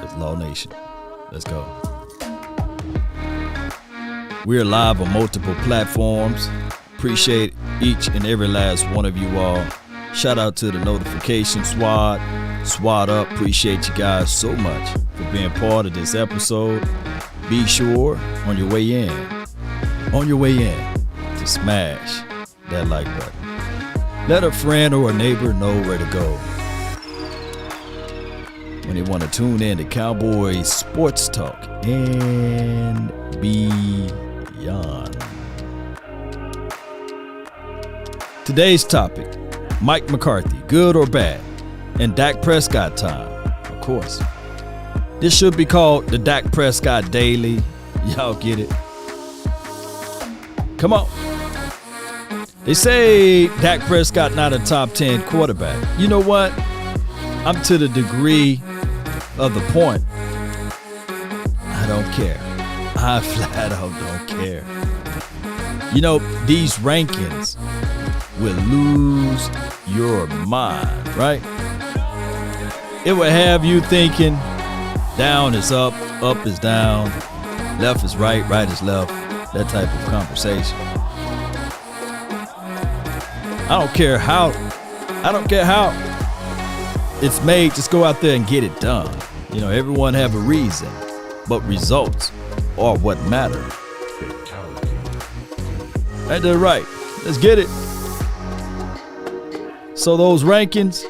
is Law Nation. Let's go. We're live on multiple platforms. Appreciate each and every last one of you all. Shout out to the notification squad. Swat up. Appreciate you guys so much for being part of this episode. Be sure on your way in to smash that like button. Let a friend or a neighbor know where to go when they want to tune in to Cowboys Sports Talk and beyond. Today's topic, Mike McCarthy, good or bad? And Dak Prescott time, of course. This should be called the Dak Prescott Daily. Y'all get it? Come on. They say Dak Prescott not a top 10 quarterback. You know what? I'm to the degree of the point. I don't care. I flat out don't care. You know, these rankings will lose your mind, right? It will have you thinking down is up is down, left is right, right is left, that type of conversation. I don't care how it's made, just go out there and get it done. You know, everyone have a reason, but results are what matter. Ain't that right? Let's get it. So those rankings,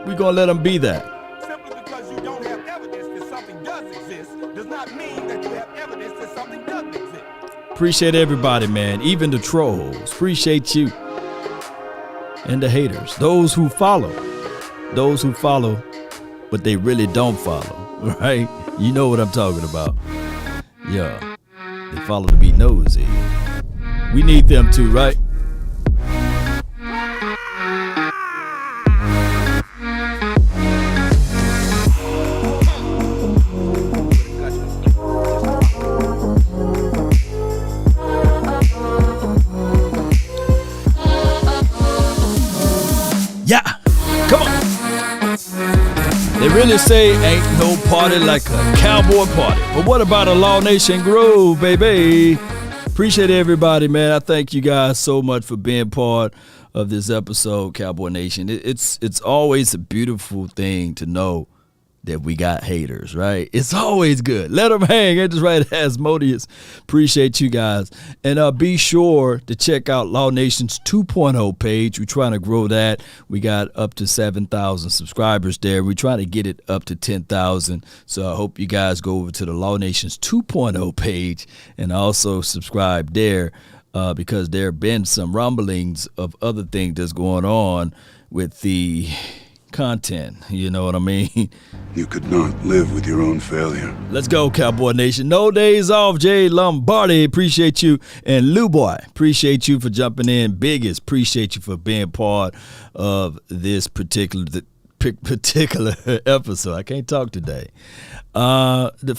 we're going to let them be that. Simply because you don't have evidence that something does exist does not mean that you have evidence that something doesn't exist. Appreciate everybody, man. Even the trolls. Appreciate you. And the haters. Those who follow, but they really don't follow, right? You know what I'm talking about. Yeah. They follow to be nosy. We need them too, right? Yeah, come on. They really say ain't no party like a cowboy party. But what about a Law Nation groove, baby? Appreciate everybody, man. I thank you guys so much for being part of this episode, Cowboy Nation. It's always a beautiful thing to know that we got haters, right? It's always good. Let them hang. Ain't just right, Asmodeus. Appreciate you guys. And be sure to check out Law Nation's 2.0 page. We're trying to grow that. We got up to 7,000 subscribers there. We're trying to get it up to 10,000. So I hope you guys go over to the Law Nation's 2.0 page and also subscribe there because there have been some rumblings of other things that's going on with the content, you know what I mean? You could not live with your own failure. Let's go, Cowboy Nation. No days off. Jay Lombardi, appreciate you. And Lou Boy, appreciate you for jumping in. Biggest, appreciate you for being part of this particular episode. I can't talk today. The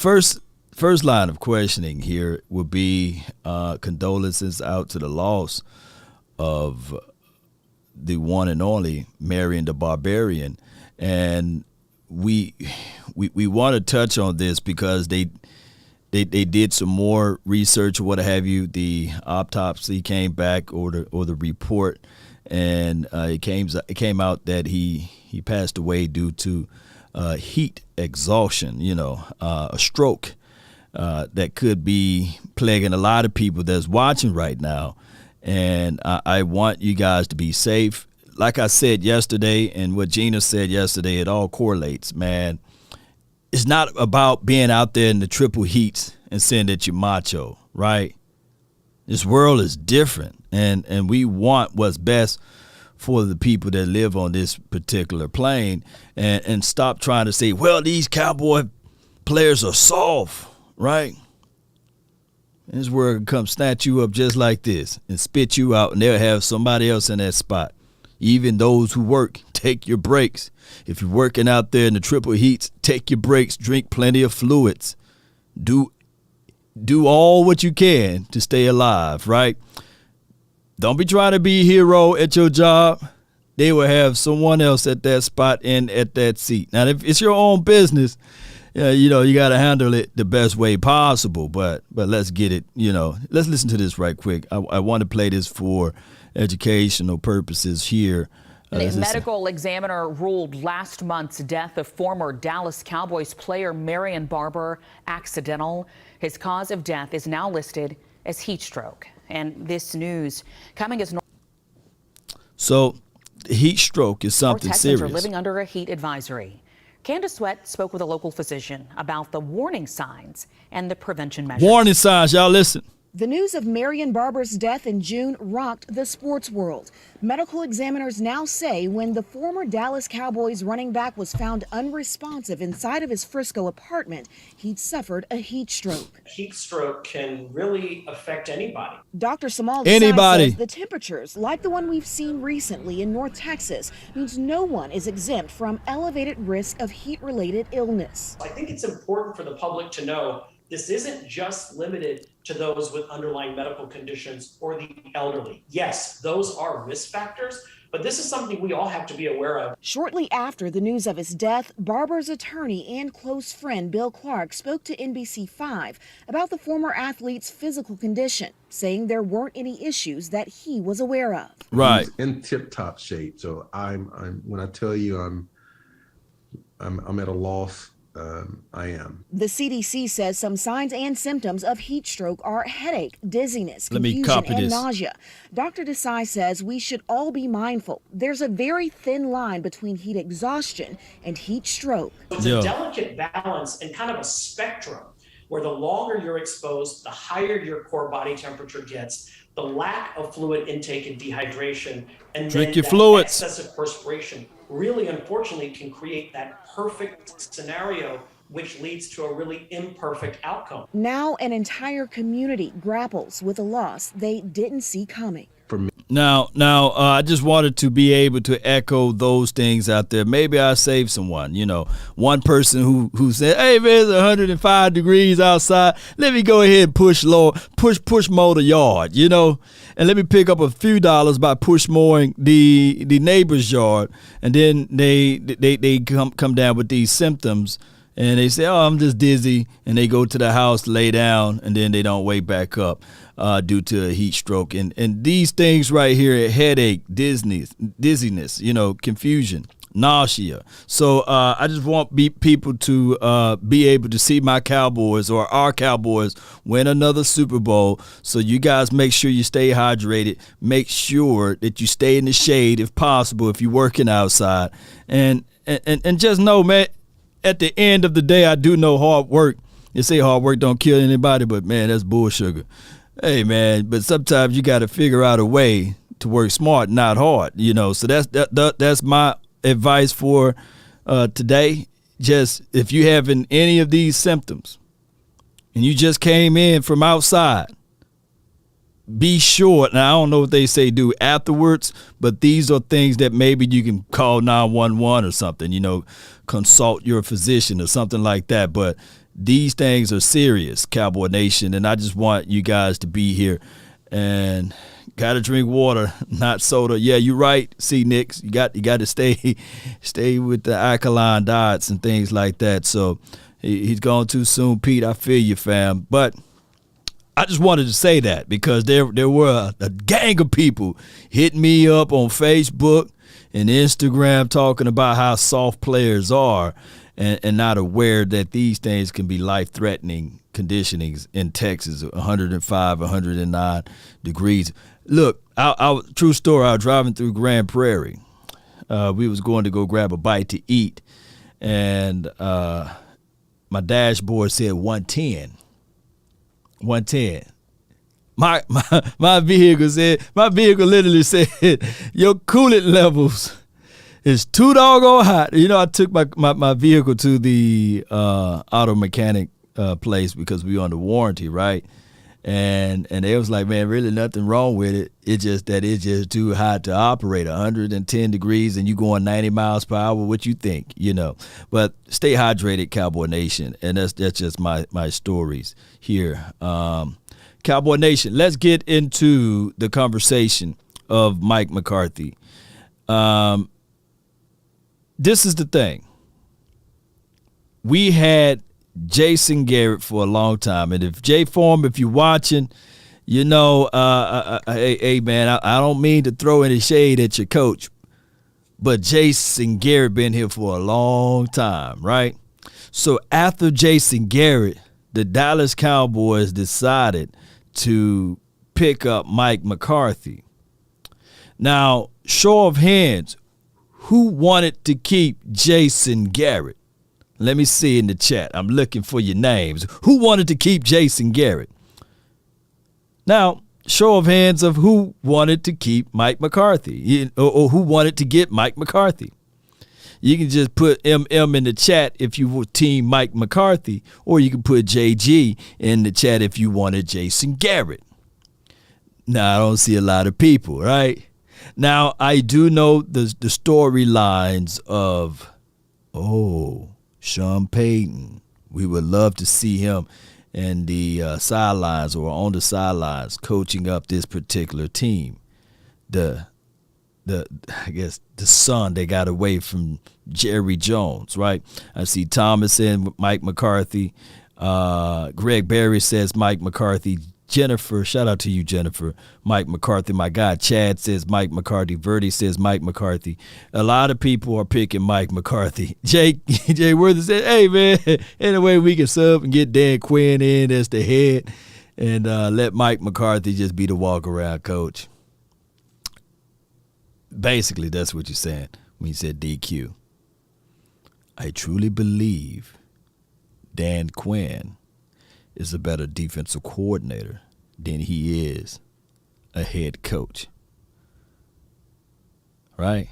first line of questioning here would be condolences out to the loss of the one and only Marion the Barbarian. And we want to touch on this because they did some more research or what have you. The autopsy came back or the report, and it came out that he passed away due to heat exhaustion, a stroke that could be plaguing a lot of people that's watching right now. And I want you guys to be safe. Like I said yesterday and what Gina said yesterday, it all correlates, man. It's not about being out there in the triple heats and saying that you're macho, right? This world is different, and we want what's best for the people that live on this particular plane, and stop trying to say, well, these Cowboy players are soft, right? This world can come snatch you up just like this and spit you out, and they'll have somebody else in that spot. Even those who work, take your breaks. If you're working out there in the triple heats, take your breaks, drink plenty of fluids. Do all what you can to stay alive, right? Don't be trying to be a hero at your job. they will have someone else at that spot and at that seat. Now, if it's your own business, you got to handle it the best way possible. But let's get it. Let's listen to this right quick. I want to play this for educational purposes here. A medical examiner ruled last month's death of former Dallas Cowboys player Marion Barber accidental. His cause of death is now listed as heat stroke. And this news coming as so heat stroke is something Texans serious. are living under a heat advisory. Candace Sweat spoke with a local physician about the warning signs and the prevention measures. Warning signs, y'all listen. The news of Marion Barber's death in June rocked the sports world. Medical examiners now say when the former Dallas Cowboys running back was found unresponsive inside of his Frisco apartment, he'd suffered a heat stroke. Heat stroke can really affect anybody. Dr. Samal Anybody. says the temperatures, like the one we've seen recently in North Texas, means no one is exempt from elevated risk of heat-related illness. I think it's important for the public to know this isn't just limited to those with underlying medical conditions or the elderly. Yes, those are risk factors, but this is something we all have to be aware of. Shortly after the news of his death, Barber's attorney and close friend Bill Clark spoke to NBC5 about the former athlete's physical condition, saying there weren't any issues that he was aware of. Right. He's in tip-top shape. So I'm when I tell you I'm at a loss. I am. The CDC says some signs and symptoms of heat stroke are headache, dizziness, Let me confusion, copy and this. nausea. Dr. Desai says we should all be mindful. There's a very thin line between heat exhaustion and heat stroke. It's a delicate balance and kind of a spectrum where the longer you're exposed, the higher your core body temperature gets, the lack of fluid intake and dehydration, and Drink then your that fluids. excessive perspiration really, unfortunately, can create that perfect scenario, which leads to a really imperfect outcome. Now an entire community grapples with a loss they didn't see coming. Now, I just wanted to be able to echo those things out there. Maybe I saved someone. One person who said, "Hey man, it's 105 degrees outside. Let me go ahead and push mow the yard, and let me pick up a few dollars by push mowing the neighbor's yard." And then they come down with these symptoms. And they say, "Oh, I'm just dizzy," and they go to the house, lay down, and then they don't wake back up due to a heat stroke. And these things right here, headache, dizziness, confusion, nausea. So I just want people to be able to see my Cowboys or our Cowboys win another Super Bowl. So you guys make sure you stay hydrated. Make sure that you stay in the shade if possible if you're working outside. And just know, man, at the end of the day, I do know hard work. You say hard work don't kill anybody, but man, that's bullsugar. Hey, man, but sometimes you got to figure out a way to work smart, not hard. So that's my advice for today. Just if you having any of these symptoms and you just came in from outside, be sure, and I don't know what they say do afterwards, but these are things that maybe you can call 911 or something, consult your physician or something like that. But these things are serious, Cowboy Nation, and I just want you guys to be here and got to drink water, not soda. Yeah, you're right, Nicks. You got to stay with the alkaline diets and things like that. So he's gone too soon, Pete. I feel you, fam. But I just wanted to say that because there were a gang of people hitting me up on Facebook and Instagram talking about how soft players are and not aware that these things can be life-threatening conditionings in Texas, 105, 109 degrees. Look, true story, I was driving through Grand Prairie. We was going to go grab a bite to eat, and my dashboard said 110. 110. My vehicle literally said your coolant levels is too doggone hot. I took my vehicle to the auto mechanic place because we under warranty, right? And they was like, man, really nothing wrong with it. It's just that it's just too hot to operate. 110 degrees and you going 90 miles per hour. What you think? But stay hydrated, Cowboy Nation, and that's just my stories here. Cowboy Nation, let's get into the conversation of Mike McCarthy. This is the thing. We had Jason Garrett for a long time, and if Jay Form, if you're watching, you know, hey man, I don't mean to throw any shade at your coach, but Jason Garrett been here for a long time, right? So after Jason Garrett, the Dallas Cowboys decided to pick up Mike McCarthy. Now, show of hands, who wanted to keep Jason Garrett? Let me see in the chat. I'm looking for your names. Who wanted to keep Jason Garrett? Now, show of hands of who wanted to keep Mike McCarthy or who wanted to get Mike McCarthy. You can just put MM in the chat if you would team Mike McCarthy, or you can put JG in the chat if you wanted Jason Garrett. Now, I don't see a lot of people, right? Now, I do know the storylines of, Sean Payton. We would love to see him in the sidelines or on the sidelines coaching up this particular team. I guess the son they got away from Jerry Jones, right? I see Thomas and Mike McCarthy. Greg Berry says Mike McCarthy. Jennifer, shout out to you, Jennifer. Mike McCarthy, my guy. Chad says Mike McCarthy. Verdi says Mike McCarthy. A lot of people are picking Mike McCarthy. Jay Worthy said, hey, man, anyway, we can sub and get Dan Quinn in as the head and let Mike McCarthy just be the walk-around coach. Basically, that's what you're saying when you said DQ. I truly believe Dan Quinn is a better defensive coordinator than he is a head coach. Right?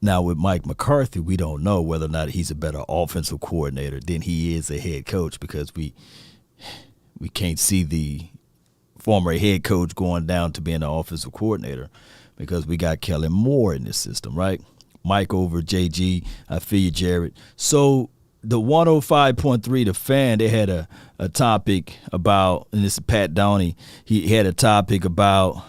Now, with Mike McCarthy, we don't know whether or not he's a better offensive coordinator than he is a head coach because we can't see the former head coach going down to being an offensive coordinator because we got Kellen Moore in this system, right? Mike over JG. I feel you, Jared. So the 105.3, The Fan, they had a topic about, and this is Pat Downey, he had a topic about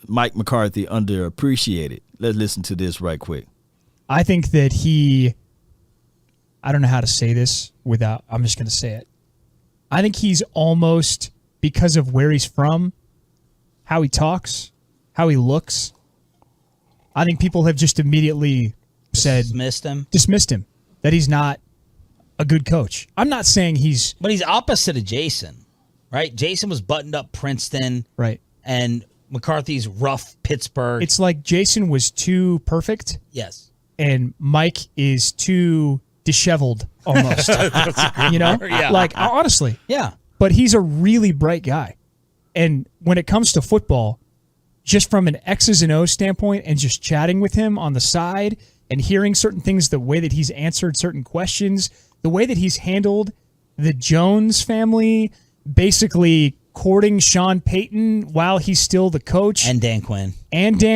Mike McCarthy underappreciated. Let's listen to this right quick. I think that I don't know how to say this I'm just going to say it. I think he's almost, because of where he's from, how he talks, how he looks, I think people have just immediately said dismissed him, that he's not a good coach. I'm not saying but he's opposite of Jason, right? Jason was buttoned up Princeton, right, and McCarthy's rough Pittsburgh. It's like Jason was too perfect, yes, and Mike is too disheveled almost. You know, yeah. Like honestly, yeah. But he's a really bright guy, and when it comes to football, just from an X's and O's standpoint, and just chatting with him on the side and hearing certain things, the way that he's answered certain questions, the way that he's handled the Jones family, basically courting Sean Payton while he's still the coach. And Dan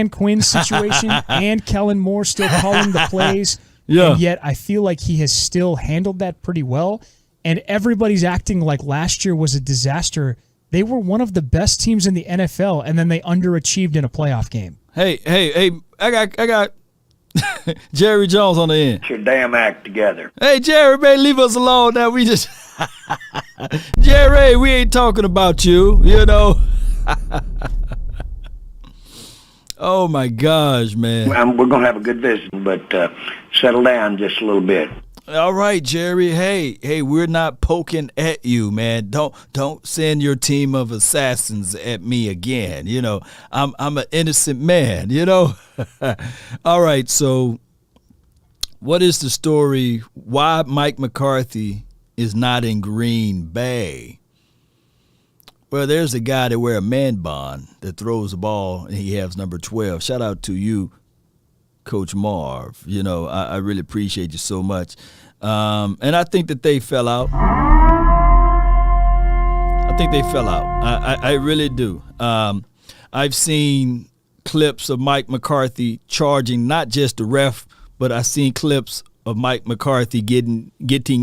Quinn's situation, and Kellen Moore still calling the plays. Yeah. And yet I feel like he has still handled that pretty well. And everybody's acting like last year was a disaster. They were one of the best teams in the NFL, and then they underachieved in a playoff game. Hey, I got Jerry Jones on the end. Get your damn act together. Hey, Jerry, man, leave us alone now. We just Jerry, we ain't talking about you, you know. Oh my gosh, man. We're gonna have a good visit, but settle down just a little bit. All right, Jerry. Hey, we're not poking at you, man. Don't send your team of assassins at me again. You know, I'm an innocent man, you know. All right, so what is the story? Why Mike McCarthy is not in Green Bay? Well, there's a guy that wear a man bond that throws the ball, and he has number 12. Shout out to you, Coach Marv. You know, I really appreciate you so much. And I think that they fell out. I really do. I've seen clips of Mike McCarthy charging not just the ref, but I've seen clips of Mike McCarthy getting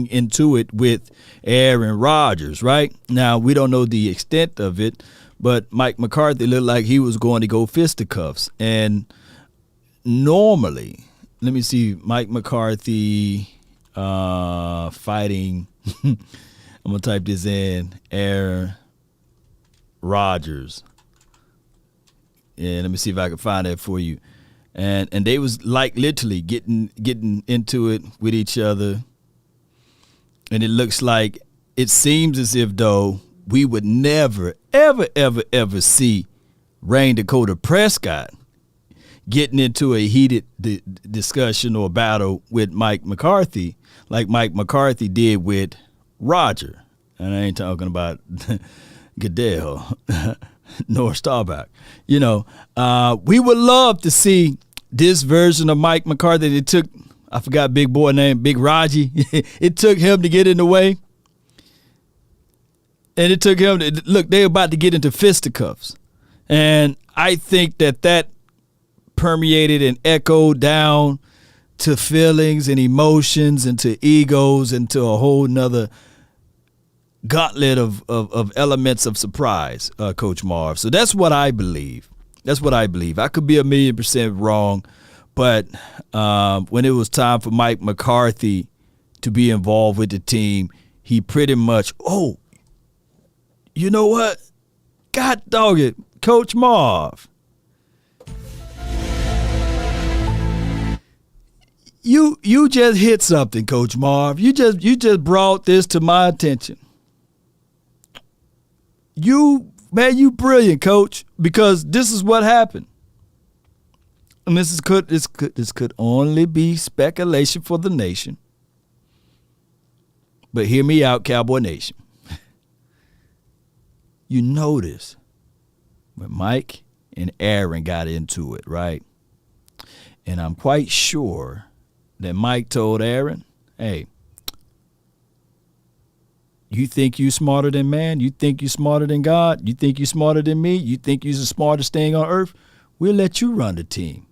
into it with Aaron Rodgers, right? Now, we don't know the extent of it, but Mike McCarthy looked like he was going to go fisticuffs. And normally, let me see, Mike McCarthy fighting, I'm going to type this in, Aaron Rodgers. And let me see if I can find that for you. And they was like literally getting into it with each other. And it seems as if though we would never, ever, ever, ever see Dak Prescott getting into a heated discussion or battle with Mike McCarthy like Mike McCarthy did with Rodgers. And I ain't talking about Goodell nor Staubach. We would love to see this version of Mike McCarthy. It took, I forgot big boy name, Big Raji. It took him to get in the way. And it took him to, look, they're about to get into fisticuffs. And I think that permeated and echoed down to feelings and emotions and to egos and to a whole nother gauntlet of elements of surprise, Coach Marv. So that's what I believe. I could be 1,000,000% wrong, but when it was time for Mike McCarthy to be involved with the team, he pretty much, you know what? God dog it, Coach Marv. You just hit something, Coach Marv. You just brought this to my attention. You brilliant, Coach, because this is what happened. And this could only be speculation for the nation. But hear me out, Cowboy Nation. You notice when Mike and Aaron got into it, right? And I'm quite sure that Mike told Aaron, hey, you think you smarter than man? You think you smarter than God? You think you smarter than me? You think you're the smartest thing on earth? We'll let you run the team.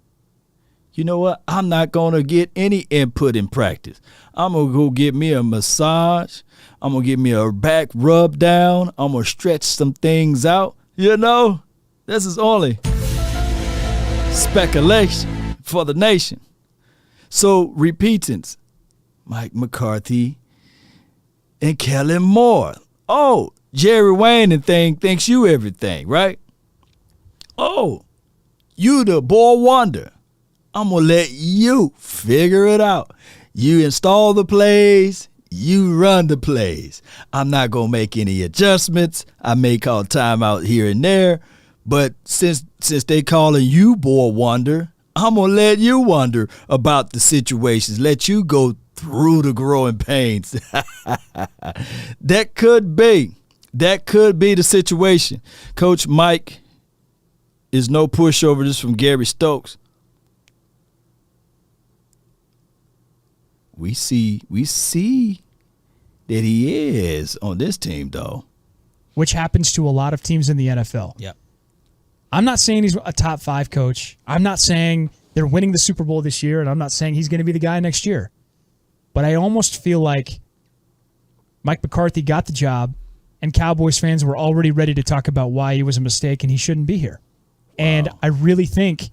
You know what? I'm not going to get any input in practice. I'm going to go get me a massage. I'm going to get me a back rub down. I'm going to stretch some things out. This is only speculation for the nation. So, repeatance, Mike McCarthy and Kellen Moore. Oh, Jerry Wayne and thinks you everything, right? Oh, you the boy wonder. I'm going to let you figure it out. You install the plays, you run the plays. I'm not going to make any adjustments. I may call timeout here and there, but since they calling you boy wonder, I'm going to let you wonder about the situations, let you go through the growing pains. That could be the situation. Coach Mike is no pushover. This from Gary Stokes. We see that he is on this team, though. Which happens to a lot of teams in the NFL. Yep. I'm not saying he's a top 5 coach. I'm not saying they're winning the Super Bowl this year, and I'm not saying he's going to be the guy next year. But I almost feel like Mike McCarthy got the job, and Cowboys fans were already ready to talk about why he was a mistake and he shouldn't be here. Wow. And I really think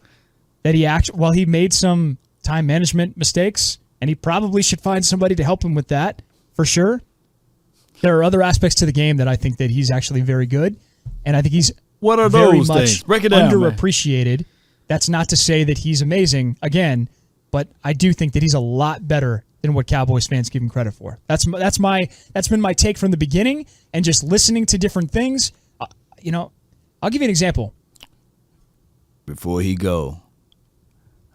that he made some time management mistakes, and he probably should find somebody to help him with that, for sure. There are other aspects to the game that I think that he's actually very good, and I think he's what are very those much things? Break it down, underappreciated. Man. That's not to say that he's amazing, again, but I do think that he's a lot better than what Cowboys fans give him credit for. That's been my take from the beginning, and just listening to different things. I'll give you an example. Before he go,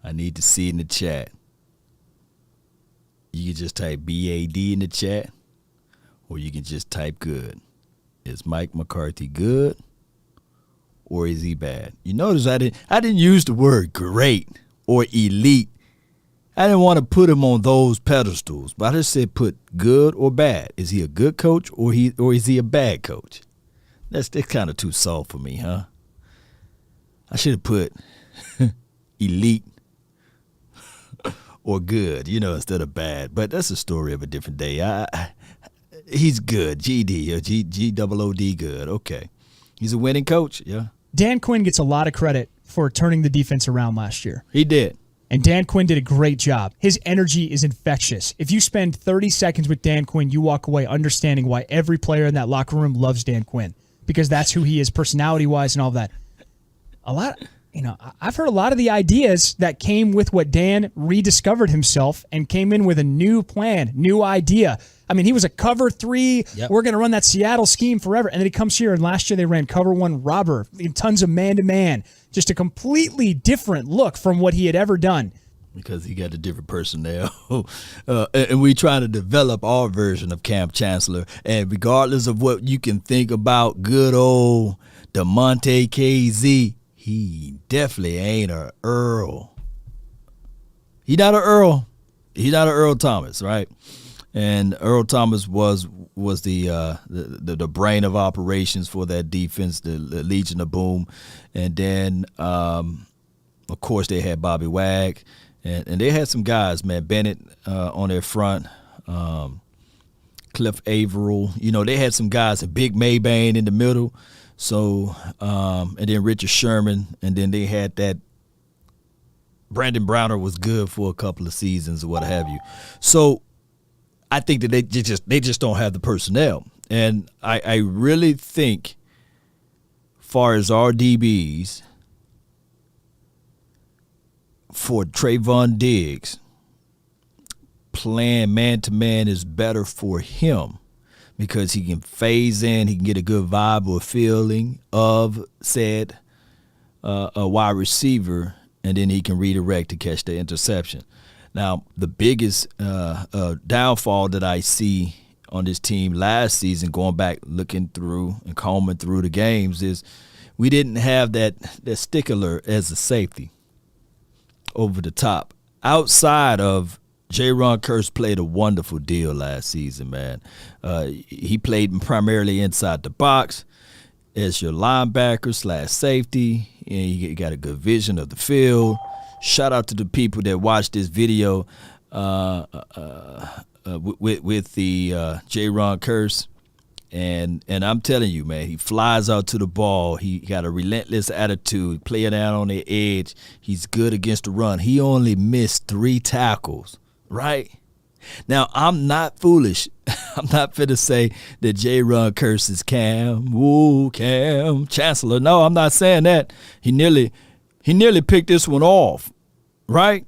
I need to see in the chat. You can just type BAD in the chat, or you can just type good. Is Mike McCarthy good, or is he bad? You notice I didn't use the word great or elite. I didn't want to put him on those pedestals, but I just said put good or bad. Is he a good coach, or is he a bad coach? That's kind of too soft for me, huh? I should have put elite or good, instead of bad. But that's a story of a different day. He's good, GD or G-double-O-D, good. Okay, he's a winning coach. Yeah. Dan Quinn gets a lot of credit for turning the defense around last year. He did. And Dan Quinn did a great job. His energy is infectious. If you spend 30 seconds with Dan Quinn, you walk away understanding why every player in that locker room loves Dan Quinn, because that's who he is personality-wise and all of that. I've heard a lot of the ideas that came with what Dan rediscovered himself and came in with a new plan, new idea. I mean, he was a cover 3. Yep. We're going to run that Seattle scheme forever. And then he comes here, and last year they ran cover 1 robber, tons of man-to-man. Just a completely different look from what he had ever done. Because he got a different personnel. And we try to develop our version of Camp Chancellor. And regardless of what you can think about good old DeMonte KZ, he definitely ain't a Earl. He's not an Earl. He's not an Earl Thomas, right? And Earl Thomas was the brain of operations for that defense, the Legion of Boom. And then, of course, they had Bobby Wag. And they had some guys, man, Bennett on their front, Cliff Averill. They had some guys, and Big Maybane in the middle. So, and then Richard Sherman. And then they had that Brandon Browner was good for a couple of seasons or what have you. So, I think that they just don't have the personnel. And I really think, far as our DBs, for Trayvon Diggs, playing man-to-man is better for him because he can phase in, he can get a good vibe or feeling of said a wide receiver, and then he can redirect to catch the interception. Now, the biggest downfall that I see on this team last season, going back, looking through and combing through the games, is we didn't have that stickler as a safety over the top. Outside of Jaron Kearse played a wonderful deal last season, man. He played primarily inside the box as your linebacker / safety, and you got a good vision of the field. Shout out to the people that watched this video with the Jaron Kearse. And I'm telling you, man, he flies out to the ball. He got a relentless attitude, playing down on the edge. He's good against the run. He only missed 3 tackles, right? Now, I'm not foolish. I'm not finna say that Jaron Kearse is Cam Chancellor. No, I'm not saying that. He nearly picked this one off, right?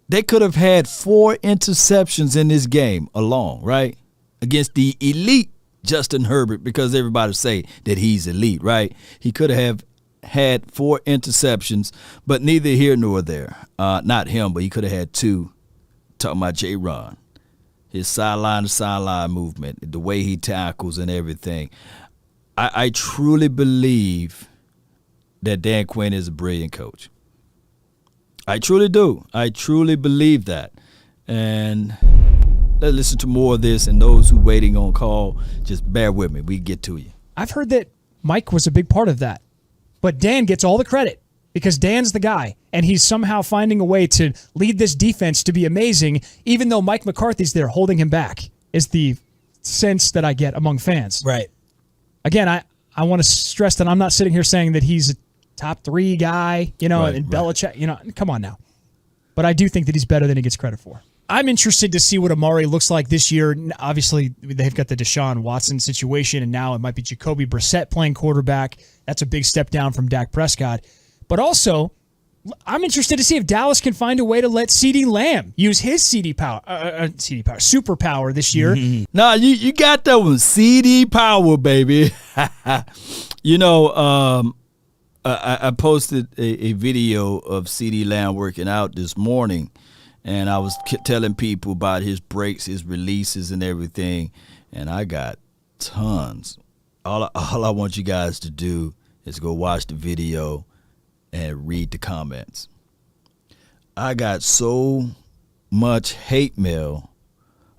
They could have had 4 interceptions in this game alone, right? Against the elite Justin Herbert, because everybody say that he's elite, right? He could have had 4 interceptions, but neither here nor there. Not him, but he could have had 2. Talking about J-Ron. His sideline-to-sideline movement, the way he tackles and everything. I truly believe that Dan Quinn is a brilliant coach. I truly do. I truly believe that. And let's listen to more of this, and those who waiting on call, just bear with me. We get to you. I've heard that Mike was a big part of that, but Dan gets all the credit because Dan's the guy, and he's somehow finding a way to lead this defense to be amazing, even though Mike McCarthy's there holding him back, is the sense that I get among fans. Right. Again, I want to stress that I'm not sitting here saying that he's a top 3 guy, and Belichick, come on now. But I do think that he's better than he gets credit for. I'm interested to see what Amari looks like this year. Obviously, they've got the Deshaun Watson situation, and now it might be Jacoby Brissett playing quarterback. That's a big step down from Dak Prescott. But also, I'm interested to see if Dallas can find a way to let CeeDee Lamb use his superpower this year. Mm-hmm. Nah, you got that one, CeeDee power, baby. I posted a video of CeeDee Lamb working out this morning, and I was telling people about his breaks, his releases, and everything, and I got tons. All I want you guys to do is go watch the video and read the comments. I got so much hate mail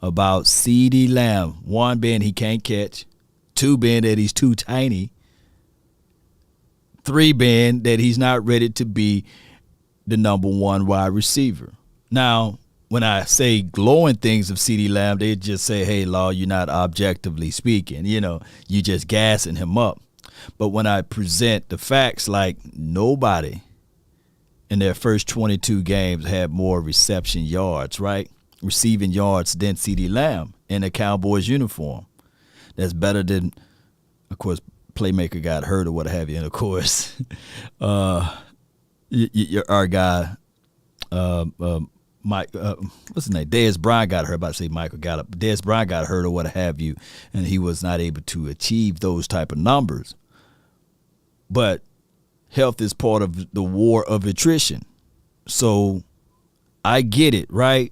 about CeeDee Lamb. 1 being he can't catch, 2 being that he's too tiny, 3 being that he's not ready to be the number 1 wide receiver. Now, when I say glowing things of CeeDee Lamb, they just say, hey, Law, you're not objectively speaking. You just gassing him up. But when I present the facts, like nobody in their first 22 games had more reception yards, right? Receiving yards than CeeDee Lamb in a Cowboys uniform. That's better than, of course, playmaker got hurt or what have you. And, of course, our guy, Mike, what's his name? Dez Bryant got hurt. About to say Michael Gallup. Dez Bryant got hurt or what have you, and he was not able to achieve those type of numbers. But health is part of the war of attrition. So I get it, right?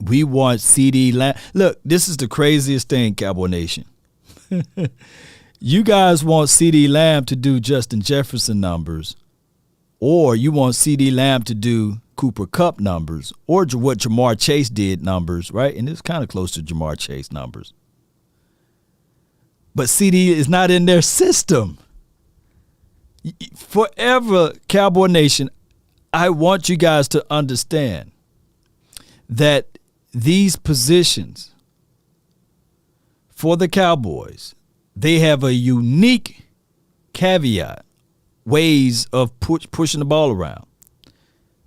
We want CeeDee Lamb. Look, this is the craziest thing, Cowboy Nation. You guys want CeeDee Lamb to do Justin Jefferson numbers, or you want CeeDee Lamb to do Cooper Kupp numbers, or what Jamar Chase did numbers, right? And it's kind of close to Jamar Chase numbers. But CeeDee is not in their system. Forever, Cowboy Nation, I want you guys to understand that these positions for the Cowboys, they have a unique caveat, ways of pushing the ball around.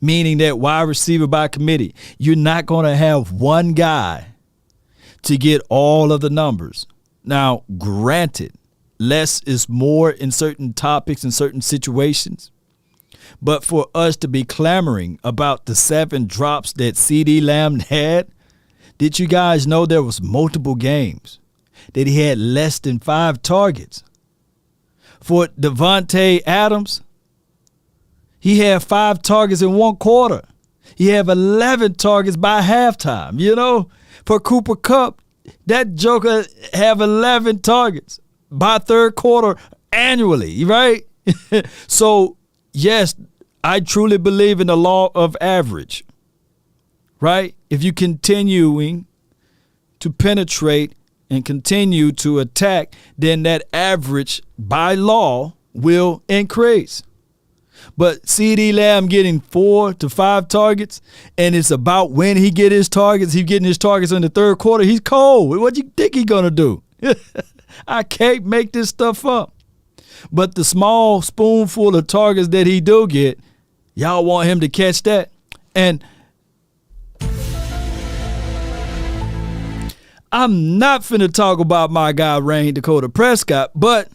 Meaning that wide receiver by committee, you're not going to have one guy to get all of the numbers. Now, granted, less is more in certain topics and certain situations. But for us to be clamoring about the 7 drops that CeeDee Lamb had, did you guys know there was multiple games that he had less than 5 targets? For Devontae Adams, he had 5 targets in 1 quarter. He had 11 targets by halftime. You know, for Cooper Kupp, that joker have 11 targets by 3rd quarter annually, right? So, yes, I truly believe in the law of average, right? If you continuing to penetrate and continue to attack, then that average by law will increase. But CeeDee Lamb getting 4 to 5 targets, and it's about when he get his targets. He's getting his targets in the 3rd quarter. He's cold. What do you think he's going to do? I can't make this stuff up. But the small spoonful of targets that he do get, y'all want him to catch that. And I'm not finna talk about my guy, Dak Prescott, but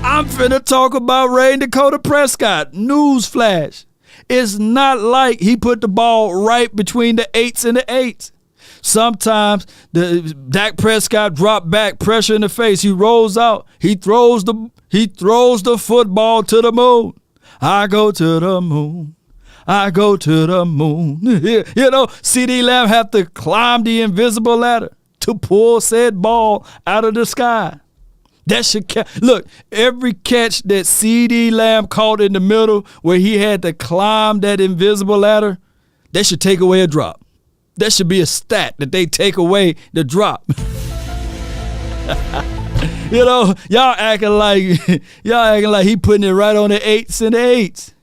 I'm finna talk about Dak Prescott. Newsflash. It's not like he put the ball right between the 8s and the 8s. Sometimes the Dak Prescott drop back, pressure in the face. He rolls out. He throws the football to the moon. I go to the moon. I go to the moon. You know, CeeDee Lamb have to climb the invisible ladder to pull said ball out of the sky. That should look, every catch that CeeDee Lamb caught in the middle where he had to climb that invisible ladder, that should take away a drop. That should be a stat that they take away the drop. You know, y'all acting like he putting it right on the 8s and the 8s.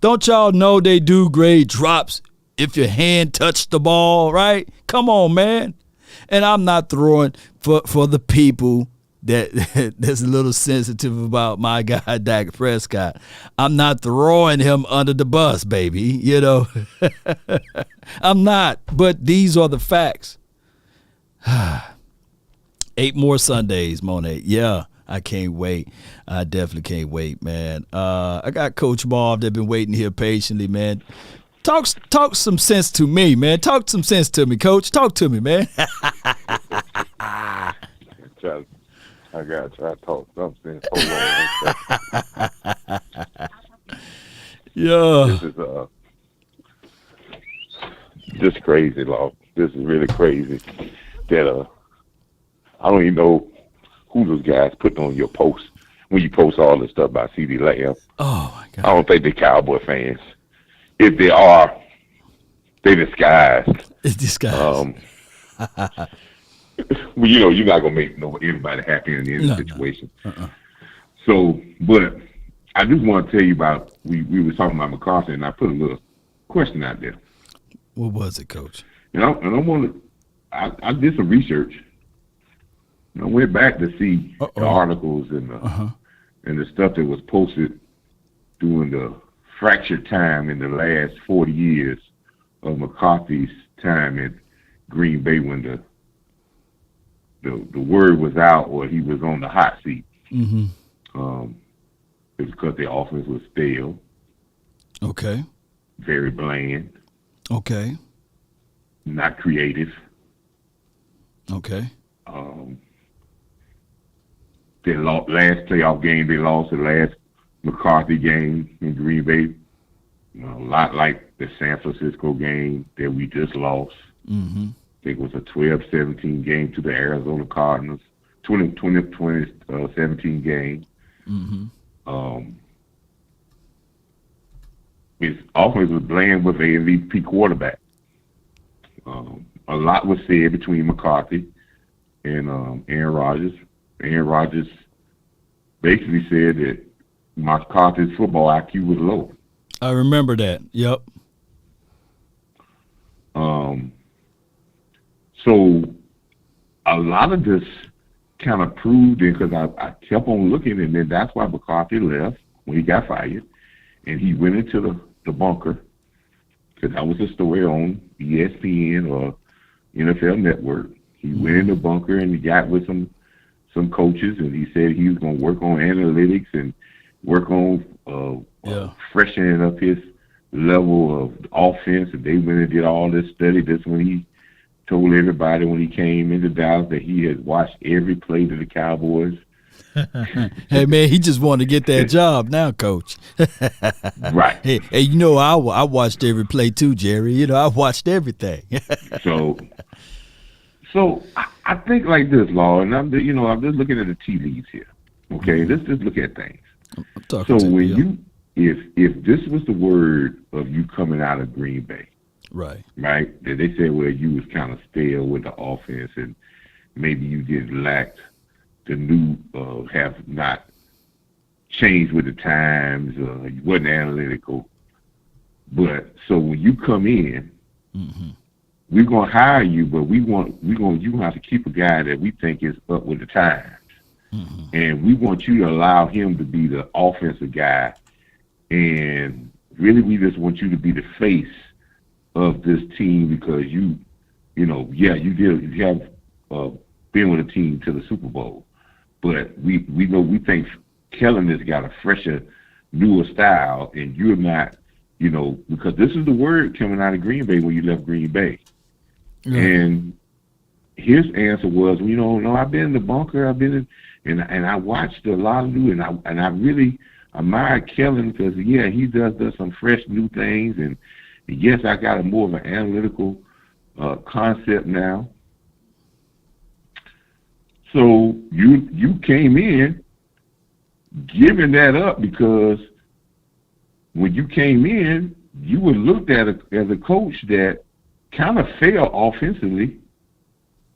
Don't y'all know they do grade drops if your hand touched the ball, right? Come on, man. And I'm not throwing for the people that's a little sensitive about my guy Dak Prescott. I'm not throwing him under the bus, baby. You know, I'm not. But these are the facts. 8 more Sundays, Monet. Yeah, I can't wait. I definitely can't wait, man. I got Coach Marv that been waiting here patiently, man. Talk some sense to me, man. Talk some sense to me, Coach. Talk to me, man. I got you. I talk something. Hold on. Yeah. This is just crazy, Law. This is really crazy. That I don't even know who those guys put on your post when you post all this stuff about CeeDee Lamb. Oh my God. I don't think they're Cowboy fans. If they are, they disguised. It's disguised. Well, you know, you're not gonna make everybody happy in any situation. No. So, but I just want to tell you about we were talking about McCarthy, and I put a little question out there. What was it, Coach? And I did some research. And I went back to see the articles and the stuff that was posted during the fractured time in the last 40 years of McCarthy's time in Green Bay when the word was out or he was on the hot seat. Mm-hmm. It was because the offense was stale. Okay. Very bland. Okay. Not creative. Okay. Their last playoff game, they lost the last McCarthy game in Green Bay. A lot like the San Francisco game that we just lost. Mm-hmm. I think it was a 12-17 game to the Arizona Cardinals. 17 game. Mm-hmm. His offense was bland with an MVP quarterback. A lot was said between McCarthy and Aaron Rodgers. Aaron Rodgers basically said that McCarthy's football IQ was low. I remember that. Yep. So a lot of this kind of proved it because I kept on looking, and then that's why McCarthy left when he got fired, and he went into the bunker because that was a story on ESPN or NFL Network. He went in the bunker and he got with some coaches, and he said he was going to work on analytics and work on freshening up his level of offense. And they went and did all this study. That's when he told everybody when he came into Dallas that he had watched every play to the Cowboys. Hey, man, he just wanted to get that job now, Coach. Right. Hey, you know, I watched every play too, Jerry. You know, I watched everything. So I think like this, Law, and I'm just looking at the tea leaves here. Okay, let's just look at things. I'm talking so to when if this was the word of you coming out of Green Bay, right, that they said, well, you was kind of stale with the offense and maybe you did lack the new, have not changed with the times, you wasn't analytical. But so when you come in, we're gonna hire you, but you're gonna have to keep a guy that we think is up with the times. And we want you to allow him to be the offensive guy. And really, we just want you to be the face of this team because you have been with a team to the Super Bowl. But we think Kellen has got a fresher, newer style, and you're not, because this is the word coming out of Green Bay when you left Green Bay. And his answer was, no, I've been in the bunker, and I watched a lot of new, and I really admire Kellen because he does some fresh new things, and yes, I got a more of an analytical concept now. So you came in giving that up because when you came in, you were looked at as a coach that kind of failed offensively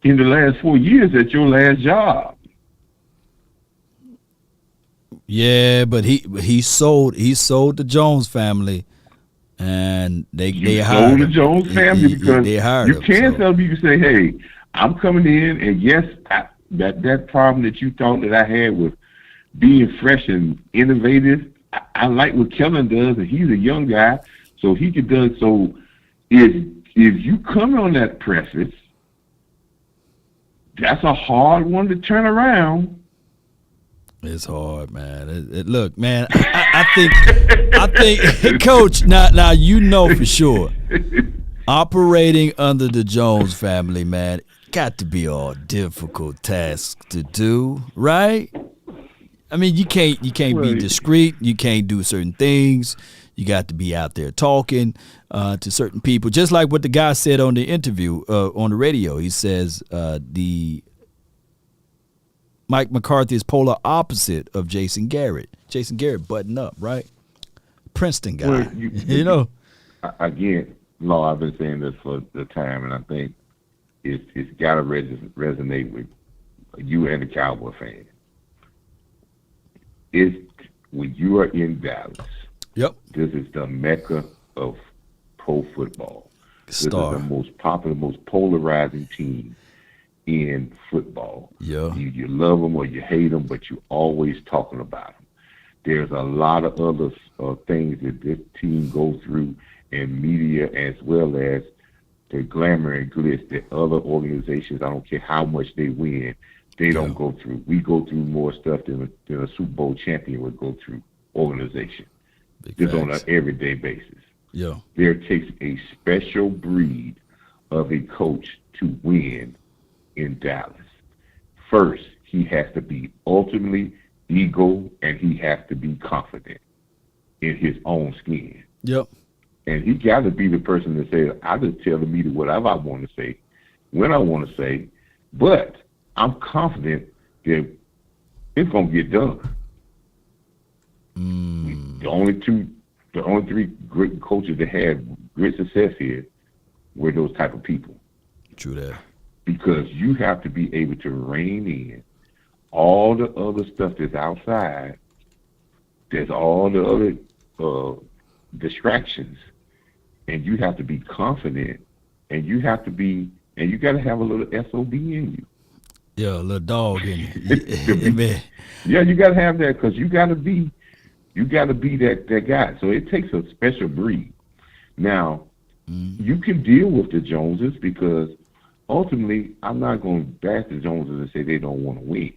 in the last 4 years at your last job. Yeah, but he sold the Jones family, and they hired sold the him. Jones family because they hired you him, can't so. tell people say, "Hey, I'm coming in," and yes, that problem that you thought that I had with being fresh and innovative, I like what Kellen does, and he's a young guy, so he could do. So if you come on that preface, that's a hard one to turn around. It's hard, man. Look, man, I think, Coach. Now you know for sure, operating under the Jones family, man, got to be a difficult task to do, right? I mean, you can't be discreet. You can't do certain things. You got to be out there talking to certain people, just like what the guy said on the interview on the radio. He says Mike McCarthy is polar opposite of Jason Garrett. Jason Garrett button up, right? Princeton guy. Well, again, Law, I've been saying this for the time, and I think it's got to resonate with you and the Cowboy fan. When you are in Dallas, this is the mecca of pro football. This is the most popular, most polarizing team in football. Yeah. You love them or you hate them, but you're always talking about them. There's a lot of other things that this team goes through in media, as well as the glamour and glitz that other organizations, I don't care how much they win, they don't go through. We go through more stuff than a Super Bowl champion would go through organization. Just on an everyday basis. Yeah. There takes a special breed of a coach to win in Dallas. First, he has to be ultimately ego, and he has to be confident in his own skin. Yep. And he got to be the person that says, I just tell the media whatever I want to say, when I want to say, but I'm confident that it's going to get done. The only three great coaches that had great success here were those type of people. True that. Because you have to be able to rein in all the other stuff that's outside. There's all the other distractions, and you have to be confident, and you got to have a little SOB in you. Yeah, a little dog in you. Yeah, you got to have that, because you got to be that guy. So it takes a special breed. Now, you can deal with the Joneses, because ultimately, I'm not going to bash the Joneses and say they don't want to win.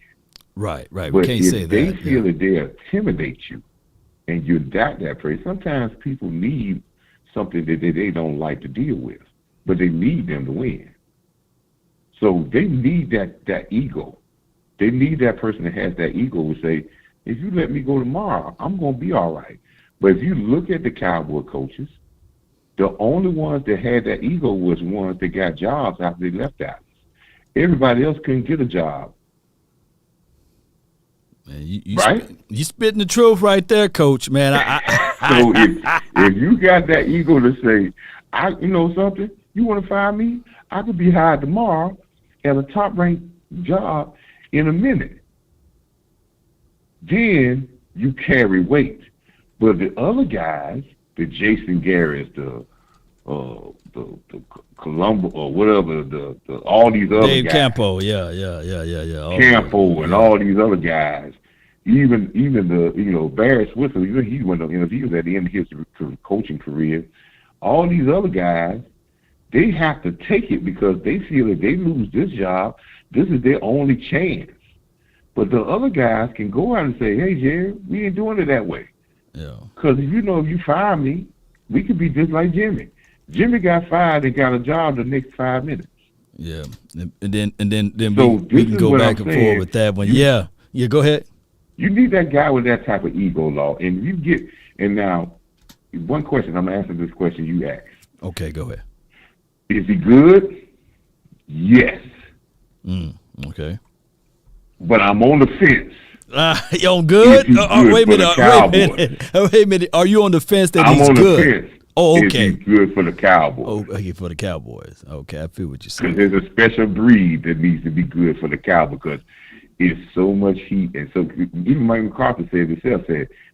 Right. But We can't if say they that. feel that they intimidate you, and you doubt that person, sometimes people need something that they don't like to deal with, but they need them to win. So they need that ego. They need that person that has that ego to say, if you let me go tomorrow, I'm going to be all right. But if you look at the Cowboy coaches, the only ones that had that ego was ones that got jobs after they left Dallas. Everybody else couldn't get a job. Man, you spitting the truth right there, Coach. Man, So if you got that ego to say, you know something, you want to fire me? I could be hired tomorrow at a top-ranked job in a minute. Then you carry weight. But the other guys, the Jason Garrett's, the Colombo or whatever, the all these other Dave guys. Campo, yeah. Campo and all these other guys. Even the Barry Switzer, he went on interviews at the end of his coaching career. All these other guys, they have to take it because they feel if they lose this job, this is their only chance. But the other guys can go out and say, hey, Jerry, we ain't doing it that way. Yeah. Because if you fire me, we could be just like Jimmy. Jimmy got fired and got a job the next 5 minutes. Yeah. And then So we can go back and forth with that one. Yeah, go ahead. You need that guy with that type of ego, Law. And now, one question, I'm going to answer this question you asked. Okay, go ahead. Is he good? Yes. Okay. But I'm on the fence. You on good? Wait a minute. Are you on the fence that he's good? I'm on the fence. Oh, okay. Is he good for the Cowboys? Oh, okay, for the Cowboys. Okay, I feel what you're saying. Because there's a special breed that needs to be good for the Cowboys because it's so much heat. And so even Mike McCarthy said himself,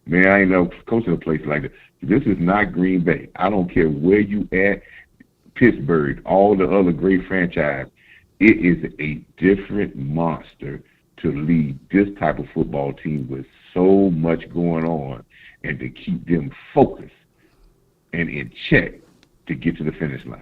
man, I ain't never coaching a place like this. This is not Green Bay. I don't care where you at, Pittsburgh, all the other great franchise. It is a different monster to lead this type of football team with so much going on and to keep them focused and in check to get to the finish line.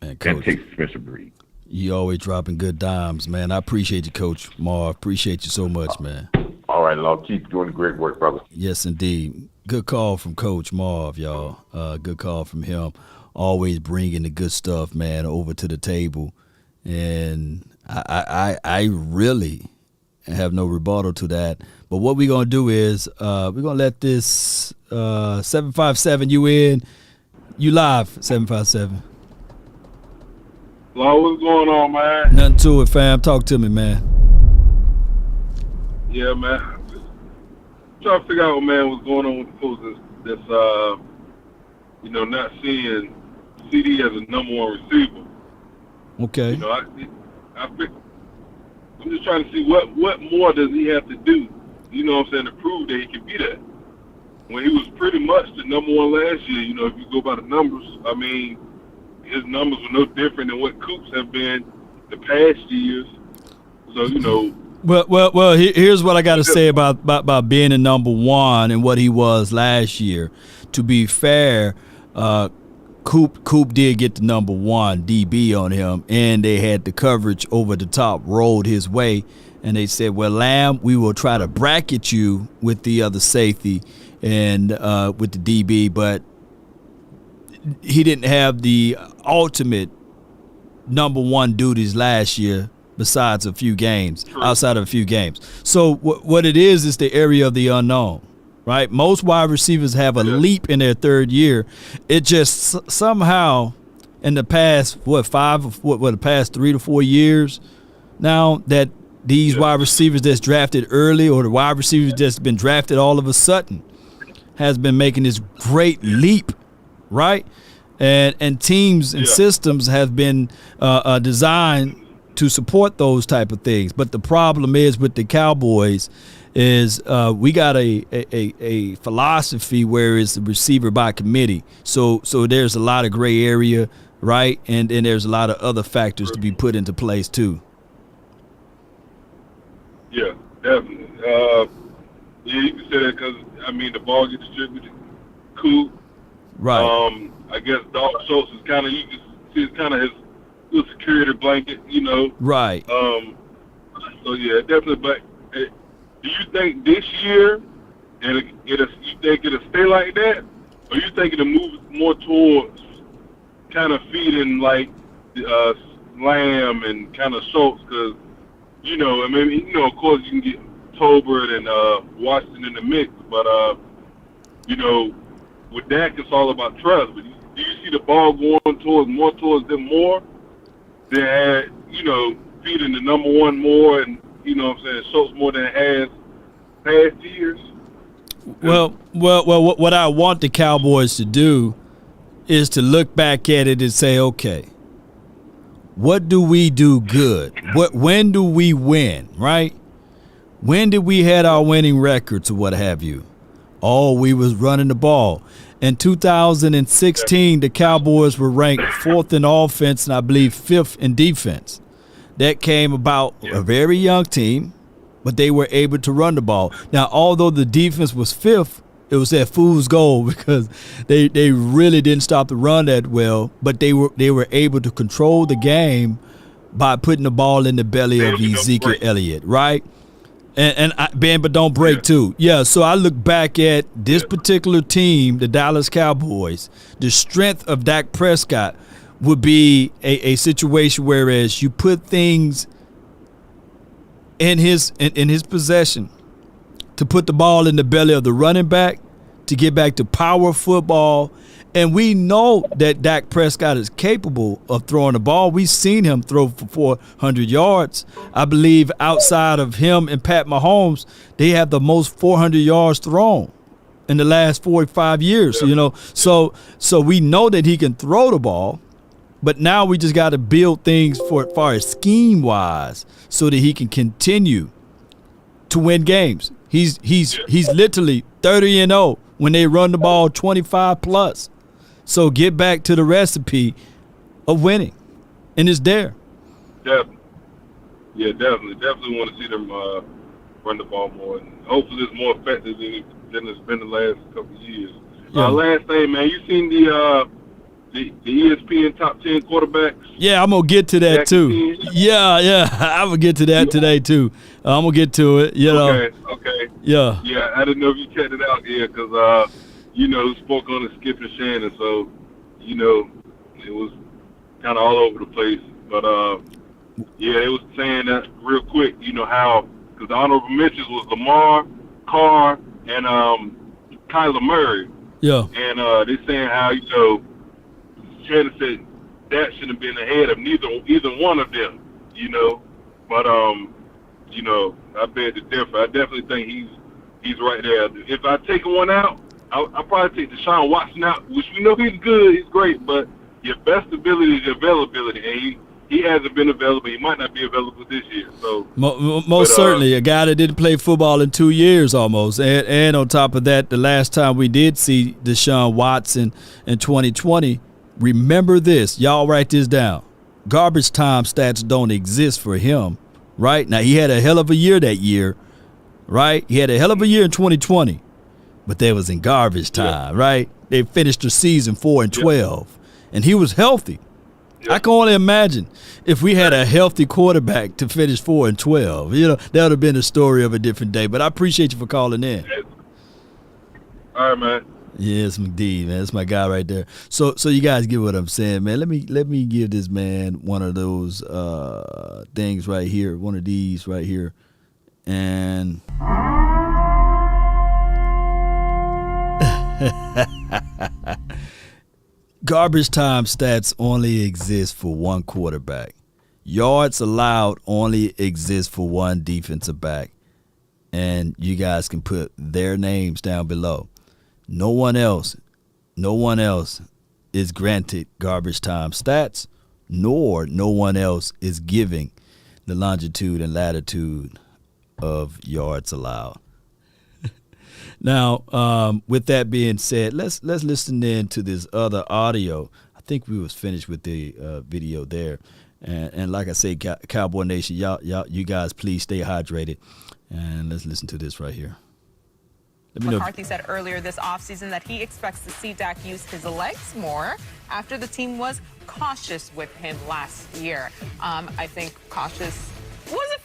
Man, Coach, that takes a special breed. You always dropping good dimes, man. I appreciate you, Coach Marv. Appreciate you so much, man. All right, Law. Keep doing great work, brother. Yes, indeed. Good call from Coach Marv, y'all. Good call from him. Always bringing the good stuff, man, over to the table. And I really have no rebuttal to that. But what we're going to do is we're going to let this 757 you in. You live, 757. Law, what's going on, man? Nothing to it, fam. Talk to me, man. Yeah, man. Just trying to figure out, man, what's going on with the folks that's not seeing CeeDee as a number one receiver. Okay. I'm just trying to see what more does he have to do, to prove that he can be that. When he was pretty much the number one last year, if you go by the numbers, I mean, his numbers were no different than what Coops have been the past years. So, Well. Here's what I got to say about being a number one and what he was last year. To be fair, Coop did get the number one DB on him, and they had the coverage over the top rolled his way, and they said, "Well, Lamb, we will try to bracket you with the other safety and with the DB," but he didn't have the ultimate number one duties last year. Besides a few games, outside of a few games. So what it is the area of the unknown, right? Most wide receivers have a leap in their third year. It just somehow in the past, the past 3 to 4 years now that these wide receivers that's drafted early or the wide receivers that's been drafted all of a sudden has been making this great leap, right? And teams and systems have been designed to support those type of things. But the problem is with the Cowboys is we got a philosophy where it's a receiver by committee. So there's a lot of gray area, right? And there's a lot of other factors to be put into place too. Yeah, definitely. Yeah, you can say that because, the ball gets distributed. Cool. Right. I guess Dog Schultz is kind of, you can see it's kind of his little security blanket, Right. So yeah, definitely. But do you think this year, you think it'll stay like that, or you think it'll move more towards kind of feeding like Lamb and kind of Schultz? Because of course you can get Tolbert and Washington in the mix, but with Dak it's all about trust. But do you see the ball going towards them more? They had, feeding the number one more and, Schultz more than it has past years. Well, what I want the Cowboys to do is to look back at it and say, okay, what do we do good? When do we win, right? When did we had our winning records or what have you? Oh, we was running the ball. In 2016, the Cowboys were ranked 4th in offense and I believe 5th in defense. That came about a very young team, but they were able to run the ball. Now, although the defense was 5th, it was that fool's gold because they really didn't stop the run that well, but they were able to control the game by putting the ball in the belly of Ezekiel Elliott, right? And bend but don't break too. Yeah, so I look back at this particular team, the Dallas Cowboys, the strength of Dak Prescott would be a situation whereas you put things in his possession to put the ball in the belly of the running back to get back to power football. And we know that Dak Prescott is capable of throwing the ball. We've seen him throw for 400 yards. I believe outside of him and Pat Mahomes, they have the most 400 yards thrown in the last 45 years. So we know that he can throw the ball, but now we just got to build things for as far as scheme-wise so that he can continue to win games. He's literally 30-0 when they run the ball 25 plus. So get back to the recipe of winning, and it's there. Definitely. Yeah, definitely want to see them run the ball more, and hopefully it's more effective than it's been the last couple of years. Yeah. Last thing, man, you seen the ESPN top 10 quarterbacks? Yeah, I'm gonna get to that too. Yeah, I'm gonna get to that today too. I'm gonna get to it. Okay. Yeah. Yeah, I didn't know if you checked it out here because spoke on the Skip and Shannon, so it was kind of all over the place. But it was saying that real quick. How because the honorable mentions was Lamar, Carr, and Kyler Murray. Yeah. And they're saying how Shannon said that shouldn't have been ahead of either one of them. But I beg to differ. I definitely think he's right there. If I take one out, I'll probably take Deshaun Watson out, which we know he's good, he's great, but your best ability is availability, and he hasn't been available. He might not be available this year. So most certainly, a guy that didn't play football in 2 years almost, and on top of that, the last time we did see Deshaun Watson in 2020, remember this, y'all write this down. Garbage time stats don't exist for him right? Now, he had a hell of a year that year, right? He had a hell of a year in 2020, but that was in garbage time, right? They finished the season 4-12, and he was healthy. I can only imagine if we had a healthy quarterback to finish 4-12. You know, that would have been the story of a different day. But I appreciate you for calling in. All right, man. Yes, McD, man. That's my guy right there. So you guys get what I'm saying, man. Let me give this man one of those things right here, one of these right here. And garbage time stats only exist for one quarterback. Yards allowed only exist for one defensive back. And you guys can put their names down below. No one else is granted garbage time stats, nor no one else is giving the longitude and latitude of yards allowed. Now, with that being said, let's listen in to this other audio. I think we was finished with the video there, and like I say, Cowboy Nation, y'all, you guys, please stay hydrated, and let's listen to this right here. McCarthy said earlier this offseason that he expects to see Dak use his legs more after the team was cautious with him last year. I think cautious was a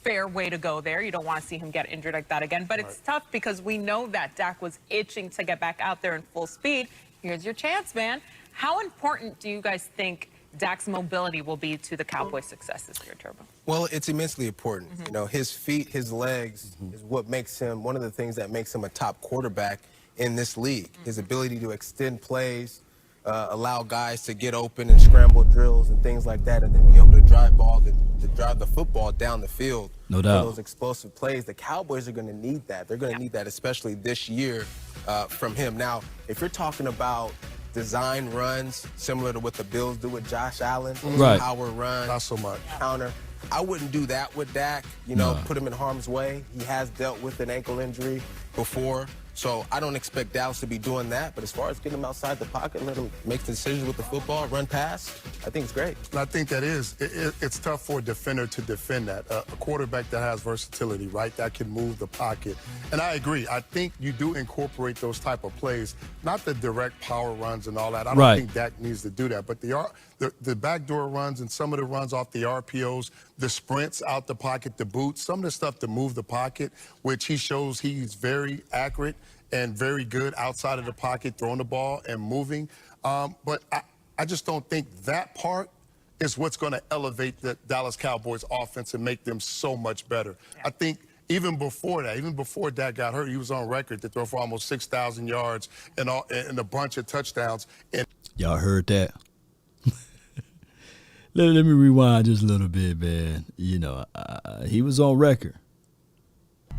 fair way to go there. You don't want to see him get injured like that again. But it's tough because we know that Dak was itching to get back out there in full speed. Here's your chance, man. How important do you guys think Dak's mobility will be to the Cowboys' success this year, Turbo? Well, it's immensely important. You know, his feet, his legs is what makes him, one of the things that makes him a top quarterback in this league. His ability to extend plays, allow guys to get open and scramble drills and things like that, and then be able to drive the football down the field. No doubt. Those explosive plays, the Cowboys are going to need that. They're going to need that, especially this year from him. Now, if you're talking about design runs similar to what the Bills do with Josh Allen, power run, not so much counter, I wouldn't do that with Dak. You know, put him in harm's way. He has dealt with an ankle injury before. So I don't expect Dallas to be doing that. But as far as getting him outside the pocket, let him make decisions with the football, run pass, I think it's great. And I think that it's tough for a defender to defend that. A quarterback that has versatility, right, that can move the pocket. And I agree. I think you do incorporate those type of plays, not the direct power runs and all that. I don't think Dak needs to do that. But the backdoor runs and some of the runs off the RPOs, the sprints out the pocket, the boots, some of the stuff to move the pocket, which he shows he's very accurate and very good outside of the pocket, throwing the ball and moving. But I just don't think that part is what's going to elevate the Dallas Cowboys offense and make them so much better. I think even before that, even before Dak got hurt, he was on record to throw for almost 6,000 yards and a bunch of touchdowns. And y'all heard that? Let me rewind just a little bit, man. You know, he was on record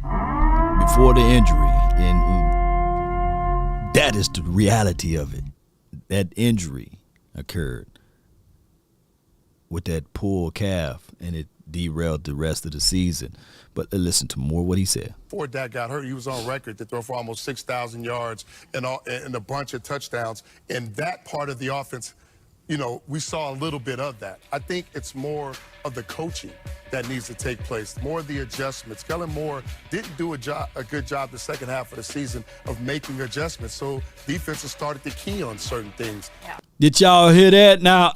before the injury, and that is the reality of it. That injury occurred with that pulled calf, and it derailed the rest of the season. But listen to more what he said. Before Dak got hurt, he was on record to throw for almost 6,000 yards and a bunch of touchdowns. And that part of the offense, you know, we saw a little bit of that. I think it's more of the coaching that needs to take place, more of the adjustments. Kellen Moore didn't do a good job the second half of the season of making adjustments, so defenses started to key on certain things. Yeah. Did y'all hear that? Now,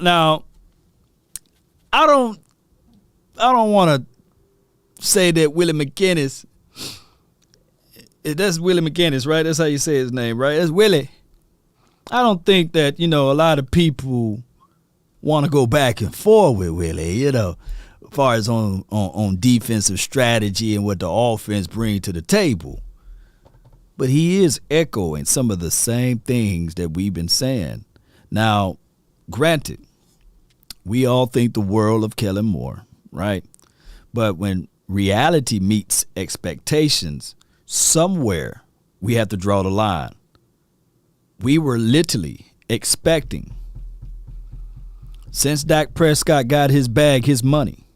I don't want to say that Willie McGinnis. That's Willie McGinnis, right? That's how you say his name, right? That's Willie. I don't think that, you know, a lot of people want to go back and forth with Willie, you know, as far as on defensive strategy and what the offense brings to the table. But he is echoing some of the same things that we've been saying. Now, granted, we all think the world of Kellen Moore, right? But when reality meets expectations, somewhere we have to draw the line. We were literally expecting, since Dak Prescott got his bag, his money,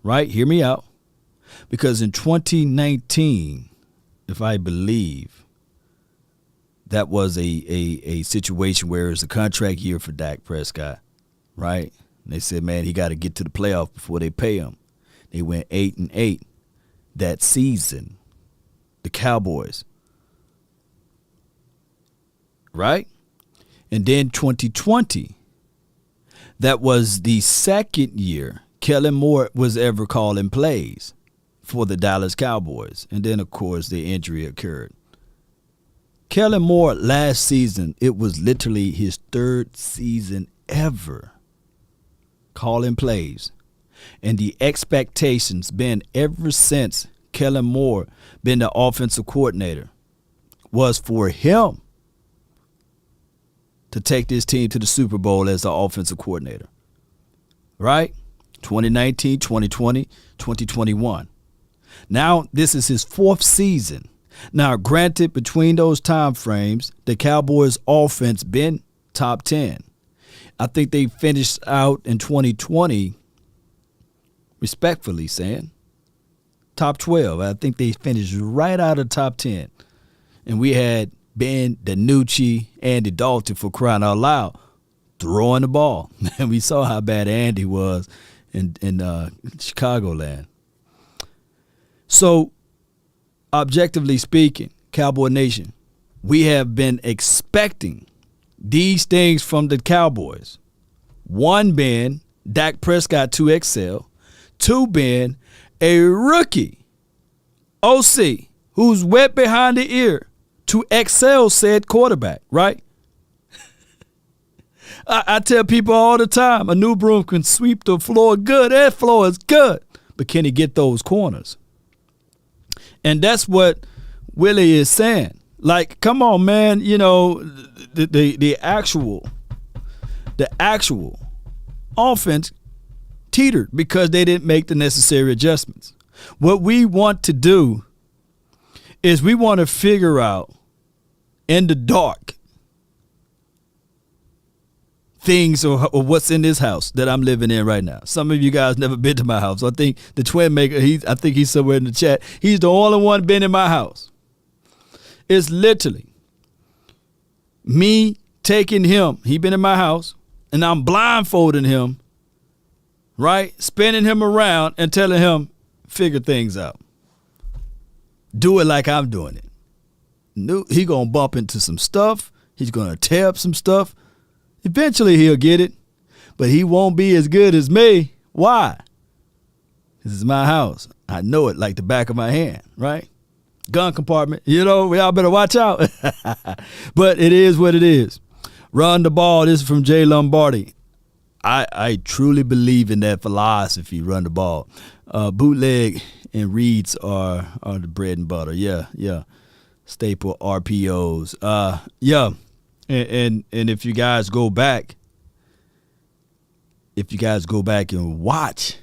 right? Hear me out. Because in 2019, if I believe, that was a situation where it was a contract year for Dak Prescott, right? And they said, man, he got to get to the playoff before they pay him. They went 8-8 that season. The Cowboys. Right? And then 2020, that was the second year Kellen Moore was ever calling plays for the Dallas Cowboys. And then, of course, the injury occurred. Kellen Moore last season, it was literally his third season ever calling plays. And the expectations been ever since Kellen Moore been the offensive coordinator was for him to take this team to the Super Bowl as the offensive coordinator. Right? 2019, 2020, 2021. Now, this is his fourth season. Now, granted, between those time frames, the Cowboys' offense been top 10. I think they finished out in 2020, respectfully saying, top 12. I think they finished right out of top 10. And we had Ben DiNucci, Andy Dalton, for crying out loud, throwing the ball. And we saw how bad Andy was in Chicagoland. So, objectively speaking, Cowboy Nation, we have been expecting these things from the Cowboys. One being Dak Prescott to excel. Two being a rookie OC who's wet behind the ear to excel said quarterback, right? I tell people all the time, a new broom can sweep the floor good. That floor is good. But can he get those corners? And that's what Willie is saying. Like, come on, man. You know, the actual offense teetered because they didn't make the necessary adjustments. What we want to do is we want to figure out in the dark things or what's in this house that I'm living in right now. Some of you guys never been to my house. I think the twin maker, I think he's somewhere in the chat. He's the only one been in my house. It's literally me taking him. He been in my house, and I'm blindfolding him, right? Spinning him around and telling him, figure things out. Do it like I'm doing it. He going to bump into some stuff. He's going to tear up some stuff. Eventually he'll get it, but he won't be as good as me. Why? This is my house. I know it like the back of my hand, right? Gun compartment. You know, we all better watch out. But it is what it is. Run the ball. This is from Jay Lombardi. I truly believe in that philosophy, run the ball. Bootleg and reads are the bread and butter. Yeah. Staple RPOs. Yeah. And if you guys go back and watch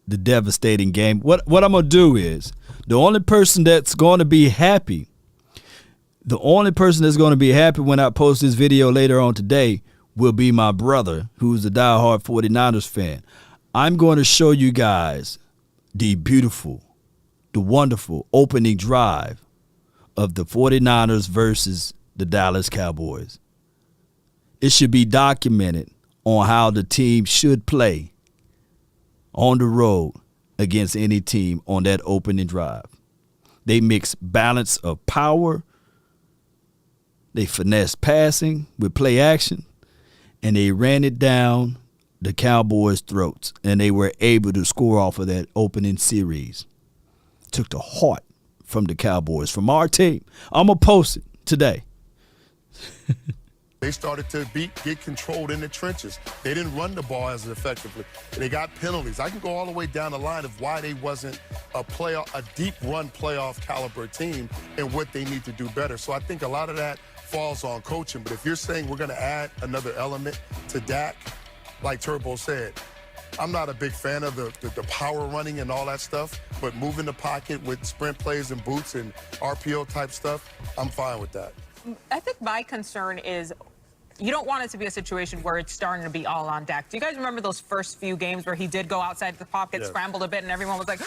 the devastating game, what I'm going to do is the only person that's going to be happy when I post this video later on today will be my brother, who's a diehard 49ers fan. I'm going to show you guys the beautiful, the wonderful opening drive of the 49ers versus the Dallas Cowboys. It should be documented on how the team should play on the road against any team on that opening drive. They mix balance of power, they finesse passing with play action, and they ran it down the Cowboys' throats, and they were able to score off of that opening series. Took the heart from the Cowboys, from our team. I'm going to post it today. They started to get controlled in the trenches. They didn't run the ball as effectively. They got penalties. I can go all the way down the line of why they wasn't a deep run playoff caliber team and what they need to do better. So I think a lot of that falls on coaching. But if you're saying we're going to add another element to Dak, like Turbo said, I'm not a big fan of the power running and all that stuff, but moving the pocket with sprint plays and boots and RPO type stuff, I'm fine with that. I think my concern is you don't want it to be a situation where it's starting to be all on Dak. Do you guys remember those first few games where he did go outside the pocket, scrambled a bit, and everyone was like,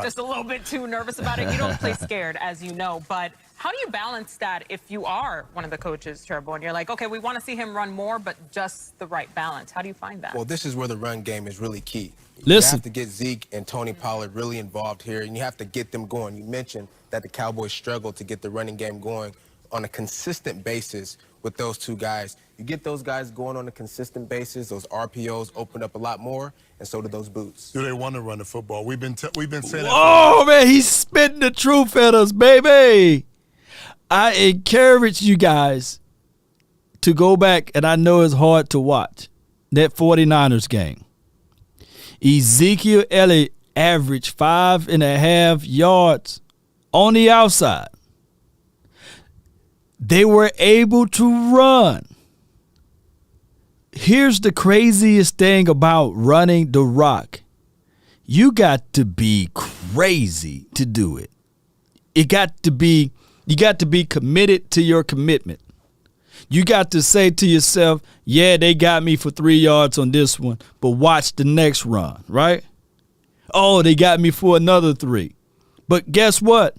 just a little bit too nervous about it? You don't play scared, as you know, but how do you balance that if you are one of the coaches, Turbo, and you're like, okay, we want to see him run more, but just the right balance? How do you find that? Well, this is where the run game is really key. Listen. You have to get Zeke and Tony Pollard really involved here, and you have to get them going. You mentioned that the Cowboys struggled to get the running game going on a consistent basis with those two guys. You get those guys going on a consistent basis, those RPOs open up a lot more, and so do those boots. Do they want to run the football? We've been saying that. Oh, man, he's spitting the truth at us, baby. I encourage you guys to go back, and I know it's hard to watch, that 49ers game. Ezekiel Elliott averaged 5.5 yards on the outside. They were able to run. Here's the craziest thing about running the rock. You got to be crazy to do it. You got to be committed to your commitment. You got to say to yourself, yeah, they got me for 3 yards on this one, but watch the next run, right? Oh, they got me for another 3. But guess what?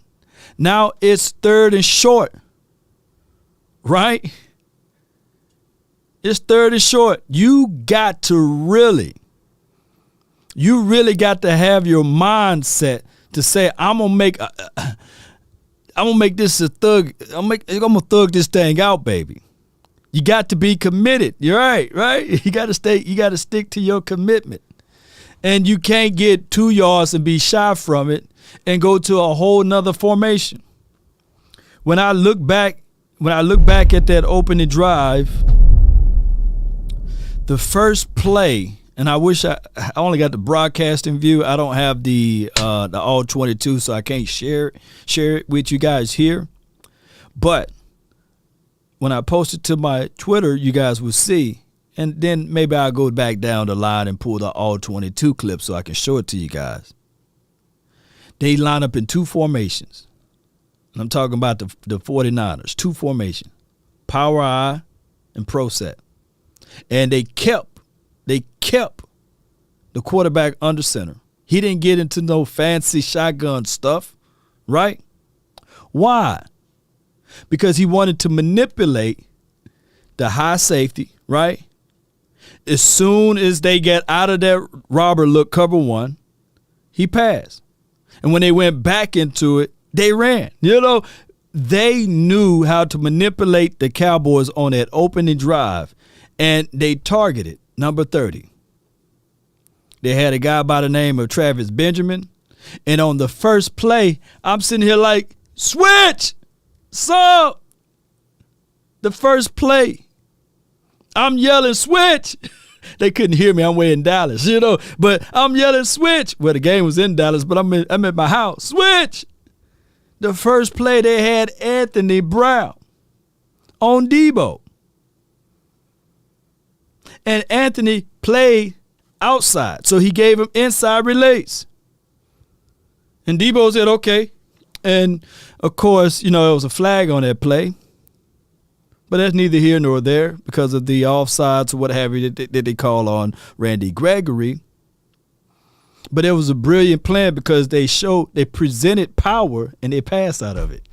Now it's 3rd and short, right? It's 3rd and short. You really got to have your mindset to say, I'm gonna make this a thug. I'm gonna thug this thing out, baby. You got to be committed. You're right? You got to stick to your commitment. And you can't get 2 yards and be shy from it and go to a whole nother formation. When I look back at that opening drive, the first play, and I wish I only got the broadcasting view. I don't have the all 22, so I can't share it with you guys here. But when I post it to my Twitter, you guys will see. And then maybe I'll go back down the line and pull the all 22 clip so I can show it to you guys. They line up in 2 formations. And I'm talking about the 49ers, 2 formations, power I and pro set. And they kept the quarterback under center. He didn't get into no fancy shotgun stuff, right? Why? Because he wanted to manipulate the high safety, right? As soon as they get out of that robber look cover 1, he passed. And when they went back into it, they ran. They knew how to manipulate the Cowboys on that opening drive, and they targeted number 30. They had a guy by the name of Travis Benjamin, and on the first play, I'm sitting here like, switch! So, the first play, I'm yelling, switch! They couldn't hear me. I'm way in Dallas, but I'm yelling, switch! Well, the game was in Dallas, but I'm at my house. Switch! The first play, they had Anthony Brown on Debo. And Anthony played outside, so he gave him inside relays. And Debo said, okay. And, of course, it was a flag on that play. But that's neither here nor there because of the offsides or what have you that they call on Randy Gregory. But it was a brilliant plan because they presented power and they passed out of it.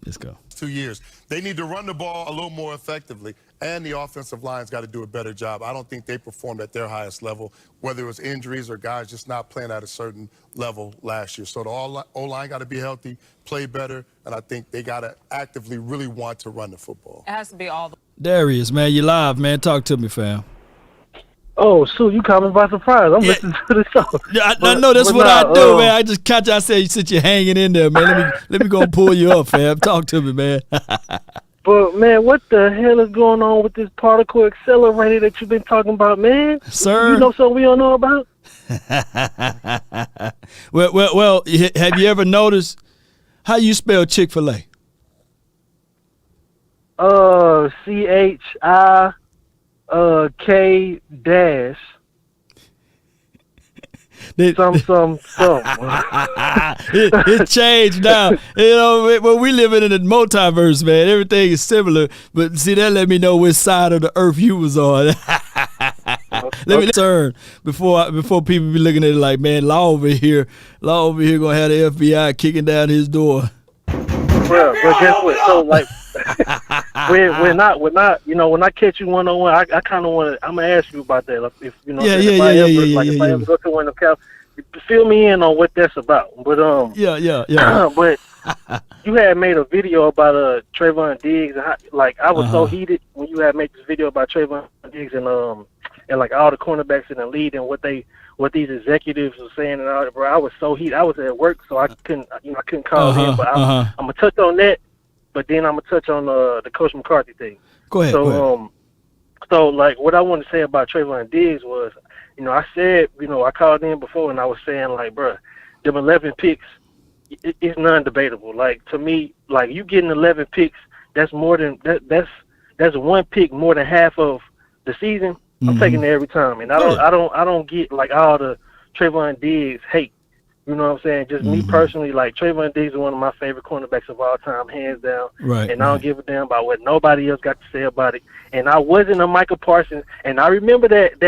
Let's go. 2 years. They need to run the ball a little more effectively, and the offensive line's got to do a better job. I don't think they performed at their highest level, whether it was injuries or guys just not playing at a certain level last year. So the O-line got to be healthy, play better, and I think they got to actively really want to run the football. It has to be all the Darius, man, you live, man. Talk to me, fam. Oh, shoot, you caught me by surprise. I'm listening to the show. Yeah, I know that's what I do, man. I just catch you. I say, since you're hanging in there, man, let me go pull you up, fam. Talk to me, man. But, man, what the hell is going on with this particle accelerator that you've been talking about, man? Sir? You know something we don't know about? Well, have you ever noticed how you spell Chick-fil-A? CHI K dash. Some. It changed now. You know, well, we living in a multiverse, man. Everything is similar. But see, that let me know which side of the earth you was on. Let me turn before people be looking at it like, man, Law over here gonna have the FBI kicking down his door. Well, but guess what? So like, we're not. You know, when I catch you 1-on-1, I kind of want to. I'm gonna ask you about that. Like, if you know, if I ever go to one of the cows, fill me in on what that's about. But yeah. But you had made a video about Trayvon Diggs, and I was so heated when you had made this video about Trayvon Diggs and like all the cornerbacks in the league and what these executives were saying and all that, bro. I was so heated. I was at work, so I couldn't call in. But I'm gonna touch on that. But then I'm gonna touch on the Coach McCarthy thing. Go ahead. So like what I wanted to say about Trayvon Diggs was, you know, I said, you know, I called in before and I was saying like, bro, them 11 picks, it's non-debatable. Like to me, like you getting 11 picks, that's more than that's one pick more than half of the season. I'm taking it every time, and I don't get like all the Trayvon Diggs hate. You know what I'm saying? Just me personally, like Trayvon Diggs is one of my favorite cornerbacks of all time, hands down. Right. And I don't give a damn about what nobody else got to say about it. And I wasn't a Michael Parsons, and I remember that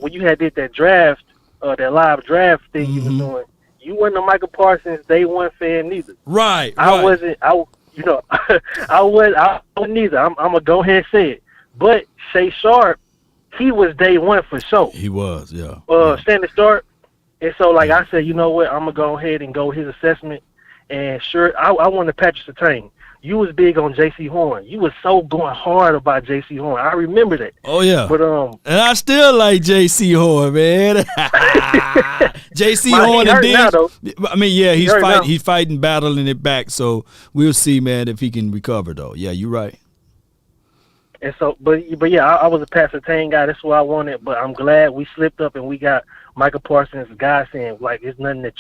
when you did that draft, that live draft thing you was doing, you wasn't a Michael Parsons day one fan neither. Right. I wasn't. I wasn't either. I'm gonna go ahead and say it. But Shay Sharp, he was day one for sure. He was, yeah. Standing start. And so, like I said, you know what? I'm going to go ahead and go his assessment. And sure, I wanted Patrick Surtain. You was big on J.C. Horn. You was so going hard about J.C. Horn. I remember that. Oh, yeah. But and I still like J.C. Horn, man. J.C. Horn and Diggs. I mean, yeah, he's fighting, battling it back. So we'll see, man, if he can recover, though. Yeah, you're right. And so, but yeah, I was a Pat Surtain guy. That's what I wanted. But I'm glad we slipped up and we got Michael Parsons, guy saying like it's nothing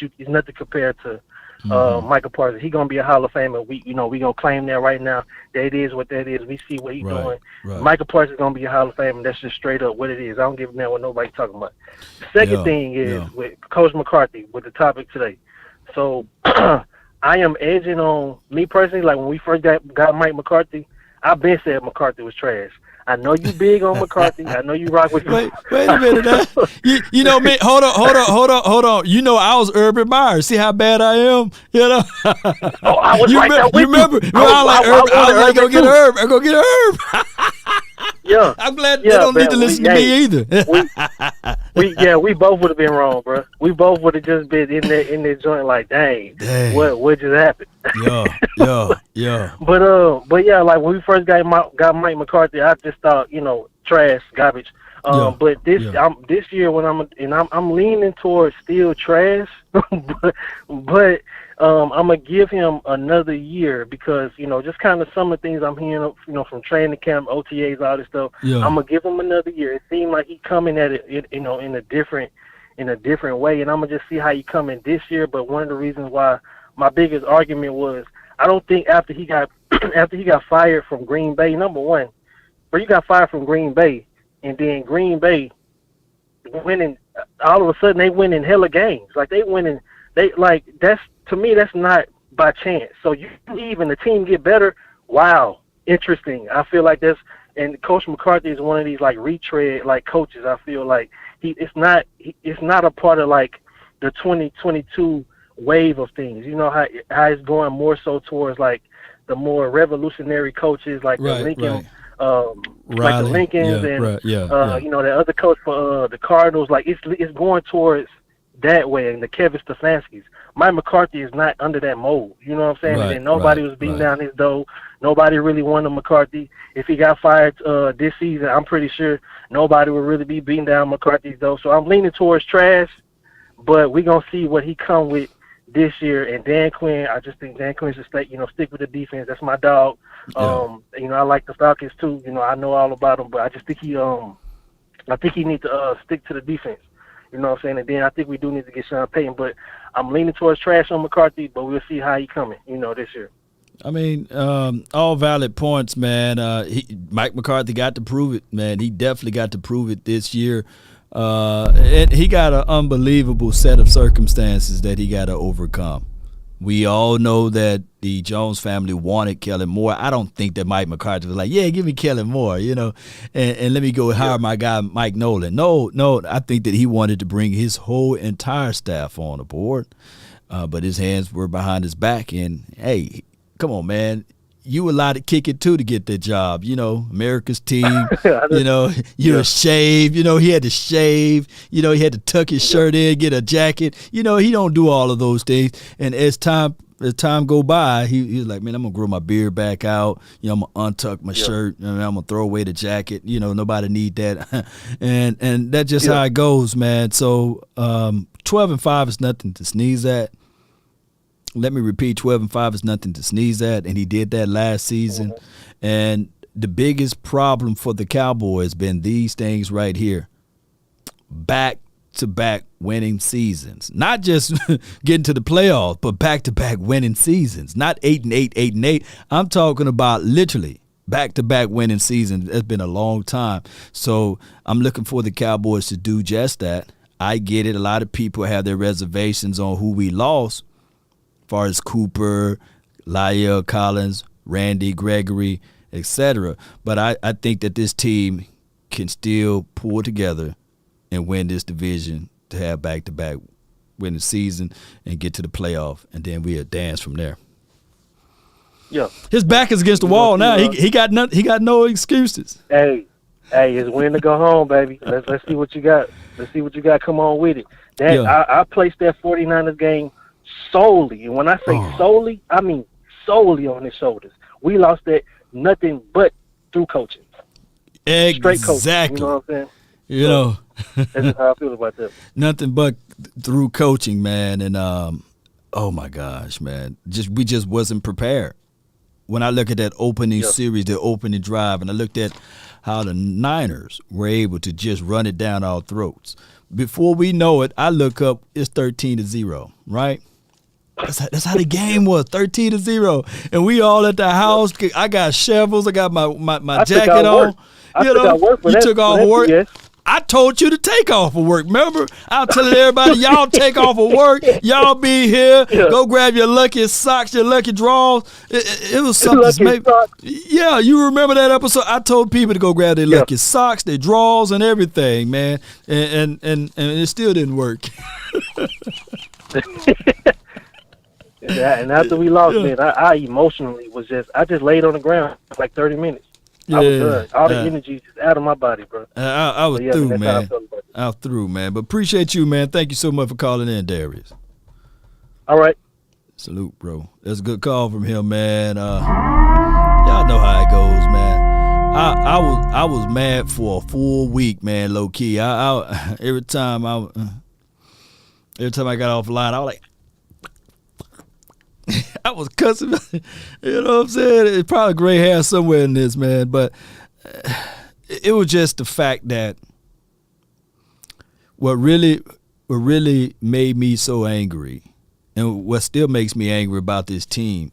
compared to Michael Parsons. He's gonna be a Hall of Famer. We gonna claim that right now. That is what that is. We see what he's doing. Right. Michael Parsons is gonna be a Hall of Famer. That's just straight up what it is. I don't give a damn what nobody's talking about. The second thing is with Coach McCarthy with the topic today. So I am edging on me personally. Like when we first got Mike McCarthy, I've been said McCarthy was trash. I know you big on McCarthy. I know you rock with. Wait a minute. You know me. Hold on. You know I was Urban Meyer. See how bad I am. You know. I was right there with you. Remember? I was like, go get Herb. Go get Herb. Yeah. I'm glad they don't need to listen to me either. we both would have been wrong, bro. We both would have just been in that joint like, dang. What just happened? Yeah. But yeah, like when we first got Mike McCarthy, I just thought, trash, garbage. But this year when I'm leaning towards still trash, but I'm gonna give him another year because just kind of some of the things I'm hearing from training camp, OTAs, all this stuff. I'm gonna give him another year. It seemed like he coming at it in a different way, and I'm gonna just see how he coming this year. But one of the reasons why my biggest argument was I don't think after he got fired from Green Bay, number one, where you got fired from Green Bay, and then Green Bay winning, all of a sudden they winning hella games. Like they winning, that's, to me, that's not by chance. So you leave and the team get better. Wow, interesting. I feel like that's, and Coach McCarthy is one of these like retread like coaches. I feel like it's not a part of like the 2022 wave of things. You know how it's going more so towards like the more revolutionary coaches like the Lincoln. Like the Lincolns that other coach for the Cardinals, like it's going towards that way, and the Kevin Stefanskis. Mike McCarthy is not under that mold. You know what I'm saying? And nobody was beating down his door. Nobody really wanted McCarthy. If he got fired this season, I'm pretty sure nobody would really be beating down McCarthy's door. So I'm leaning towards trash, but we're gonna see what he come with this year. And Dan Quinn, I just think Dan Quinn should stick with the defense. That's my dog. I like the Falcons too. I know all about them, but I just think he needs to stick to the defense. You know what I'm saying? And then I think we do need to get Sean Payton, but I'm leaning towards trash on McCarthy, but we'll see how he coming, this year. I mean, all valid points, man. Mike McCarthy got to prove it, man. He definitely got to prove it this year. And he got an unbelievable set of circumstances that he got to overcome. We all know that the Jones family wanted Kellen Moore. I don't think that Mike McCarthy was like, yeah, give me Kellen Moore, and let me go hire my guy Mike Nolan. No, I think that he wanted to bring his whole entire staff on board, but his hands were behind his back. And, hey, come on, man. You allowed to kick it, too, to get that job. America's team, you're a shave. He had to shave. He had to tuck his shirt in, get a jacket. He don't do all of those things. And as time go by, he was like, man, I'm going to grow my beard back out. I'm going to untuck my shirt. I'm going to throw away the jacket. Nobody need that. and that's just how it goes, man. So 12-5 is nothing to sneeze at. Let me repeat, 12-5 is nothing to sneeze at, and he did that last season. And the biggest problem for the Cowboys been these things right here. Back-to-back winning seasons. Not just getting to the playoffs, but back-to-back winning seasons. Not 8-8, 8-8. I'm talking about literally back-to-back winning seasons. It's been a long time. So I'm looking for the Cowboys to do just that. I get it. A lot of people have their reservations on who we lost, as far as Cooper, Lyle Collins, Randy Gregory, etc. But I think that this team can still pull together and win this division to have back-to-back winning season and get to the playoff, and then we'll dance from there. Yeah, his back is against the wall now. He got no excuses. Hey, it's win to go home, baby. Let's see what you got. Let's see what you got. Come on with it. I placed that 49ers game solely, and when I say solely, I mean solely on his shoulders. We lost that nothing but through coaching. Straight coaching. You know what I'm saying? That's how I feel about that. Nothing but through coaching, man. And oh my gosh, man, we just wasn't prepared. When I look at that opening series, the opening drive, and I looked at how the Niners were able to just run it down our throats. Before we know it, I look up, it's 13-0, right? That's how the game was, 13-0, and we all at the house. I got shovels. I got my jacket on. You took off work. Yes. I told you to take off of work. Remember, I was telling everybody, y'all take off of work. Y'all be here. Go grab your lucky socks, your lucky draws. It was something. Yeah, you remember that episode? I told people to go grab their lucky socks, their draws, and everything, man. And it still didn't work. And after we lost, man, I emotionally was I just laid on the ground for like 30 minutes. I was done. All the energy just out of my body, bro. I was through, man. I was through, man. But appreciate you, man. Thank you so much for calling in, Darius. All right. Salute, bro. That's a good call from him, man. Y'all know how it goes, man. I was mad for a full week, man, low key. Every time I got off the line, I was like, I was cussing. You know what I'm saying? It's probably gray hair somewhere in this, man. But it was just the fact that what really made me so angry, and what still makes me angry about this team,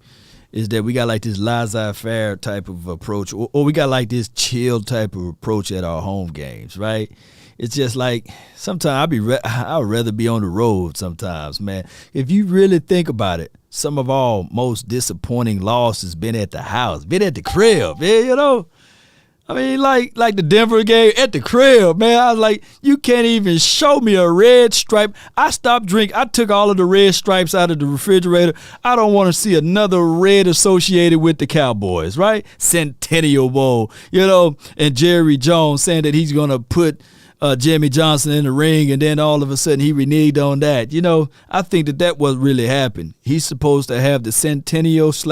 is that we got like this laissez-faire type of approach, or we got like this chill type of approach at our home games, right? It's just like sometimes I'd rather be on the road sometimes, man. If you really think about it, some of our most disappointing losses been at the house, been at the crib, man, you know? I mean, like the Denver game at the crib, man. I was like, you can't even show me a red stripe. I stopped drinking. I took all of the red stripes out of the refrigerator. I don't want to see another red associated with the Cowboys, right? Centennial Bowl, you know, and Jerry Jones saying that he's going to put Jimmy Johnson in the ring, and then all of a sudden he reneged on that. You know, I think that what really happened. He's supposed to have the Centennial /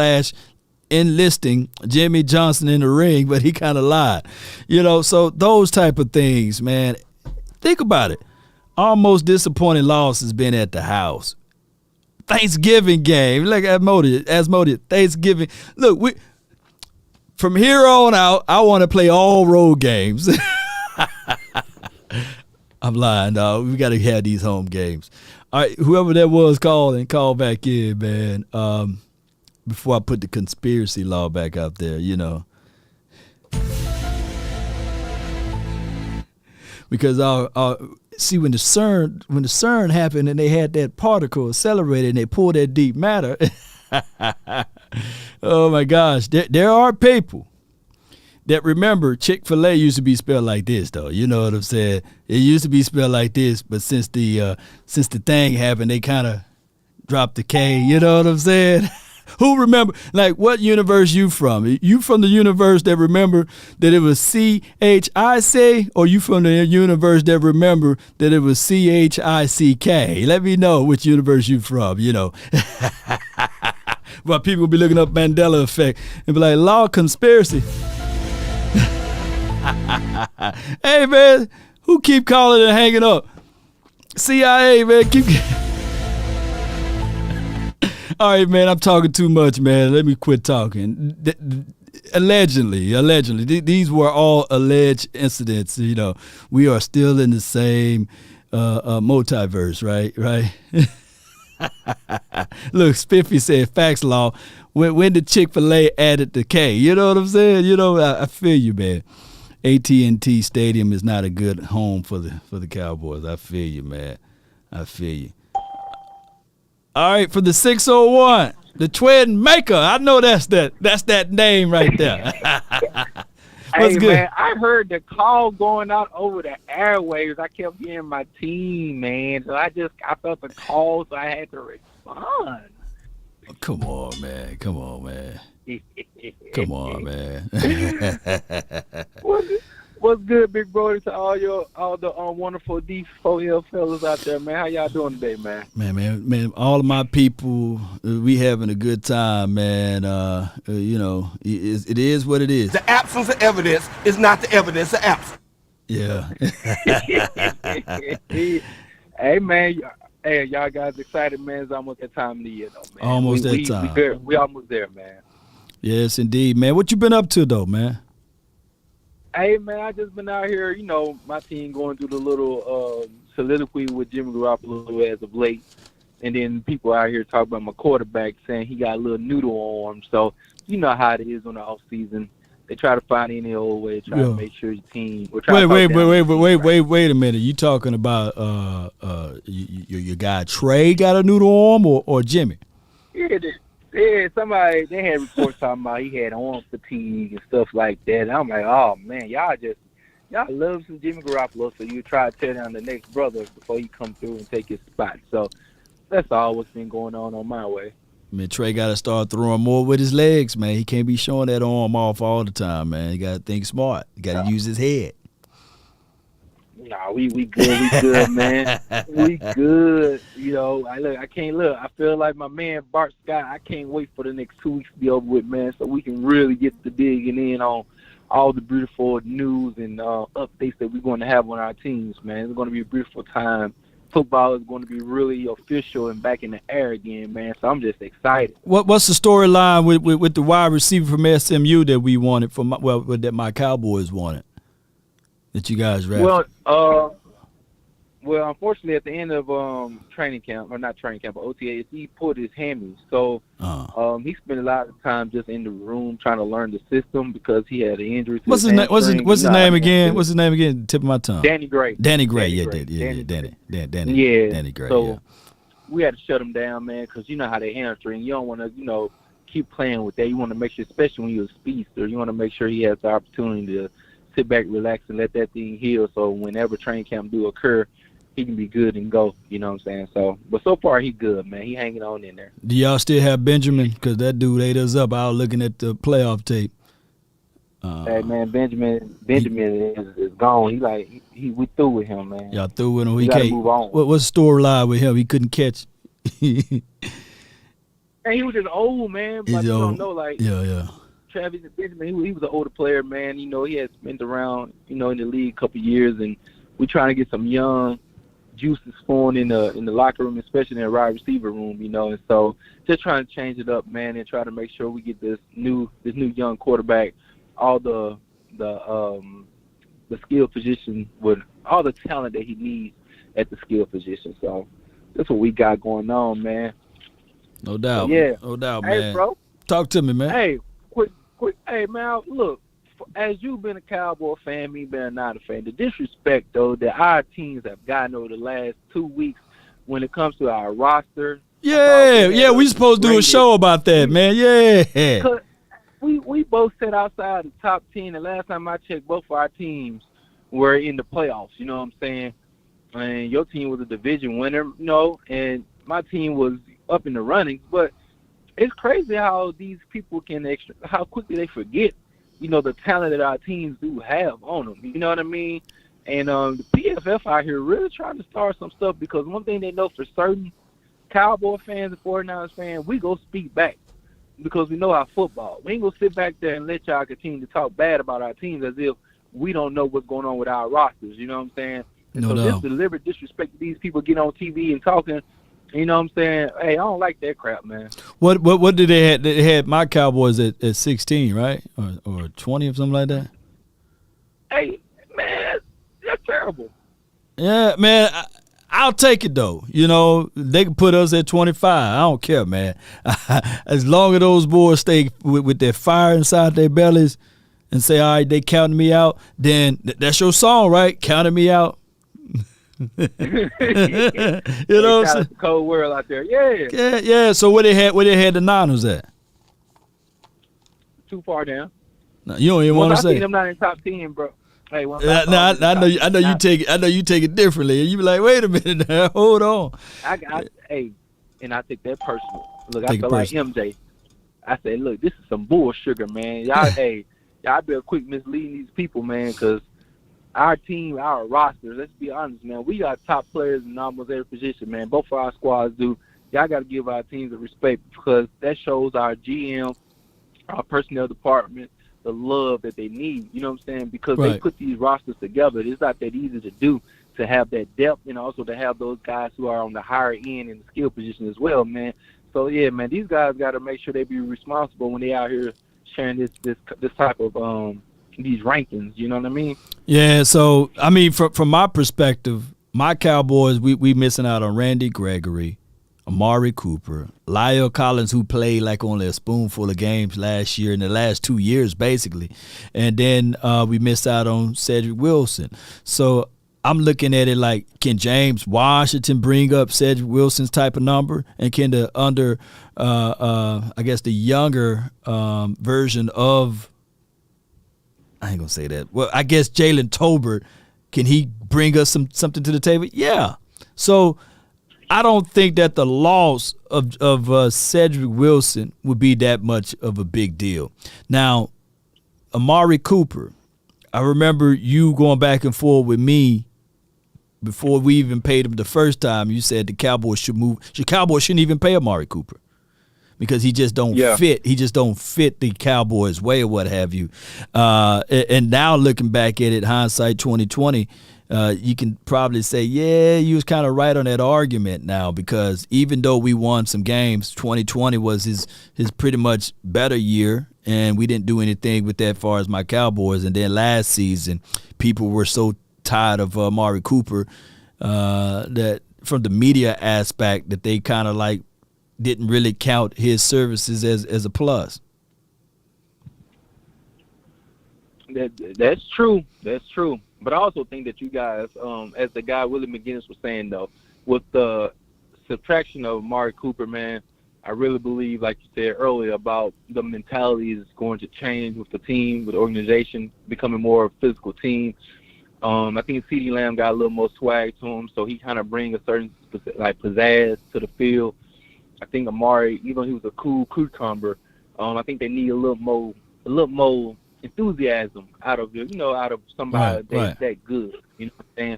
enlisting Jimmy Johnson in the ring, but he kind of lied. You know, so those type of things, man. Think about it. Our most disappointing loss has been at the house. Thanksgiving game. Like Asmodeus, Thanksgiving. Look, from here on out, I want to play all road games. I'm lying, dog. We got to have these home games. All right, whoever that was, call back in, man. Before I put the conspiracy law back out there, you know. because see when the CERN happened and they had that particle accelerated and they pulled that deep matter. Oh my gosh, there are people that remember Chick-fil-A used to be spelled like this, though. You know what I'm saying? It used to be spelled like this, but since the thing happened, they kind of dropped the K. You know what I'm saying? Who remember? Like, what universe you from? You from the universe that remember that it was CHIC, or you from the universe that remember that it was CHICK? Let me know which universe you from. You know. But people be looking up Mandela effect and be like, law conspiracy. Hey man, who keep calling and hanging up? CIA, man, keep. All right, man, I'm talking too much, man. Let me quit talking. Allegedly, these were all alleged incidents. You know, we are still in the same multiverse, right? Look, Spiffy said, facts law. When did Chick-fil-A added the K? You know what I'm saying? You know, I feel you, man. AT&T Stadium is not a good home for the Cowboys. I feel you, man. I feel you. All right, for the 601, the Twin Maker. I know that's that name right there. What's hey, good? Man, I heard the call going out over the airwaves. I kept hearing my team, man. So I felt the call, so I had to respond. Come on, man. Come on, man. What's good, big brother, to all the wonderful D4L fellas out there, man? How y'all doing today, man? Man, all of my people, we having a good time, man. You know, it is what it is. The absence of evidence is not the evidence of absence. Yeah. Hey, man. Hey, y'all guys excited, man? It's almost that time of the year, though, man. Almost that time. We almost there, man. Yes, indeed, man. What you been up to, though, man? Hey, man, I just been out here, you know, my team going through the little soliloquy with Jimmy Garoppolo as of late. And then people out here talking about my quarterback saying he got a little noodle arm. So, you know how it is on the off season. They try to find any old way to try to make sure your team. Wait a minute. You talking about your guy Trey got a noodle arm or Jimmy? Yeah, somebody, they had reports talking about he had arm fatigue and stuff like that. And I'm like, oh man, y'all love some Jimmy Garoppolo, so you try to tear down the next brother before he come through and take his spot. So that's all what's been going on my way. Man, Trey got to start throwing more with his legs, man. He can't be showing that arm off all the time, man. He got to think smart. He got to use his head. Nah, we good, man. We good. You know, I can't look. I feel like my man Bart Scott. I can't wait for the next 2 weeks to be over with, man, so we can really get to digging in on all the beautiful news and updates that we're going to have on our teams, man. It's going to be a beautiful time. Football is going to be really official and back in the air again, man. So I'm just excited. What's the storyline with the wide receiver from SMU that we wanted that my Cowboys wanted that you guys drafted? Well, unfortunately, at the end of training camp, or not training camp, but OTAs, he pulled his hammy. So he spent a lot of time just in the room trying to learn the system because he had an injury to his hamstring. What's his name again? What's his name again? Tip of my tongue. Danny Gray. Danny Gray. So we had to shut him down, man, because you know how they hamstring. You don't want to, keep playing with that. You want to make sure, especially when you're a speedster, you want to make sure he has the opportunity to sit back, relax, and let that thing heal. So whenever training camp do occur, he can be good and go, you know what I'm saying? So, but so far, he good, man. He hanging on in there. Do y'all still have Benjamin? Because that dude ate us up. I was looking at the playoff tape. Hey, man, Benjamin is gone. We through with him, man. Y'all through with him? We gotta move on. What's the storyline with him? He couldn't catch. And he was just old, man. Like, you don't know, like, yeah. Travis Benjamin, he was an older player, man. He had spent around, in the league a couple of years, and we trying to get some young juices flowing in the locker room, especially in the wide receiver room, and so just trying to change it up, man, and try to make sure we get this new young quarterback all the skill position with all the talent that he needs at the skill position. So that's what we got going on, man. No doubt. Yeah. No doubt, hey, man. Bro. Talk to me, man. Hey, quick. Hey, man, look, as you've been a Cowboy fan, me being a Niner fan, the disrespect, though, that our teams have gotten over the last 2 weeks when it comes to our roster. Yeah, we supposed to do a show about that, man. Yeah. We both sat outside the top 10, and last time I checked, both of our teams were in the playoffs, you know what I'm saying? And your team was a division winner, you know, and my team was up in the running. But it's crazy how these people how quickly they forget, you know, the talent that our teams do have on them. You know what I mean? And the PFF out here really trying to start some stuff, because one thing they know for certain, Cowboy fans and 49ers fans, we go speak back because we know our football. We ain't going to sit back there and let y'all continue to talk bad about our teams as if we don't know what's going on with our rosters. You know what I'm saying? No, this deliberate disrespect to these people getting on TV and talking, you know what I'm saying? Hey, I don't like that crap, man. What did they have? They had my Cowboys at 16, right? Or 20 or something like that? Hey, man, that's terrible. Yeah, man, I'll take it, though. You know, they can put us at 25. I don't care, man. As long as those boys stay with their fire inside their bellies and say, all right, they counted me out, then that's your song, right? Counted me out. You know what I'm saying? Cold world out there. Yeah. Yeah. So where they had the Niners at? Too far down. No, you don't even want to say. I see them not in top 10, bro. Hey, I know you take it differently. You be like, wait a minute now, hold on. And I take that personal. Look, I feel like MJ. I said, look, this is some bull sugar, man. Y'all better quit misleading these people, man, because our team, our roster, let's be honest, man, we got top players in almost every position, man. Both of our squads do. Y'all got to give our teams the respect, because that shows our GM, our personnel department, the love that they need, you know what I'm saying? Because they put these rosters together. It's not that easy to do, to have that depth, and also to have those guys who are on the higher end in the skill position as well, man. So, yeah, man, these guys got to make sure they be responsible when they out here sharing this type of these rankings, you know what I mean? Yeah, so, I mean, from my perspective, my Cowboys, we missing out on Randy Gregory, Amari Cooper, Lyle Collins, who played like only a spoonful of games last year, in the last 2 years, basically. And then we missed out on Cedric Wilson. So I'm looking at it like, can James Washington bring up Cedric Wilson's type of number? And can the I guess the younger version of, I ain't going to say that. Well, I guess Jalen Tolbert, can he bring us something to the table? Yeah. So I don't think that the loss of Cedric Wilson would be that much of a big deal. Now, Amari Cooper, I remember you going back and forth with me before we even paid him the first time. You said the Cowboys should move. The Cowboys shouldn't even pay Amari Cooper because he just don't fit. He just don't fit the Cowboys way or what have you. And now looking back at it, hindsight 2020, you can probably say, yeah, you was kind of right on that argument now, because even though we won some games, 2020 was his pretty much better year, and we didn't do anything with that as far as my Cowboys. And then last season, people were so tired of Amari Cooper that from the media aspect that they kind of like didn't really count his services as a plus. That's true. That's true. But I also think that you guys, as the guy Willie McGinnis was saying, though, with the subtraction of Amari Cooper, man, I really believe, like you said earlier, about the mentality is going to change with the team, with the organization becoming more of a physical team. I think CeeDee Lamb got a little more swag to him, so he kind of brings a certain like pizzazz to the field. I think Amari, even though he was a cool cucumber, I think they need a little more enthusiasm out of somebody that's that good. You know what I'm saying?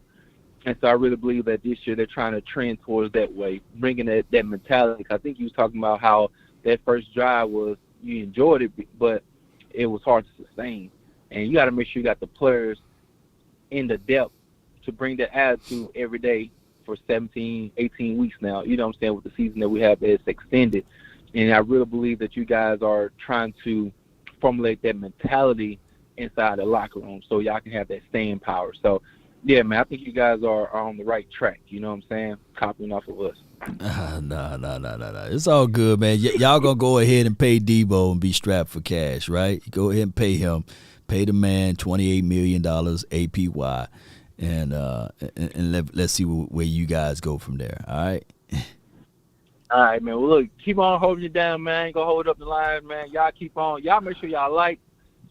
And so I really believe that this year they're trying to trend towards that way, bringing that mentality. I think you was talking about how that first drive was, you enjoyed it, but it was hard to sustain. And you got to make sure you got the players in the depth to bring that attitude every day for 17, 18 weeks now. You know what I'm saying? With the season that we have, it's extended. And I really believe that you guys are trying to formulate that mentality inside the locker room so y'all can have that staying power. So, yeah, man, I think you guys are on the right track. You know what I'm saying? Copying off of us. No. It's all good, man. Y'all going to go ahead and pay Debo and be strapped for cash, right? Go ahead and pay him Pay the man $28 million APY, and let's see where you guys go from there. All right. All right, man. Well, look, keep on holding it down, man. Go hold up the line, man. Y'all keep on. Y'all make sure y'all like,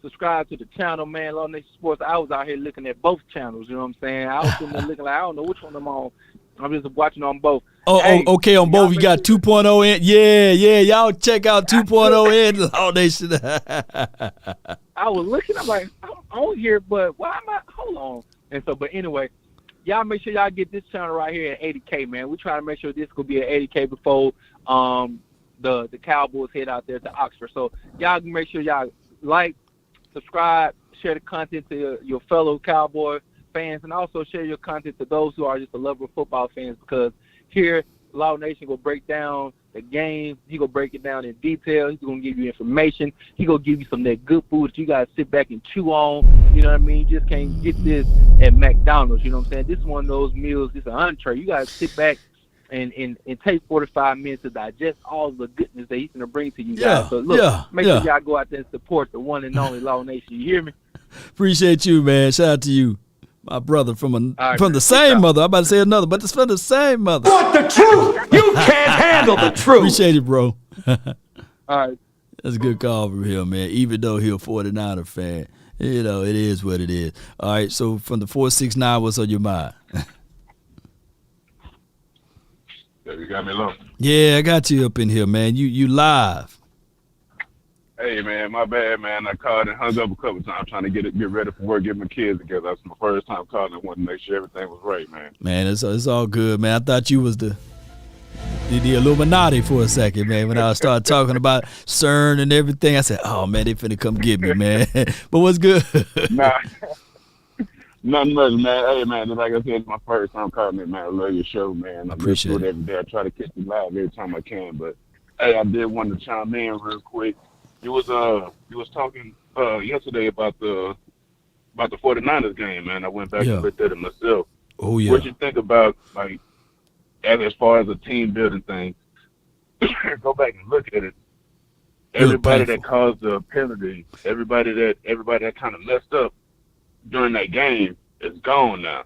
subscribe to the channel, man. Law Nation Sports. I was out here looking at both channels. You know what I'm saying? I was sitting there looking like I don't know which one I'm on. I'm just watching on both. Okay, on both. You got 2.0 in. Yeah. Y'all check out 2.0 in Law Nation. I was looking. I'm like, I'm on here, but why am I? Hold on. And so, but anyway, y'all make sure y'all get this channel right here at 80K, man. We trying to make sure this could be at 80K before the Cowboys head out there to Oxford. So y'all make sure y'all like, subscribe, share the content to your fellow Cowboy fans, and also share your content to those who are just a lover of football fans, because here Law Nation will break down the game. He gonna break it down in detail. He's gonna give you information. He gonna give you some of that good food that you guys sit back and chew on. You know what I mean? You just can't get this at McDonald's. You know what I'm saying? This is one of those meals. This is an entree. You guys sit back and take 45 minutes to digest all the goodness that he's gonna bring to you guys. So look, make sure y'all go out there and support the one and only Law Nation. You hear me? Appreciate you, man. Shout out to you. My brother from the same mother. I'm about to say another, but it's from the same mother. Want the truth? You can't handle the truth. Appreciate it, bro. All right. That's a good call from him, man. Even though he's a 49er fan, you know, it is what it is. All right, so from the 469, what's on your mind? Yeah, you got me low. Yeah, I got you up in here, man. You live. Hey, man, my bad, man. I called and hung up a couple times trying to get ready for work, get my kids together. That's my first time calling. I wanted to make sure everything was right, man. Man, it's all good, man. I thought you was the Illuminati for a second, man. When I started talking about CERN and everything, I said, oh, man, they finna come get me, man. But what's good? Nah, nothing much, man. Hey, man, like I said, it's my first time calling it, man. I love your show, man. I appreciate it every day. I try to catch you live every time I can. But, hey, I did want to chime in real quick. You was talking yesterday about the 49ers game, man. I went back and looked at it myself. Oh yeah. What you think about, like, as far as a team building thing? Go back and look at it. Everybody that caused the penalty, everybody that kind of messed up during that game is gone now.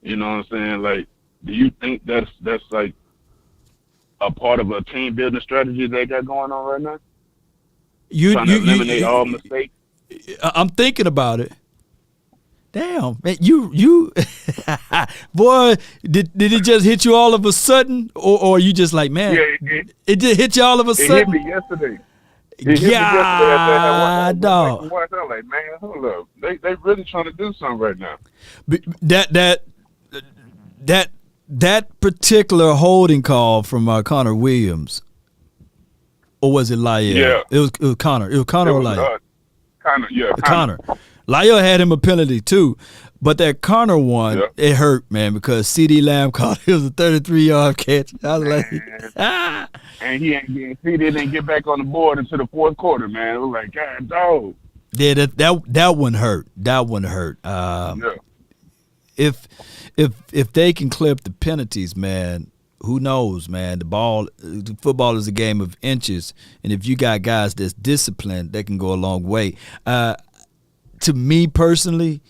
You know what I'm saying? Like, do you think that's like a part of a team building strategy they got going on right now? Trying to eliminate all mistakes. I'm thinking about it. Damn, man, you boy, did it just hit you all of a sudden, or you just like, man, it just hit you all of a sudden? It hit me yesterday. Yeah, dog. I'm like, man, hold up, they really trying to do something right now. That particular holding call from Connor Williams. Or was it Lyle? Yeah. It was Connor. It was Connor or Lyle? Connor. Lyle had him a penalty too. But that Connor one, it hurt, man, because CeeDee Lamb caught it. It was a 33-yard catch. I was like, And he didn't get back on the board until the fourth quarter, man. It was like, God, dog. Yeah, that one hurt. That one hurt. If they can clip the penalties, man, who knows, man? Football is a game of inches, and if you got guys that's disciplined, that can go a long way. To me personally,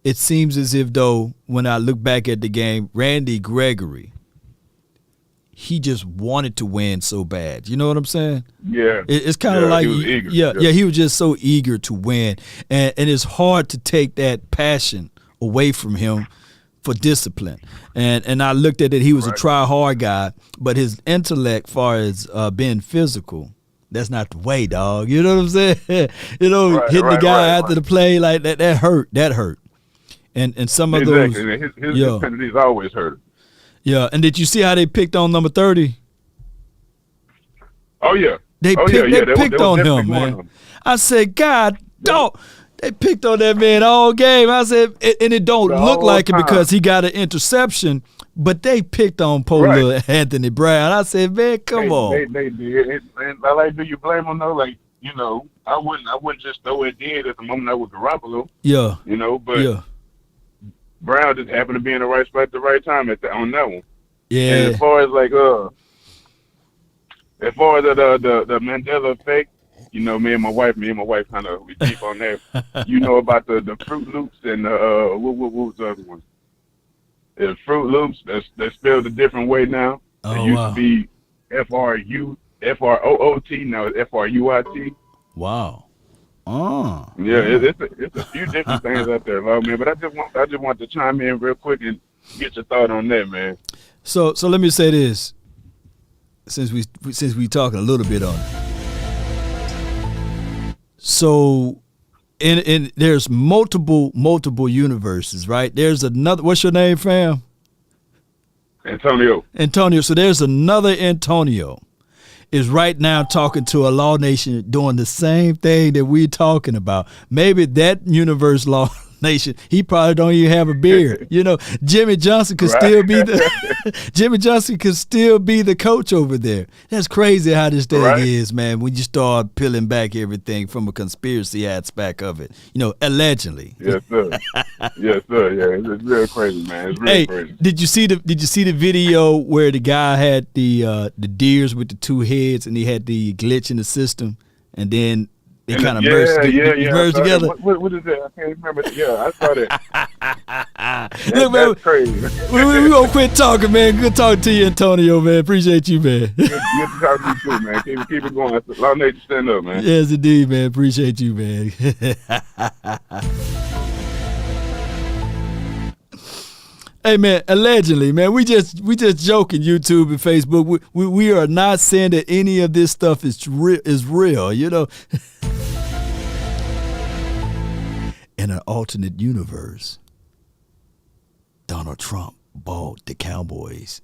it seems as if though when I look back at the game, Randy Gregory, he just wanted to win so bad. You know what I'm saying? Yeah. It's kind of like, he was eager. He was just so eager to win, and it's hard to take that passion away from him for discipline. And I looked at it, he was a try-hard guy, but his intellect, far as being physical, that's not the way, dog. You know what I'm saying? Hitting the guy after the play, like that hurt. That hurt. And some of those. His penalties always hurt. Yeah, and did you see how they picked on number 30? Oh, yeah. They picked on him, man. I said, God, dog. They picked on that man all game. I said, and it don't look like it because he got an interception, but they picked on poor little Anthony Brown. I said, man, come on. They did. And I like, do you blame them though? Like, you know, I wouldn't just throw it dead at the moment I was Garoppolo. Yeah. You know, but Brown just happened to be in the right spot at the right time on that one. Yeah. And as far as like the Mandela effect, You know, me and my wife kind of we keep on that. You know about the Fruit Loops and what was the other one? The Fruit Loops that's spelled a different way now. It used to be FROOT, now it's FRUIT. Wow. Oh. Yeah, it's a few different things out there, man. But I just want to chime in real quick and get your thought on that, man. So let me say this, since we talking a little bit on it. So, in there's multiple universes, right? There's another. What's your name, fam? Antonio. So there's another Antonio is right now talking to a Law Nation doing the same thing that we're talking about. Maybe that universe Law Nation, he probably don't even have a beard. You know, Jimmy Johnson could still be the coach over there. That's crazy how this thing is, man. When you start peeling back everything from a conspiracy aspect of it, you know, allegedly. Yes, sir. Yes, sir. Yeah, it's real crazy, man. It's real crazy. Did you see the video where the guy had the deers with the two heads and he had the glitch in the system, and then they kind of merged together? What is that? I can't remember. Yeah, I saw that. Look, man, that's crazy. we gonna quit talking, man. Good talking to you, Antonio, man. Appreciate you, man. Good to talk to you too, man. Keep it going. Law Nation, stand up, man. Yes, indeed, man. Appreciate you, man. Hey, man, allegedly, man, we just joking, YouTube and Facebook. We are not saying that any of this stuff is real, you know. In an alternate universe, Donald Trump bought the Cowboys.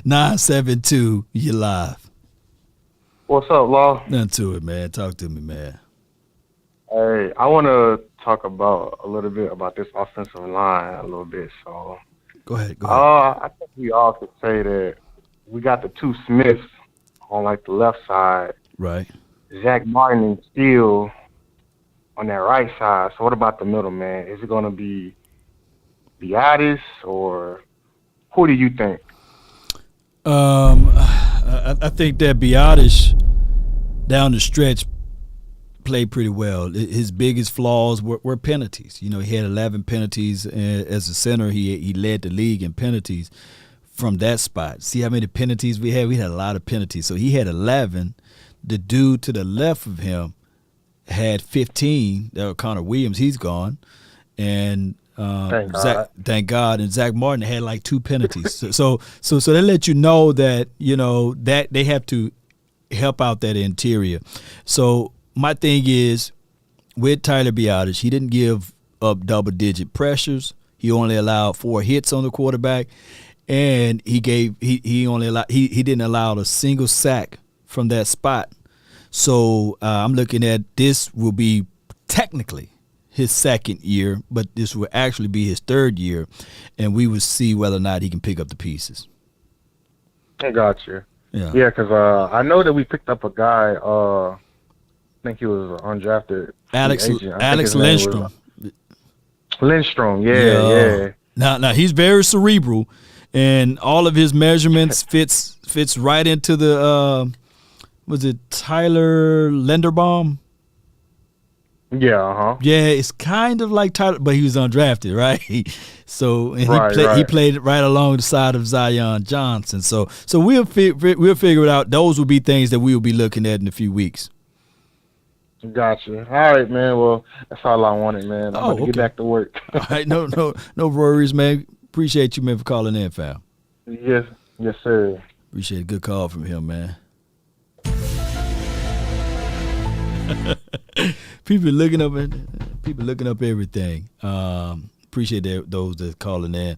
972, you live. What's up, Law? Nothing to it, man. Talk to me, man. Hey, I want to talk about a little bit about this offensive line a little bit. So go ahead. I think we all could say that we got the two Smiths on like the left side, right? Zach Martin and Steele on that right side. So what about the middle, man? Is it going to be Biadasz or who do you think? I think that Biadasz down the stretch played pretty well. His biggest flaws were penalties. You know, he had 11 penalties as a center. He led the league in penalties from that spot. See how many penalties we had? We had a lot of penalties. So he had 11. The dude to the left of him had 15. That was Connor Williams. He's gone. And thank God. And Zach Martin had like 2 penalties. so they let you know that, you know, that they have to help out that interior. So my thing is, with Tyler Biadasz, he didn't give up double-digit pressures. He only allowed 4 hits on the quarterback, and he didn't allow a single sack from that spot. So I'm looking at this will be technically his second year, but this will actually be his third year, and we will see whether or not he can pick up the pieces. I got you. Yeah, because I know that we picked up a guy. I think he was undrafted. Alex Lindstrom. Lindstrom, yeah. Now he's very cerebral, and all of his measurements fits right into the was it Tyler Linderbaum? Yeah, Yeah, it's kind of like Tyler, but he was undrafted, right? So and he played right along the side of Zion Johnson. So we'll figure it out. Those will be things that we will be looking at in a few weeks. Gotcha. All right, man. Well, that's all I wanted, man. I'm about to get back to work. All right, no worries, man. Appreciate you, man, for calling in, fam. Yes, sir. Appreciate a good call from him, man. People looking up everything. Appreciate those that's calling in.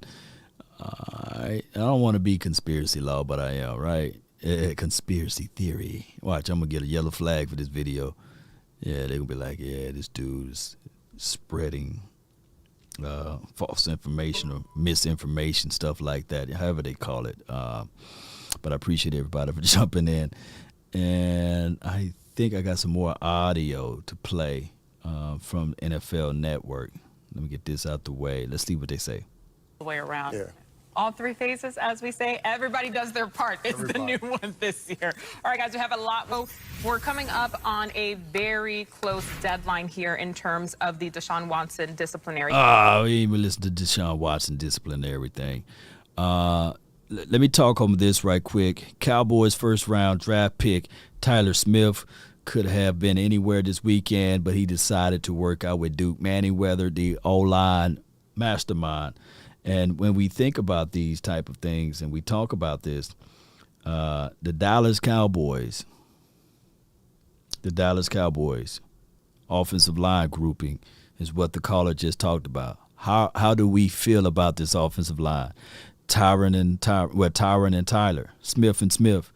I don't want to be conspiracy law, but I am, right? Conspiracy theory. Watch, I'm gonna get a yellow flag for this video. Yeah, they're gonna be like, yeah, this dude is spreading false information or misinformation, stuff like that, however they call it. But I appreciate everybody for jumping in. And I think I got some more audio to play from NFL Network. Let me get this out the way. Let's see what they say. The way around. Yeah. all three phases, as we say. Everybody does their part. It's the new one this year. All right, guys, we have a lot. We're coming up on a very close deadline here in terms of the Deshaun Watson disciplinary. We ain't even listen to Deshaun Watson disciplinary thing. Let me talk on this right quick. Cowboys first-round draft pick Tyler Smith could have been anywhere this weekend, but he decided to work out with Duke Manyweather, the O-line mastermind. And when we think about these type of things and we talk about this, the Dallas Cowboys offensive line grouping is what the caller just talked about. How do we feel about this offensive line? Tyron and Tyler, Smith and Smith.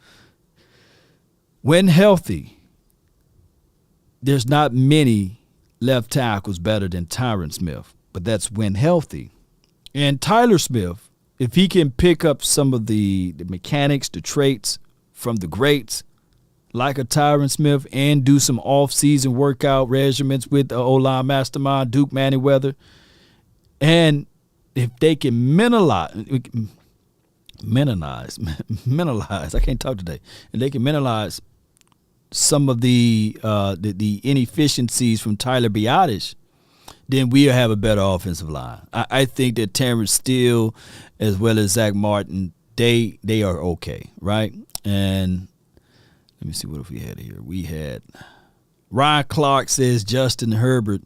When healthy, there's not many left tackles better than Tyron Smith, but that's when healthy. And Tyler Smith, if he can pick up some of the mechanics, the traits from the greats, like a Tyron Smith, and do some off-season workout regimens with the O-line mastermind, Duke Manyweather, and if they can minimize, I can't talk today, and they can minimize some of the inefficiencies from Tyler Biadasz, then we'll have a better offensive line. I think that Terrence Steele, as well as Zach Martin, they are okay, right? And let me see what if we had here. We had Ryan Clark says Justin Herbert,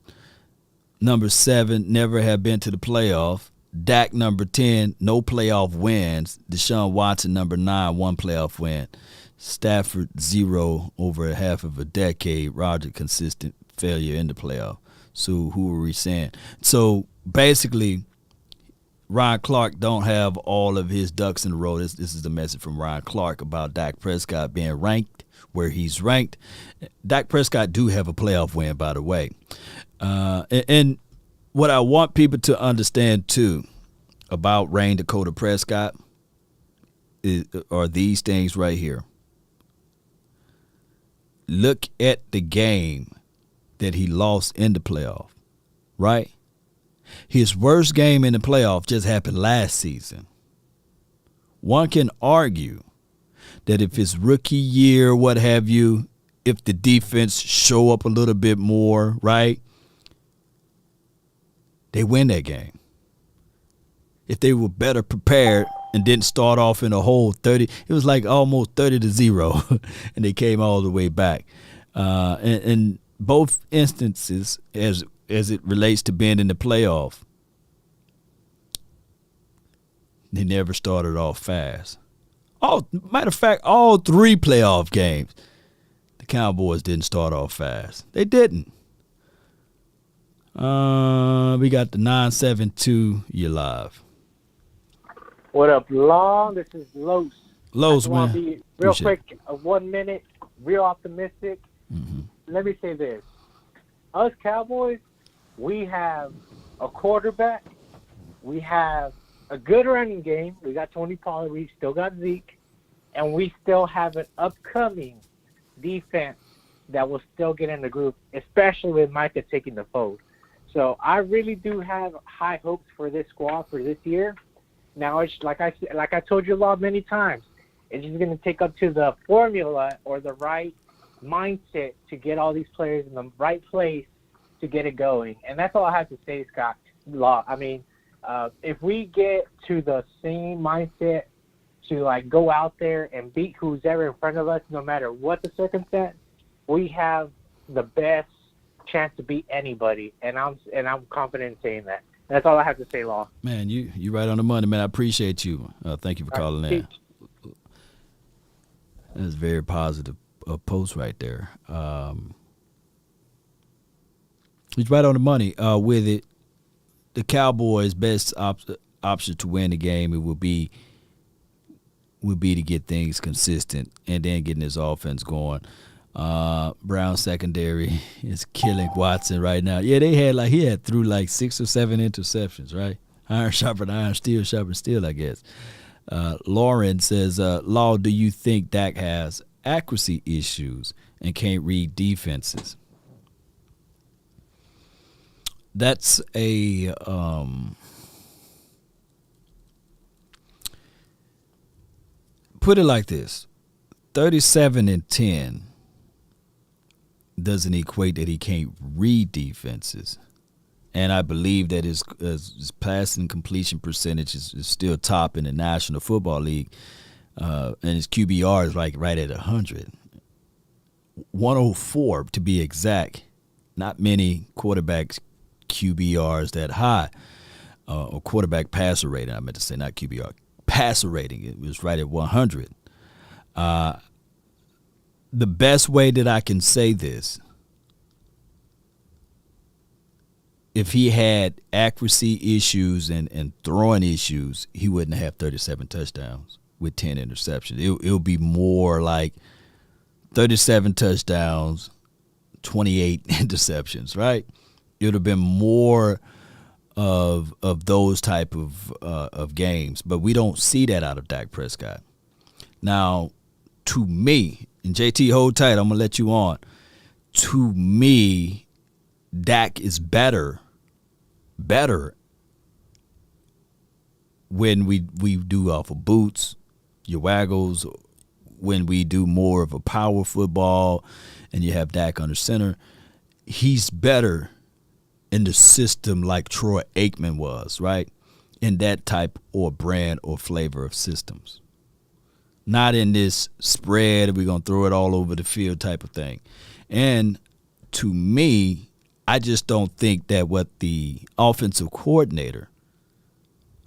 number 7, never have been to the playoff. Dak, number 10, no playoff wins. Deshaun Watson, number 9, 1 playoff win. Stafford, 0 over half of a decade. Rodgers, consistent failure in the playoff. So who are we saying? So basically, Ryan Clark don't have all of his ducks in a row. This is the message from Ryan Clark about Dak Prescott being ranked where he's ranked. Dak Prescott do have a playoff win, by the way. And what I want people to understand, too, about Rain Dakota Prescott are these things right here. Look at the game that he lost in the playoff, right? His worst game in the playoff just happened last season. One can argue that if it's rookie year, what have you, if the defense show up a little bit more, right, they win that game. If they were better prepared and didn't start off in a whole 30, it was like almost 30-0, and they came all the way back. And both instances, as it relates to being in the playoff, they never started off fast. Matter of fact, all 3 playoff games, the Cowboys didn't start off fast. They didn't. We got the 972. You're live. What up, Long? This is Los. Los, man. I want to be real quick, 1 minute, real optimistic. Mm-hmm. Let me say this. Us Cowboys, we have a quarterback. We have a good running game. We got Tony Pollard. We still got Zeke. And we still have an upcoming defense that will still get in the group, especially with Micah taking the fold. So I really do have high hopes for this squad for this year. Now, it's like I told you a lot many times, it's just going to take up to the formula or the right mindset to get all these players in the right place to get it going. And that's all I have to say, Scott. I mean, if we get to the same mindset to like go out there and beat who's ever in front of us, no matter what the circumstance, we have the best chance to beat anybody. And I'm confident in saying that. That's all I have to say, Law. Man, you right on the money, man. I appreciate you. Thank you for calling in. That's very positive post right there. He's right on the money with it. The Cowboys' best option to win the game, it would be to get things consistent and then getting his offense going. Brown secondary is killing Watson right now. Yeah, he had threw like 6 or 7 interceptions, right? Iron sharpened iron, steel sharpened steel, I guess. Lauren says, Law, do you think Dak has accuracy issues and can't read defenses? That's a put it like this: 37-10 doesn't equate that he can't read defenses. And I believe that his passing completion percentage is still top in the National Football League. And his QBR is like right at 100. 104 to be exact. Not many quarterbacks QBRs that high. Or quarterback passer rating, I meant to say, not QBR. Passer rating, it was right at 100. The best way that I can say this, if he had accuracy issues and throwing issues, he wouldn't have 37 touchdowns with 10 interceptions. It'll be more like 37 touchdowns, 28 interceptions, right? It would have been more of those type of games, but we don't see that out of Dak Prescott. Now, to me, and JT, hold tight, I'm gonna let you on. To me, Dak is better when we do off of boots, your waggles, when we do more of a power football and you have Dak under center. He's better in the system like Troy Aikman was, right? In that type or brand or flavor of systems. Not in this spread, we're going to throw it all over the field type of thing. And to me, I just don't think that what the offensive coordinator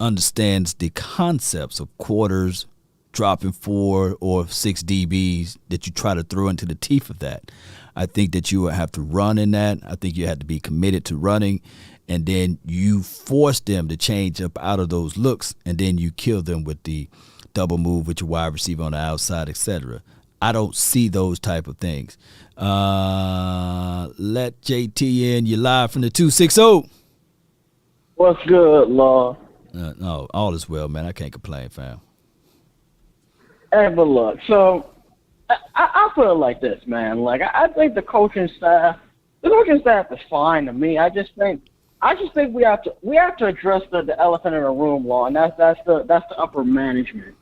understands the concepts of quarters, dropping 4 or 6 DBs that you try to throw into the teeth of that. I think that you will have to run in that. I think you have to be committed to running, and then you force them to change up out of those looks, and then you kill them with the double move with your wide receiver on the outside, etc. I don't see those type of things. Let JT in. You live from the 260. What's good, Law? No, all is well, man. I can't complain, fam. Hey, but look, so I feel like this, man. Like I think the coaching staff is fine to me. I just think we have to address the elephant in the room, Law, and that's the upper management.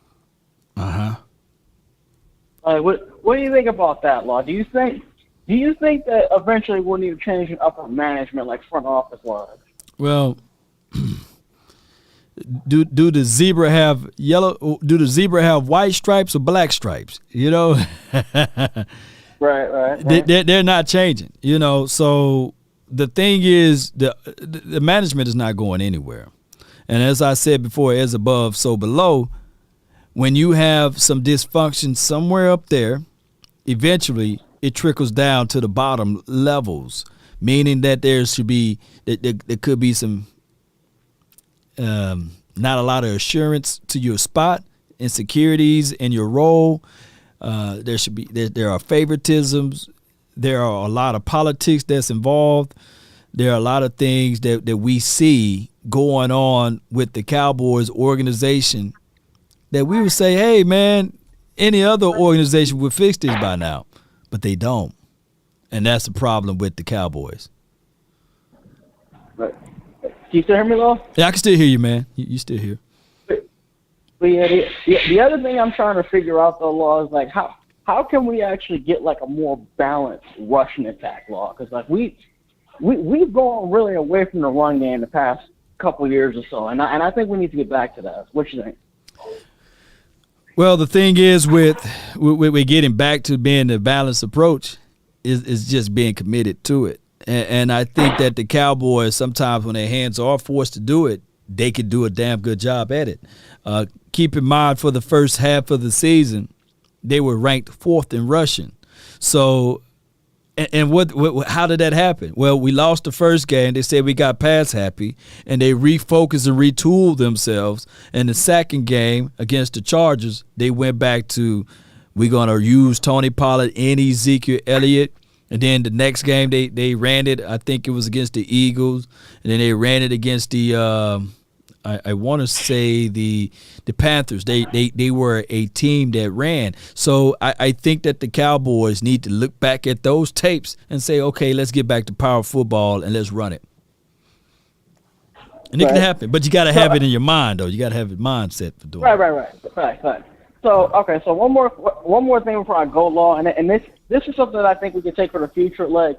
What do you think about that, Law? Do you think that eventually we'll need to change in upper management, like front office wise? Well, do the zebra have yellow? Do the zebra have white stripes or black stripes? You know, right. They're not changing. You know, so the thing is, the management is not going anywhere. And as I said before, as above, so below. When you have some dysfunction somewhere up there, eventually it trickles down to the bottom levels, meaning that there could be some not a lot of assurance to your spot, insecurities in your role. There are favoritisms. There are a lot of politics that's involved. There are a lot of things that we see going on with the Cowboys organization that we would say, hey, man, any other organization would fix this by now. But they don't. And that's the problem with the Cowboys. Right. Can you still hear me, Law? Yeah, I can still hear you, man. You still here. But yeah, the other thing I'm trying to figure out, though, Law, is like how can we actually get like a more balanced rushing attack, Law? Because like we've gone really away from the run game the past couple years or so, and I think we need to get back to that. What you think? Well, the thing is with getting back to being the balanced approach is just being committed to it. And I think that the Cowboys, sometimes when their hands are forced to do it, they could do a damn good job at it. Keep in mind, for the first half of the season, they were ranked 4th in rushing. So, and how did that happen? Well, we lost the first game. They said we got pass happy, and they refocused and retooled themselves. In the second game against the Chargers, they went back to, we're going to use Tony Pollard and Ezekiel Elliott. And then the next game, they ran it. I think it was against the Eagles. And then they ran it against the I want to say the Panthers. They were a team that ran. So I think that the Cowboys need to look back at those tapes and say, okay, let's get back to power football and let's run it. And it can happen, but you got to have it in your mind, though. You got to have a mindset for doing it. Right. So one more thing before I go, Law, and this is something that I think we can take for the future. Like,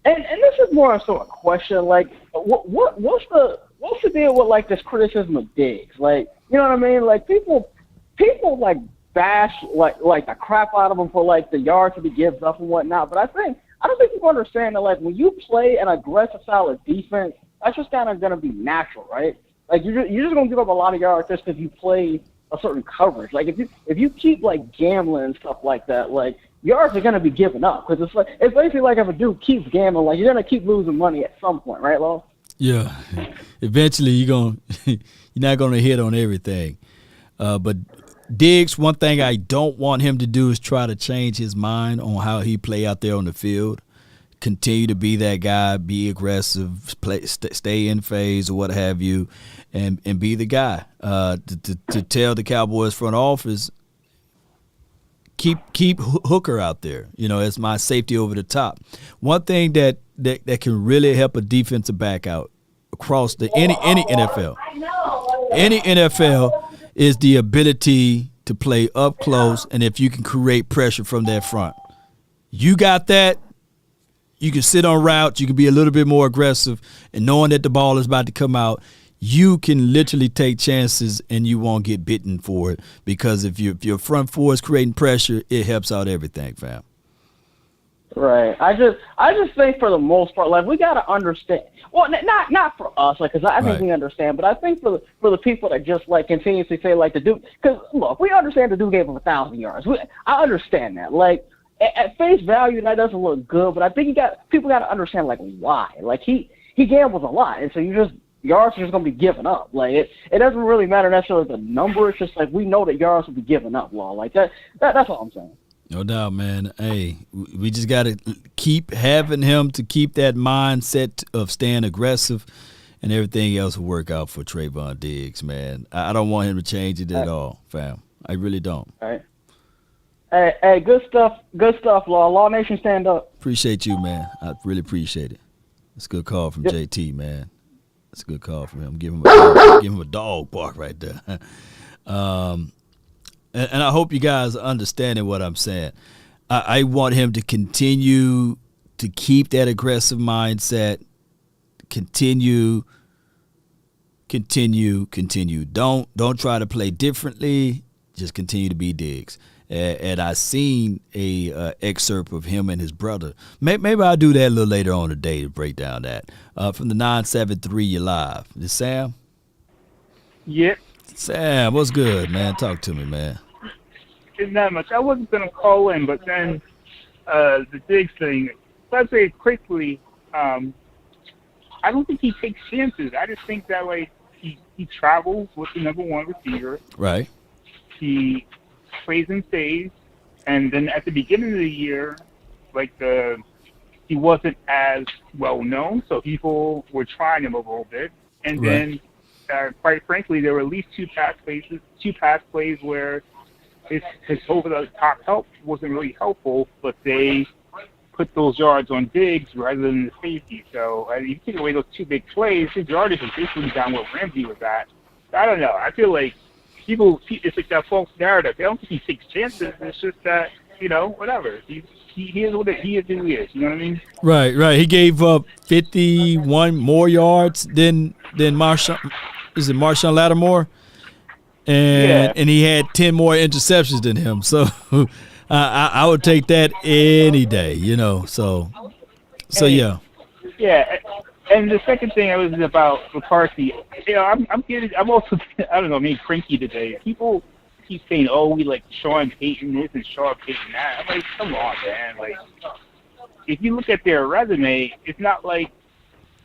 and this is more of sort of question. Like, what's the deal with like this criticism of Diggs? Like, you know what I mean? Like people like bash like the crap out of him for like the yards that he gives up and whatnot. But I don't think people understand that like when you play an aggressive style of defense, that's just kind of gonna be natural, right? Like you're just gonna give up a lot of yards just because you play a certain coverage. Like if you keep like gambling and stuff like that, like yards are gonna be given up because it's basically like if a dude keeps gambling, like you're gonna keep losing money at some point, right, Law? Yeah, eventually you're not gonna hit on everything, but Diggs, one thing I don't want him to do is try to change his mind on how he play out there on the field. Continue to be that guy, be aggressive, stay in phase or what have you, and be the guy to tell the Cowboys front office, keep Hooker out there, as my safety over the top. One thing that can really help a defensive back out across any NFL is the ability to play up close, and if you can create pressure from that front. You got that. You can sit on routes. You can be a little bit more aggressive, and knowing that the ball is about to come out, you can literally take chances and you won't get bitten for it, because if your front four is creating pressure, it helps out everything, fam. Right. I just think for the most part, like we gotta understand. Well, not for us, like, because I think we understand, but I think for the people that just like continuously say like the dude, because look, we understand the dude gave him 1,000 yards. I understand that. Like at face value, that doesn't look good, but I think people got to understand like why. Like he gambles a lot, and so yards are just gonna be given up. Like it doesn't really matter necessarily the number. It's just like we know that yards will be given up, Law. Like that's all I'm saying. No doubt, man. Hey, we just got to keep having him to keep that mindset of staying aggressive, and everything else will work out for Trayvon Diggs, man. I don't want him to change it at all, fam. I really don't. All right. Hey, good stuff, Law. Law Nation, stand up. Appreciate you, man. I really appreciate it. It's a good call from JT, man. It's a good call from him. Give him a dog bark right there. And I hope you guys are understanding what I'm saying. I want him to continue to keep that aggressive mindset. Continue. Don't try to play differently. Just continue to be Diggs. And I seen a excerpt of him and his brother. Maybe I'll do that a little later on today to break down that. From the 973, you're live. Is Sam? Yep. Sam, what's good, man? Talk to me, man. It's not much. I wasn't going to call in, but then the Diggs thing, let's say quickly, I don't think he takes chances. I just think that like he travels with the number one receiver. Right. He plays in phase, and then at the beginning of the year, like he wasn't as well known, so people were trying him a little bit. And then, quite frankly, there were at least two pass plays where his over the top help wasn't really helpful, but they put those yards on Diggs rather than the safety. So you take away those two big plays, his yardage was basically down where Ramsey was at. I don't know. I feel like it's like that false narrative. I don't think he takes chances. It's just that, whatever. He is what he is who he is. You know what I mean? Right. He gave up 51 more yards than Marshawn Lattimore? And he had 10 more interceptions than him. So I would take that any day, So yeah. Yeah. And the second thing was about McCarthy. I'm also, I don't know, maybe cranky today. People keep saying, "Oh, we like Sean Payton this and Sean Payton that." I'm like, come on, man. Like, if you look at their resume, it's not like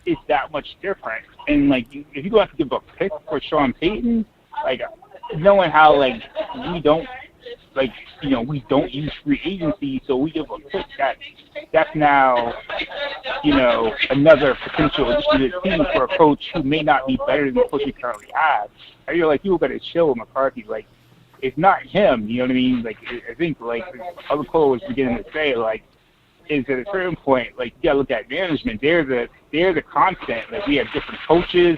it's that much different. And like, if you go have to give a pick for Sean Payton, like, knowing how like we don't use free agency, so we give a pick that's now, another potential addition to the team for a coach who may not be better than the coach he currently has. I feel like people got to chill with McCarthy. Like, it's not him, you know what I mean? Like, I think, like, other players was beginning to say, like, is at a certain point, like, you got to look at management. They're the constant. Like, we have different coaches,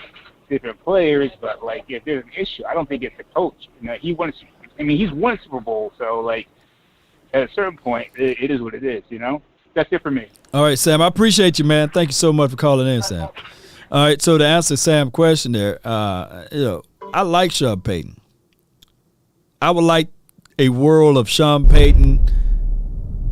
different players, but, like, if there's an issue, I don't think it's the coach. He wants I mean, he's won Super Bowl, so like at a certain point, it is what it is. That's it for me. All right, Sam. I appreciate you, man. Thank you so much for calling in, Sam. All right, so to answer Sam's question there, I like Sean Payton. I would like a world of Sean Payton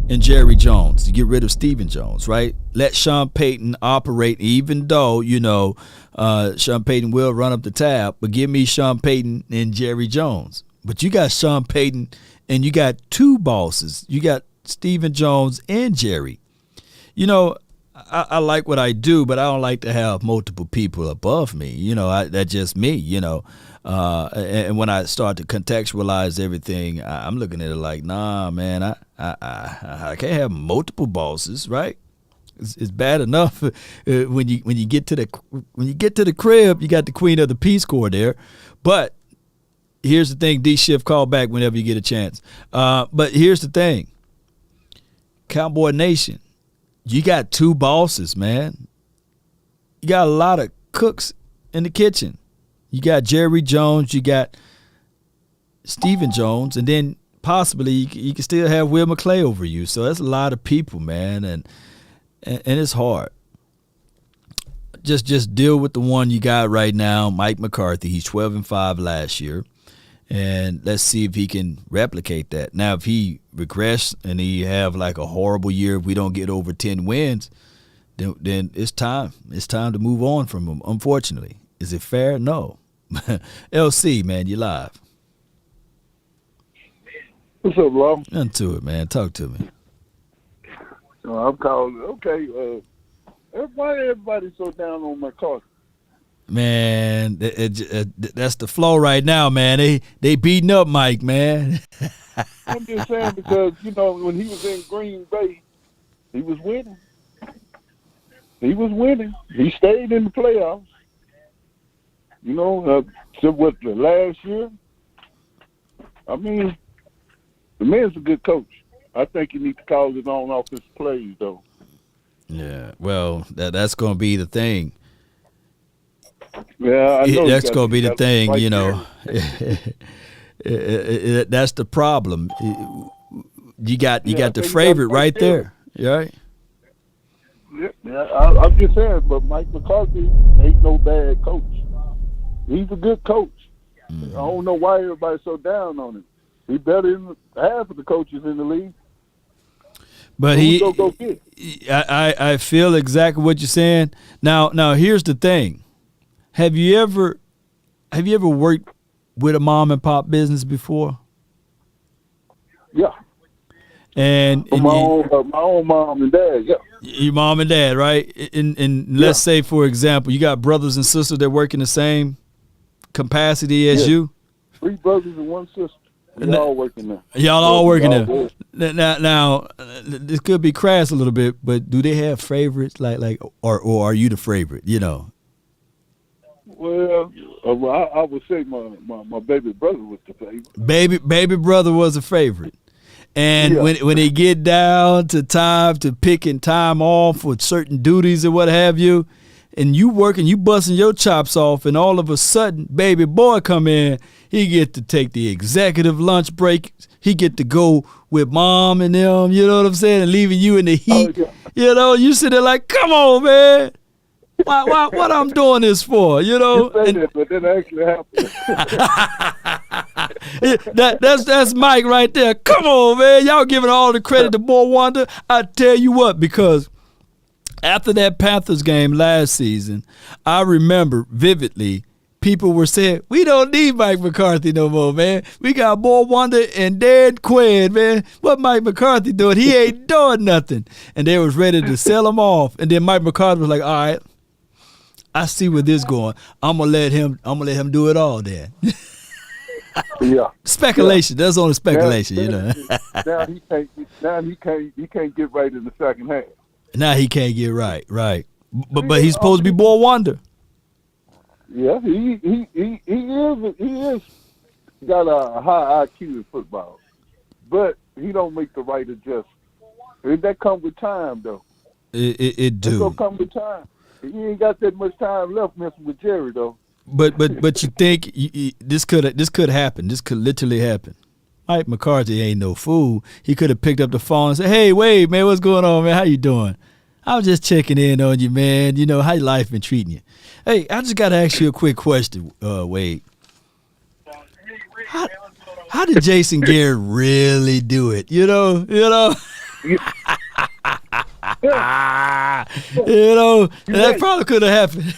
and Jerry Jones to get rid of Stephen Jones, right? Let Sean Payton operate, even though, Sean Payton will run up the tab, but give me Sean Payton and Jerry Jones. But you got Sean Payton and you got two bosses. You got Stephen Jones and Jerry. I like what I do, but I don't like to have multiple people above me. That's just me, and when I start to contextualize everything, I'm looking at it like, nah, man, I can't have multiple bosses, right? It's bad enough when you get to the crib, you got the queen of the Peace Corps there. But here's the thing, D-Shift, call back whenever you get a chance. But here's the thing, Cowboy Nation, you got two bosses, man. You got a lot of cooks in the kitchen. You got Jerry Jones, you got Stephen Jones, and then possibly you can still have Will McClay over you. So that's a lot of people, man, and it's hard. Just deal with the one you got right now, Mike McCarthy. He's 12-5 last year, and let's see if he can replicate that. Now, if he regress and he have like a horrible year, if we don't get over 10 wins, then it's time. It's time to move on from him, unfortunately. Is it fair? No. LC, man, you live. What's up, Rob? Nothing to it, man. Talk to me. I'm calling. Okay. Why everybody so down on McCarthy? Man, that's the flow right now, man. They beating up Mike, man. I'm just saying because, when he was in Green Bay, he was winning. He stayed in the playoffs. So what, the last year? I mean, the man's a good coach. I think you need to call it on off his plays, though. Yeah, well, that's going to be the thing. Yeah, I know. That's going to be the thing, That's the problem. You got the favorite right there, right? Yeah, I'm just saying, but Mike McCarthy ain't no bad coach. He's a good coach. Mm-hmm. I don't know why everybody's so down on him. He's better than half of the coaches in the league. But I feel exactly what you're saying. Now here's the thing. Have you ever worked with a mom and pop business before? Yeah. And my own mom and dad, yeah. Your mom and dad, right? And let's say, for example, you got brothers and sisters that work in the same capacity as you. 3 brothers and 1 sister. We all working there. Y'all all working there. Now, this could be crass a little bit, but do they have favorites, or are you the favorite? Well, I would say my baby brother was the favorite. Baby brother was a favorite. And when they get down to time to picking time off for certain duties or what have you, and you working, you busting your chops off, and all of a sudden, baby boy come in, he get to take the executive lunch break. He get to go with mom and them, you know what I'm saying, and leaving you in the heat. You sit there like, come on, man. Why what I'm doing this for, You say that, but that actually happened. That's Mike right there. Come on, man. Y'all giving all the credit to Boy Wonder. I tell you what, because after that Panthers game last season, I remember vividly people were saying, we don't need Mike McCarthy no more, man. We got Boy Wonder and Dan Quinn, man. What Mike McCarthy doing? He ain't doing nothing. And they was ready to sell him off. And then Mike McCarthy was like, all right, I see where this going. I'm gonna let him do it all then. Yeah. Speculation. That's only speculation, Now he can't get right in the second half. Now he can't get right. But he's supposed to be Boy Wonder. Yeah, he is got a high IQ in football. But he don't make the right adjustment. That come with time though. It do. It's gonna come with time. He ain't got that much time left messing with Jerry though. But you think this could happen? This could literally happen. Mike McCarthy ain't no fool. He could have picked up the phone and said, "Hey, Wade, man, what's going on, man? How you doing? I was just checking in on you, man. You know, how your life been treating you?" Hey, I just got to ask you a quick question, Wade. How did Jason Garrett really do it? You know. That probably could have happened.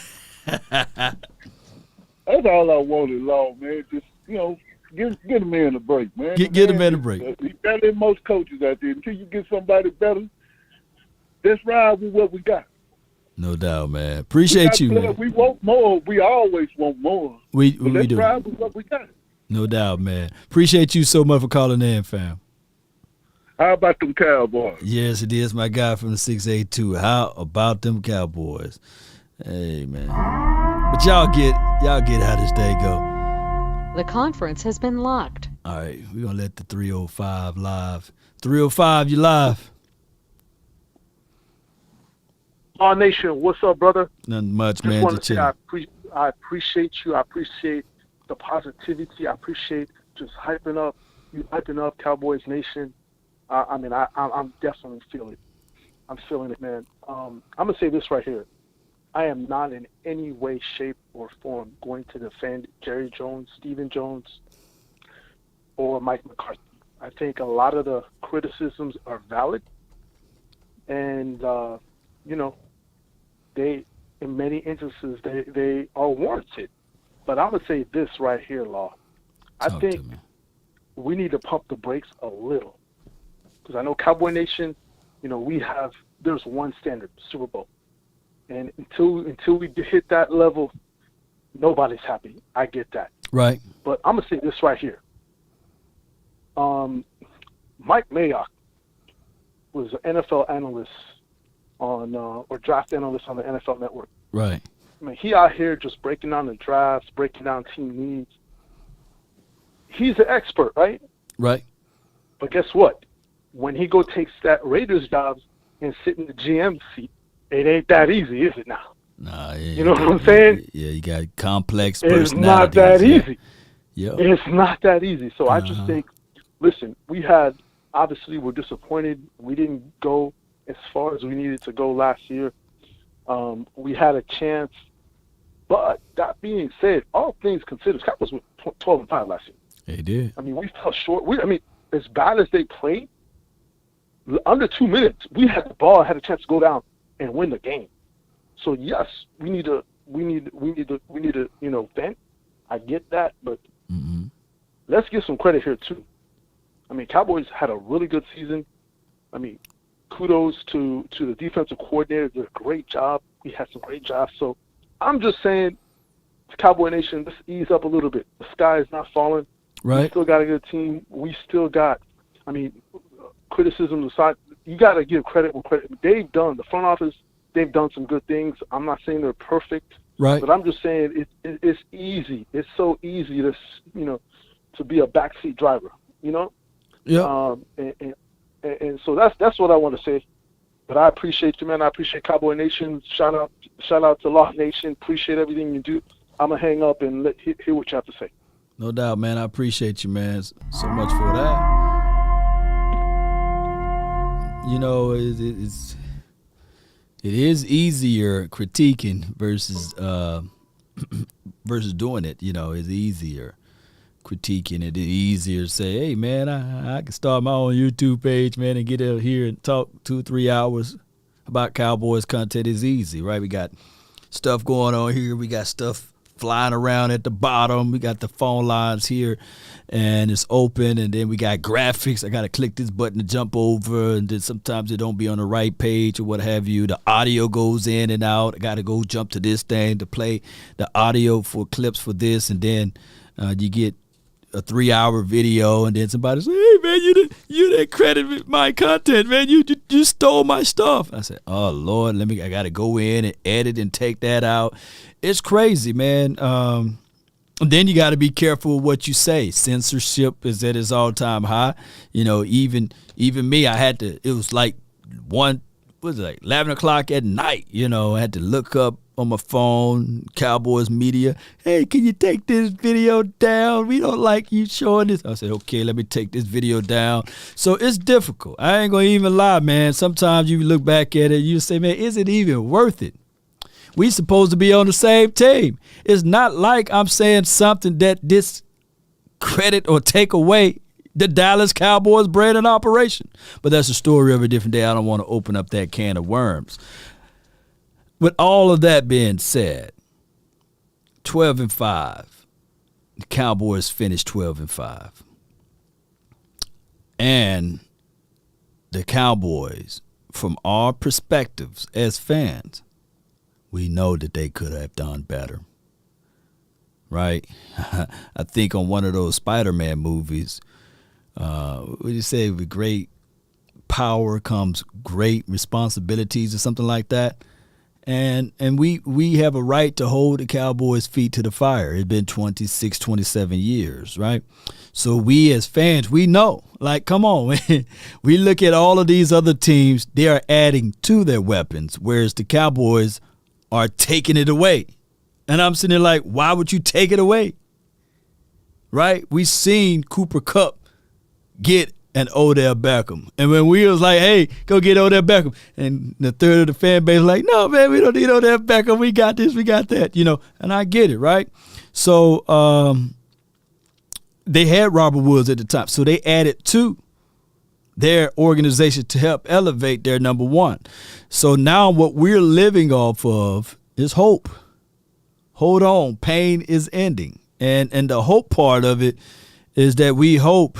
That's all I wanted, Law, man. Just, get a man a break, man. Get a man a break. He's better than most coaches out there. Until you get somebody better, let's ride with what we got. No doubt, man. Appreciate you, man. We want more. We always want more. We let's do. ride with what we got. No doubt, man. Appreciate you so much for calling in, fam. How about them Cowboys? Yes, it is, my guy from the 682. How about them Cowboys? Hey, man. But y'all get how this day go. The conference has been locked. All right, we're going to let the 305 live. 305, you live. All Nation, what's up, brother? Nothing much, Just man. want to say I appreciate you. I appreciate the positivity. I appreciate just hyping up Cowboys Nation. I'm definitely feeling it. I'm feeling it, man. I'm going to say this right here. I am not in any way, shape, or form going to defend Jerry Jones, Stephen Jones, or Mike McCarthy. I think a lot of the criticisms are valid. And, they, in many instances, they are warranted. But I'm going to say this right here, Law. I think we need to pump the brakes a little. Because I know Cowboy Nation, there's one standard, Super Bowl. And until we hit that level, nobody's happy. I get that. Right. But I'm going to say this right here. Mike Mayock was an NFL analyst or draft analyst on the NFL Network. Right. I mean, he out here just breaking down the drafts, breaking down team needs. He's an expert, right? Right. But guess what? When he takes that Raiders job and sit in the GM seat, it ain't that easy, is it now? Nah, you know what I'm saying? Yeah, you got complex It's personalities. not that easy. Yeah. It's not that easy. So I just think, listen, obviously we're disappointed. We didn't go as far as we needed to go last year. We had a chance. But that being said, all things considered, Cowboys were 12-5 last year. They did. I mean, we fell short. As bad as they played, under 2 minutes, we had the ball, had a chance to go down and win the game. So yes, we need to vent. I get that, but let's give some credit here too. I mean, Cowboys had a really good season. I mean, kudos to the defensive coordinator. Did a great job. We had some great jobs. So I'm just saying, Cowboy Nation, let's ease up a little bit. The sky is not falling. Right. We still got a good team. We still got, criticism aside, you got to give credit where credit. The front office, they've done some good things. I'm not saying they're perfect. Right. But I'm just saying it's easy. It's so easy to be a backseat driver, Yeah. And so that's what I want to say. But I appreciate you, man. I appreciate Cowboy Nation. Shout out to Lost Nation. Appreciate everything you do. I'm going to hang up and hear what you have to say. No doubt, man. I appreciate you, man, so much for that. It is easier critiquing versus doing it. It's easier critiquing it. It's easier to say, hey, man, I can start my own YouTube page, man, and get out here and talk 2 or 3 hours about Cowboys content. Is easy, right? We got stuff going on here. We got stuff flying around at the bottom. We got the phone lines here, and it's open, and then we got graphics. I got to click this button to jump over, and then sometimes it don't be on the right page or what have you. The audio goes in and out. I got to go jump to this thing to play the audio for clips for this, and then you get a 3-hour video, and then somebody says, hey, man, you didn't credit my content, man. You stole my stuff. I said, oh, Lord, I got to go in and edit and take that out. It's crazy, man. Then you got to be careful what you say. Censorship is at its all-time high. Even me, it was like one was it like 11 o'clock at night? I had to look up on my phone, Cowboys media. Hey, can you take this video down? We don't like you showing this. I said, okay, let me take this video down. So it's difficult. I ain't going to even lie, man. Sometimes you look back at it, you say, man, is it even worth it? We supposed to be on the same team. It's not like I'm saying something that discredit or take away the Dallas Cowboys brand and operation. But that's a story of a different day. I don't want to open up that can of worms. With all of that being said, 12-5. The Cowboys finished 12-5. And the Cowboys, from our perspectives as fans, we know that they could have done better. Right? I think on one of those Spider-Man movies, what do you say? With great power comes great responsibilities or something like that. And we have a right to hold the Cowboys' feet to the fire. It's been 26, 27 years, right? So we as fans, we know, like, come on. We look at all of these other teams, they are adding to their weapons, whereas the Cowboys are taking it away. And I'm sitting there like, why would you take it away? Right? We seen Cooper Kupp get an Odell Beckham. And when we was like, hey, go get Odell Beckham. And the third of the fan base was like, no, man, we don't need Odell Beckham. We got this, we got that, and I get it, right? So they had Robert Woods at the top. So they added to their organization to help elevate their number one. So now what we're living off of is hope. Hold on, pain is ending. And the hope part of it is that we hope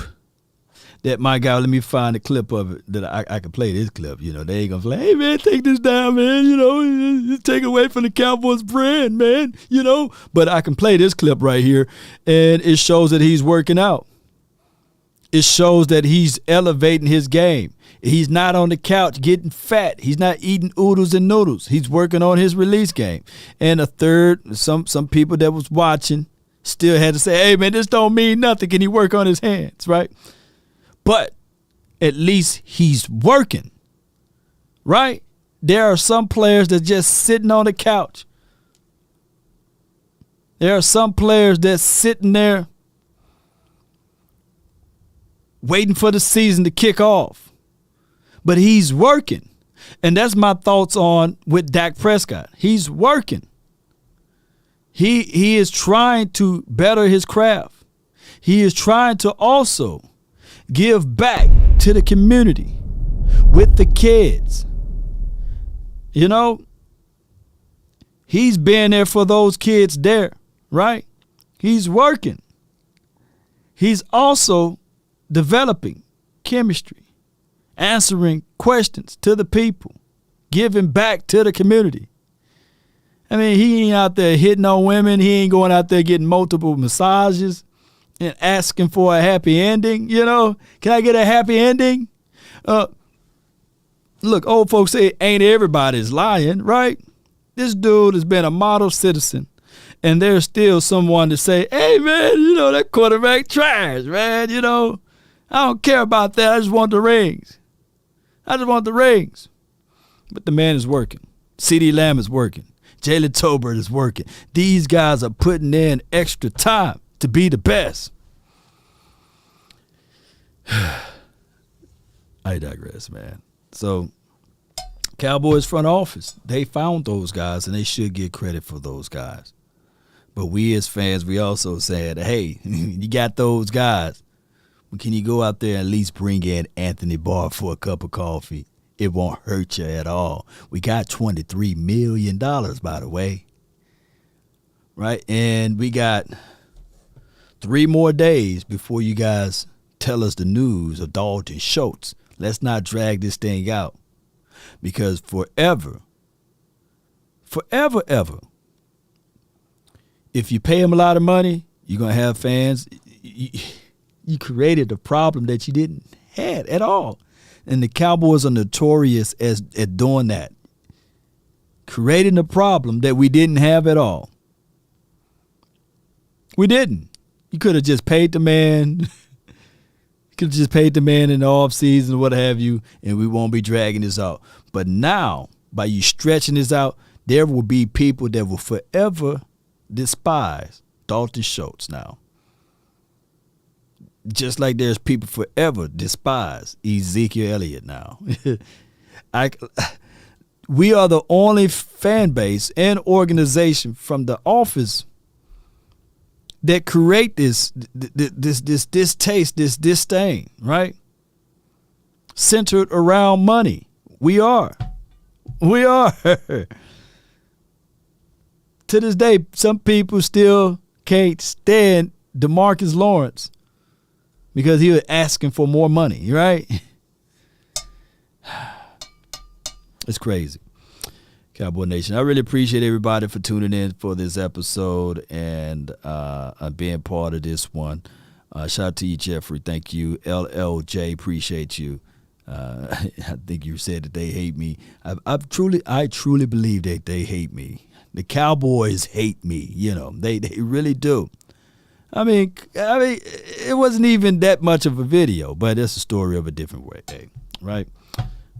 that, my God, let me find a clip of it that I can play this clip. They ain't going to say, hey, man, take this down, man. Take away from the Cowboys brand, man. But I can play this clip right here, and it shows that he's working out. It shows that he's elevating his game. He's not on the couch getting fat. He's not eating oodles and noodles. He's working on his release game. And a third, some people that was watching still had to say, hey, man, this don't mean nothing. Can he work on his hands, right? But at least he's working, right? There are some players that just sitting on the couch. There are some players that's sitting there waiting for the season to kick off. But he's working. And that's my thoughts on with Dak Prescott. He's working. He is trying to better his craft. He is trying to also give back to the community with the kids. He's been there for those kids there, right? He's working. He's also developing chemistry, answering questions to the people, giving back to the community. I mean, he ain't out there hitting on women. He ain't going out there getting multiple massages and asking for a happy ending. Can I get a happy ending? Look, old folks say ain't everybody's lying, right? This dude has been a model citizen, and there's still someone to say, hey, man, that quarterback trash, man. I don't care about that. I just want the rings. But the man is working. CeeDee Lamb is working. Jalen Tolbert is working. These guys are putting in extra time to be the best. I digress, man. So, Cowboys front office, they found those guys, and they should get credit for those guys. But we as fans, we also said, hey, you got those guys. Can you go out there and at least bring in Anthony Barr for a cup of coffee? It won't hurt you at all. We got $23 million, by the way. Right? And we got 3 more days before you guys tell us the news of Dalton Schultz. Let's not drag this thing out. Because forever, if you pay him a lot of money, you're going to have fans. You created a problem that you didn't have at all. And the Cowboys are notorious at doing that. Creating a problem that we didn't have at all. We didn't. You could have just paid the man. could just pay the man in the off season, what have you, and we won't be dragging this out. But now, by you stretching this out, there will be people that will forever despise Dalton Schultz now. Just like there's people forever despise Ezekiel Elliott now. We are the only fan base and organization from the office that create this distaste, this disdain, right? Centered around money. We are. To this day, some people still can't stand DeMarcus Lawrence because he was asking for more money, right? It's crazy. Cowboy Nation, I really appreciate everybody for tuning in for this episode and being part of this one. Shout out to you, Jeffrey. Thank you. LLJ, appreciate you. I think you said that they hate me. I truly believe that they hate me. The Cowboys hate me. You know, they really do. I mean, it wasn't even that much of a video, but it's a story of a different way, right?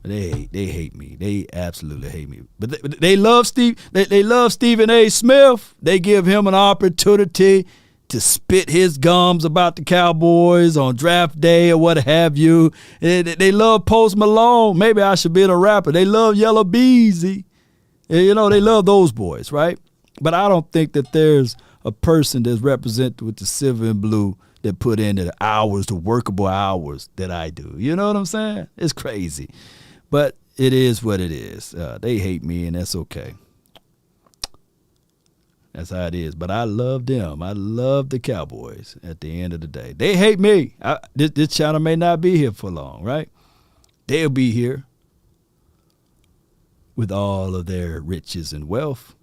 They hate me. They absolutely hate me. But they love Steve. They love Stephen A. Smith. They give him an opportunity to spit his gums about the Cowboys on draft day or what have you. They love Post Malone. Maybe I should be a rapper. They love Yellow Beezy. You know, they love those boys, right? But I don't think that there's a person that's represented with the silver and blue that put in the hours, the workable hours that I do. You know what I'm saying? It's crazy. But it is what it is. They hate me, and that's okay. That's how it is. But I love them. I love the Cowboys at the end of the day. They hate me. This channel may not be here for long, right? They'll be here with all of their riches and wealth.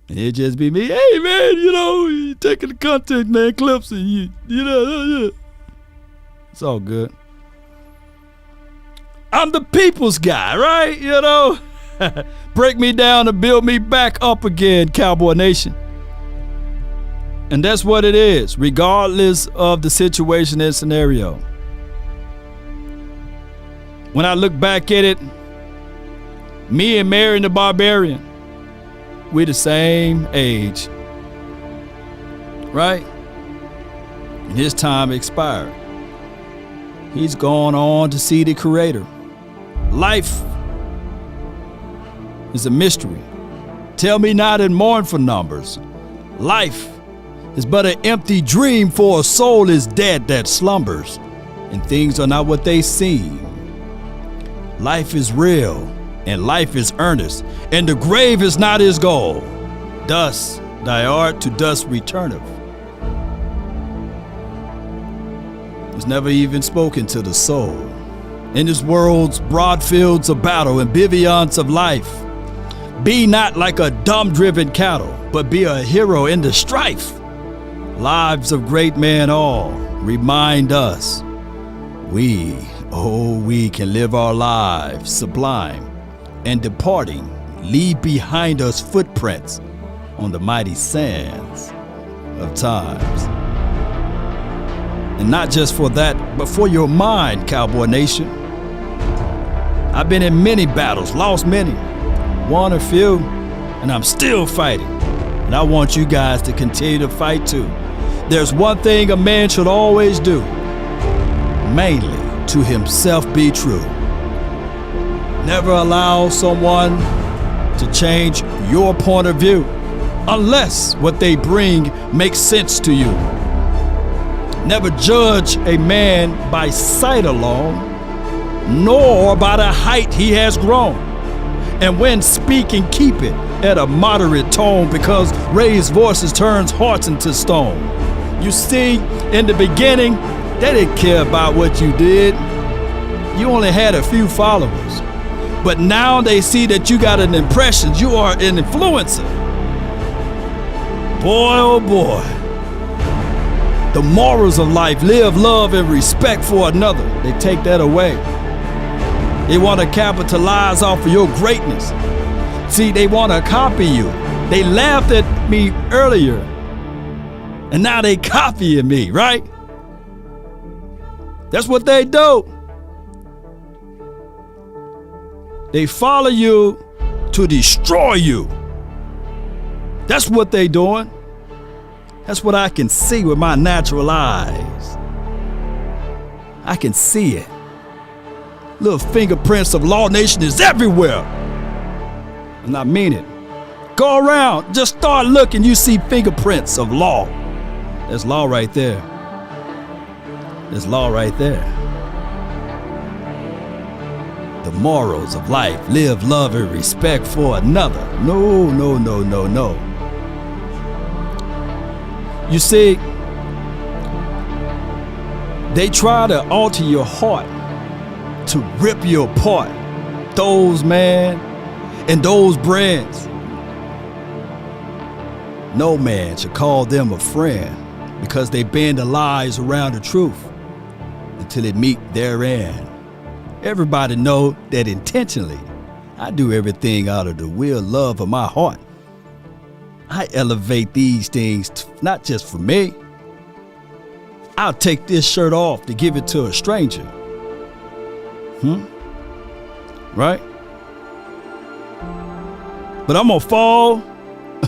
And it'll just be me. Hey, man, you know, you taking the content, man, clips, and you know. It's all good. I'm the people's guy, right? You know, break me down and build me back up again, Cowboy Nation. And that's what it is, regardless of the situation and scenario. When I look back at it, me and Marion the Barbarian, we're the same age, right? And his time expired. He's gone on to see the Creator. Life is a mystery. Tell me not and mourn for numbers. Life is but an empty dream, for a soul is dead that slumbers, and things are not what they seem. Life is real, and life is earnest, and the grave is not his goal. Dust thy art, to dust returneth. It's never even spoken to the soul. In this world's broad fields of battle and bivouacs of life, be not like a dumb-driven cattle, but be a hero in the strife. Lives of great men all remind us we can live our lives sublime, and departing, leave behind us footprints on the mighty sands of times. And not just for that, but for your mind, Cowboy Nation. I've been in many battles, lost many, won a few, and I'm still fighting. And I want you guys to continue to fight too. There's one thing a man should always do, mainly to himself be true. Never allow someone to change your point of view unless what they bring makes sense to you. Never judge a man by sight alone, nor by the height he has grown. And when speaking, keep it at a moderate tone, because raised voices turns hearts into stone. You see, in the beginning, they didn't care about what you did. You only had a few followers. But now they see that you got an impression. You are an influencer. Boy, oh boy. The morals of life, live, love, and respect for another. They take that away. They want to capitalize off of your greatness. See, they want to copy you. They laughed at me earlier And now they copying me, right? That's what they do. They follow you to destroy you. That's what they doing. That's what I can see with my natural eyes. I can see it. Little fingerprints of Law Nation is everywhere. And I mean it. Go around, just start looking, you see fingerprints of law. There's law right there. There's law right there. The morals of life, live, love, and respect for another. No, no, no, no, no. You see, they try to alter your heart, to rip you apart. Those man and those brands. No man should call them a friend because they bend the lies around the truth until it meet their end. Everybody know that intentionally I do everything out of the will, love of my heart. I elevate these things not just for me. I'll take this shirt off to give it to a stranger. Right? But I'm gonna fall.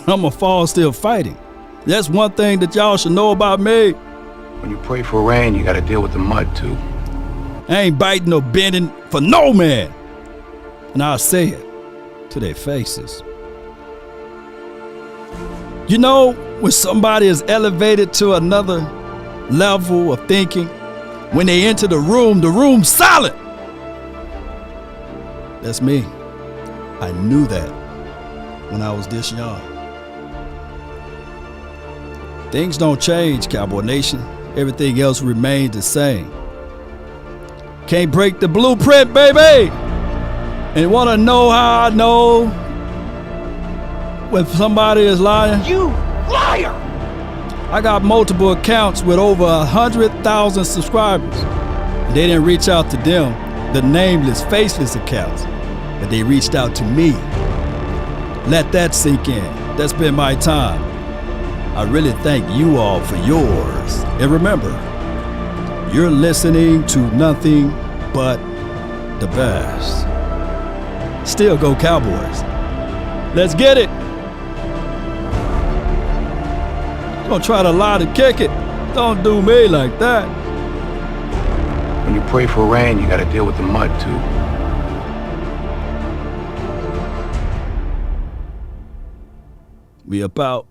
I'm gonna fall still fighting. That's one thing that y'all should know about me. When you pray for rain, you gotta deal with the mud too. I ain't biting or bending for no man. And I'll say it to their faces. You know, when somebody is elevated to another level of thinking, when they enter the room's silent. That's me. I knew that when I was this young. Things don't change, Cowboy Nation. Everything else remains the same. Can't break the blueprint, baby. And want to know how I know when somebody is lying? You liar! I got multiple accounts with over 100,000 subscribers. And they didn't reach out to them, the nameless, faceless accounts, but they reached out to me. Let that sink in. That's been my time. I really thank you all for yours. And remember, you're listening to nothing but the best. Still go Cowboys. Let's get it. Don't try to lie to kick it. Don't do me like that. When you pray for rain, you gotta deal with the mud too. We about.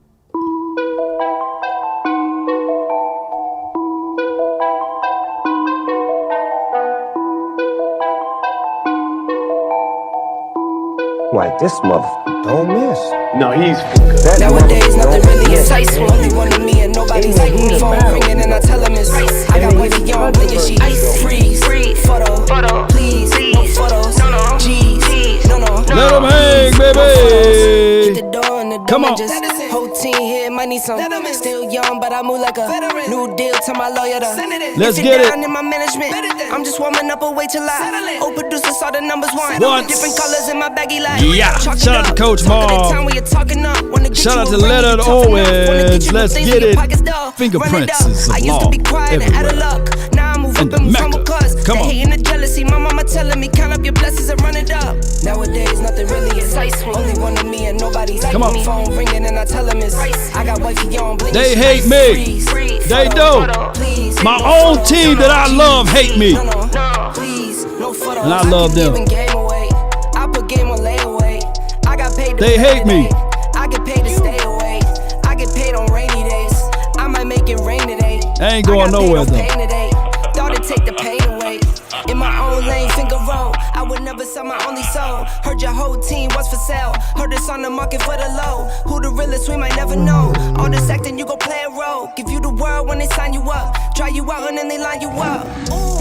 Like this motherfucker don't miss. No, he's nowadays nothing really excites me. Only one of me and nobody's like me. Phone ringing and I tell him it's I got wifey on playing she freeze. Photo, please, no photos. G's, no. Let him hang, baby. Hit the door and the Come on. just whole team here, might need some. Still young, but I move like a new deal to my lawyer. Let's get it. In my management, I'm just warming up a way till I old producers saw the numbers one. Different colors in my baggy light. Yeah, shout out to Coach Mom. Shout out to Leonard Owens. Let's get it. Fingerprints is of law everywhere. And the Mecca. Come on. Hating the jealousy, my mama telling me count up your blessings and run it up. Nowadays nothing really excites me. Only one of me and nobody's like me. Phone ringing and I tell them it's I got wifey on bling. They hate me. They do. My own team that I love hate me. And I love them. I put game on layaway. I got paid to they hate me. I get paid to stay away. I get paid on rainy days. I might make it rain today. I ain't going nowhere though. Thought it'd take the pain away. In my own lane, finger roll. I would never sell my only soul. Heard your whole team was for sale. Heard it's on the market for the low. Who the realest, we might never know. All this acting, you gon' play a role. Give you the world when they sign you up. Try you out and then they line you up. Ooh.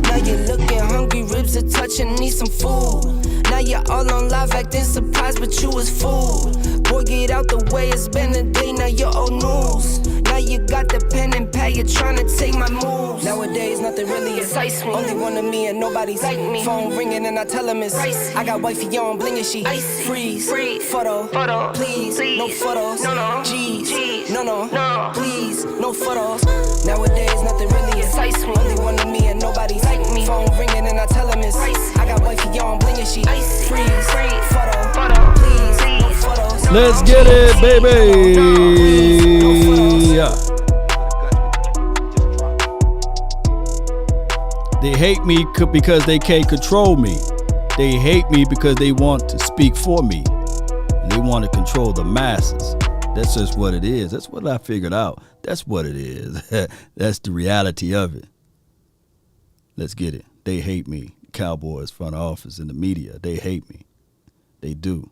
Now you're looking hungry, ribs are touching, need some food. Now you're all on live acting surprised, but you was fooled. Boy, get out the way, it's been a day, now you're old news. Now you got the pen and pad, you're trying to take my moves. Nowadays, nothing really excites me. Only one of me and nobody's like me. Phone ringing and I tell him it's ice. I got wifey on bling and she icy. Freeze, photo, please, no photos. G's, no, please, no photos. Nowadays, nothing really excites me. Only one of me and nobody's like me. Phone ringing and I tell him it's ice. I got wifey on bling and she icy. Freeze, photo, please, no photos. Let's get it, baby. They hate me because they can't control me. They hate me because they want to speak for me. And they want to control the masses. That's just what it is. That's what I figured out. That's what it is. That's the reality of it. Let's get it. They hate me. Cowboys, front office, and the media. They hate me. They do.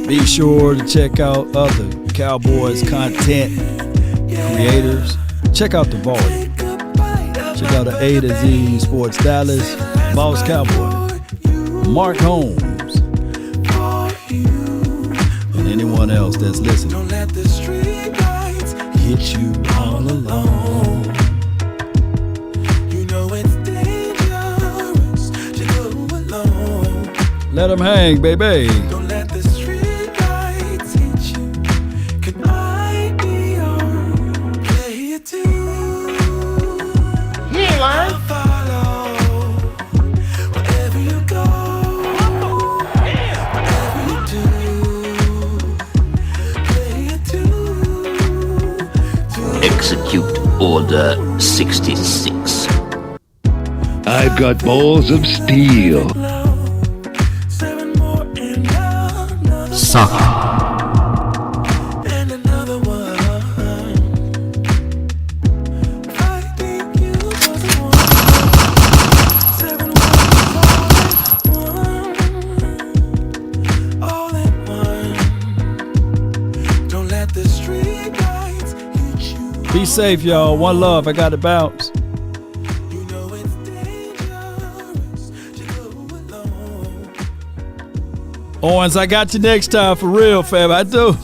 Be sure to check out other Cowboys content creators. Check out The Volume. Check out the A to Z Sports Dallas, Boss Cowboy, Mark Holmes, and anyone else that's listening. Don't let the street lights hit you all alone. You know it's dangerous to go alone. Let them hang, baby. Don't let the street lights hit you. Can I be your player too? Yeah, man. I'll follow wherever you go. Whatever you do. Player too. Execute Order 66. I've got balls of steel. Suck. Be safe, y'all. One love. I got to bounce. Owens, I got you next time for real, fam. I do.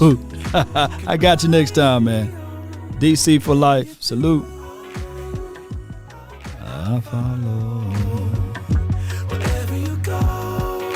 I got you next time, man. DC for life. Salute. I follow.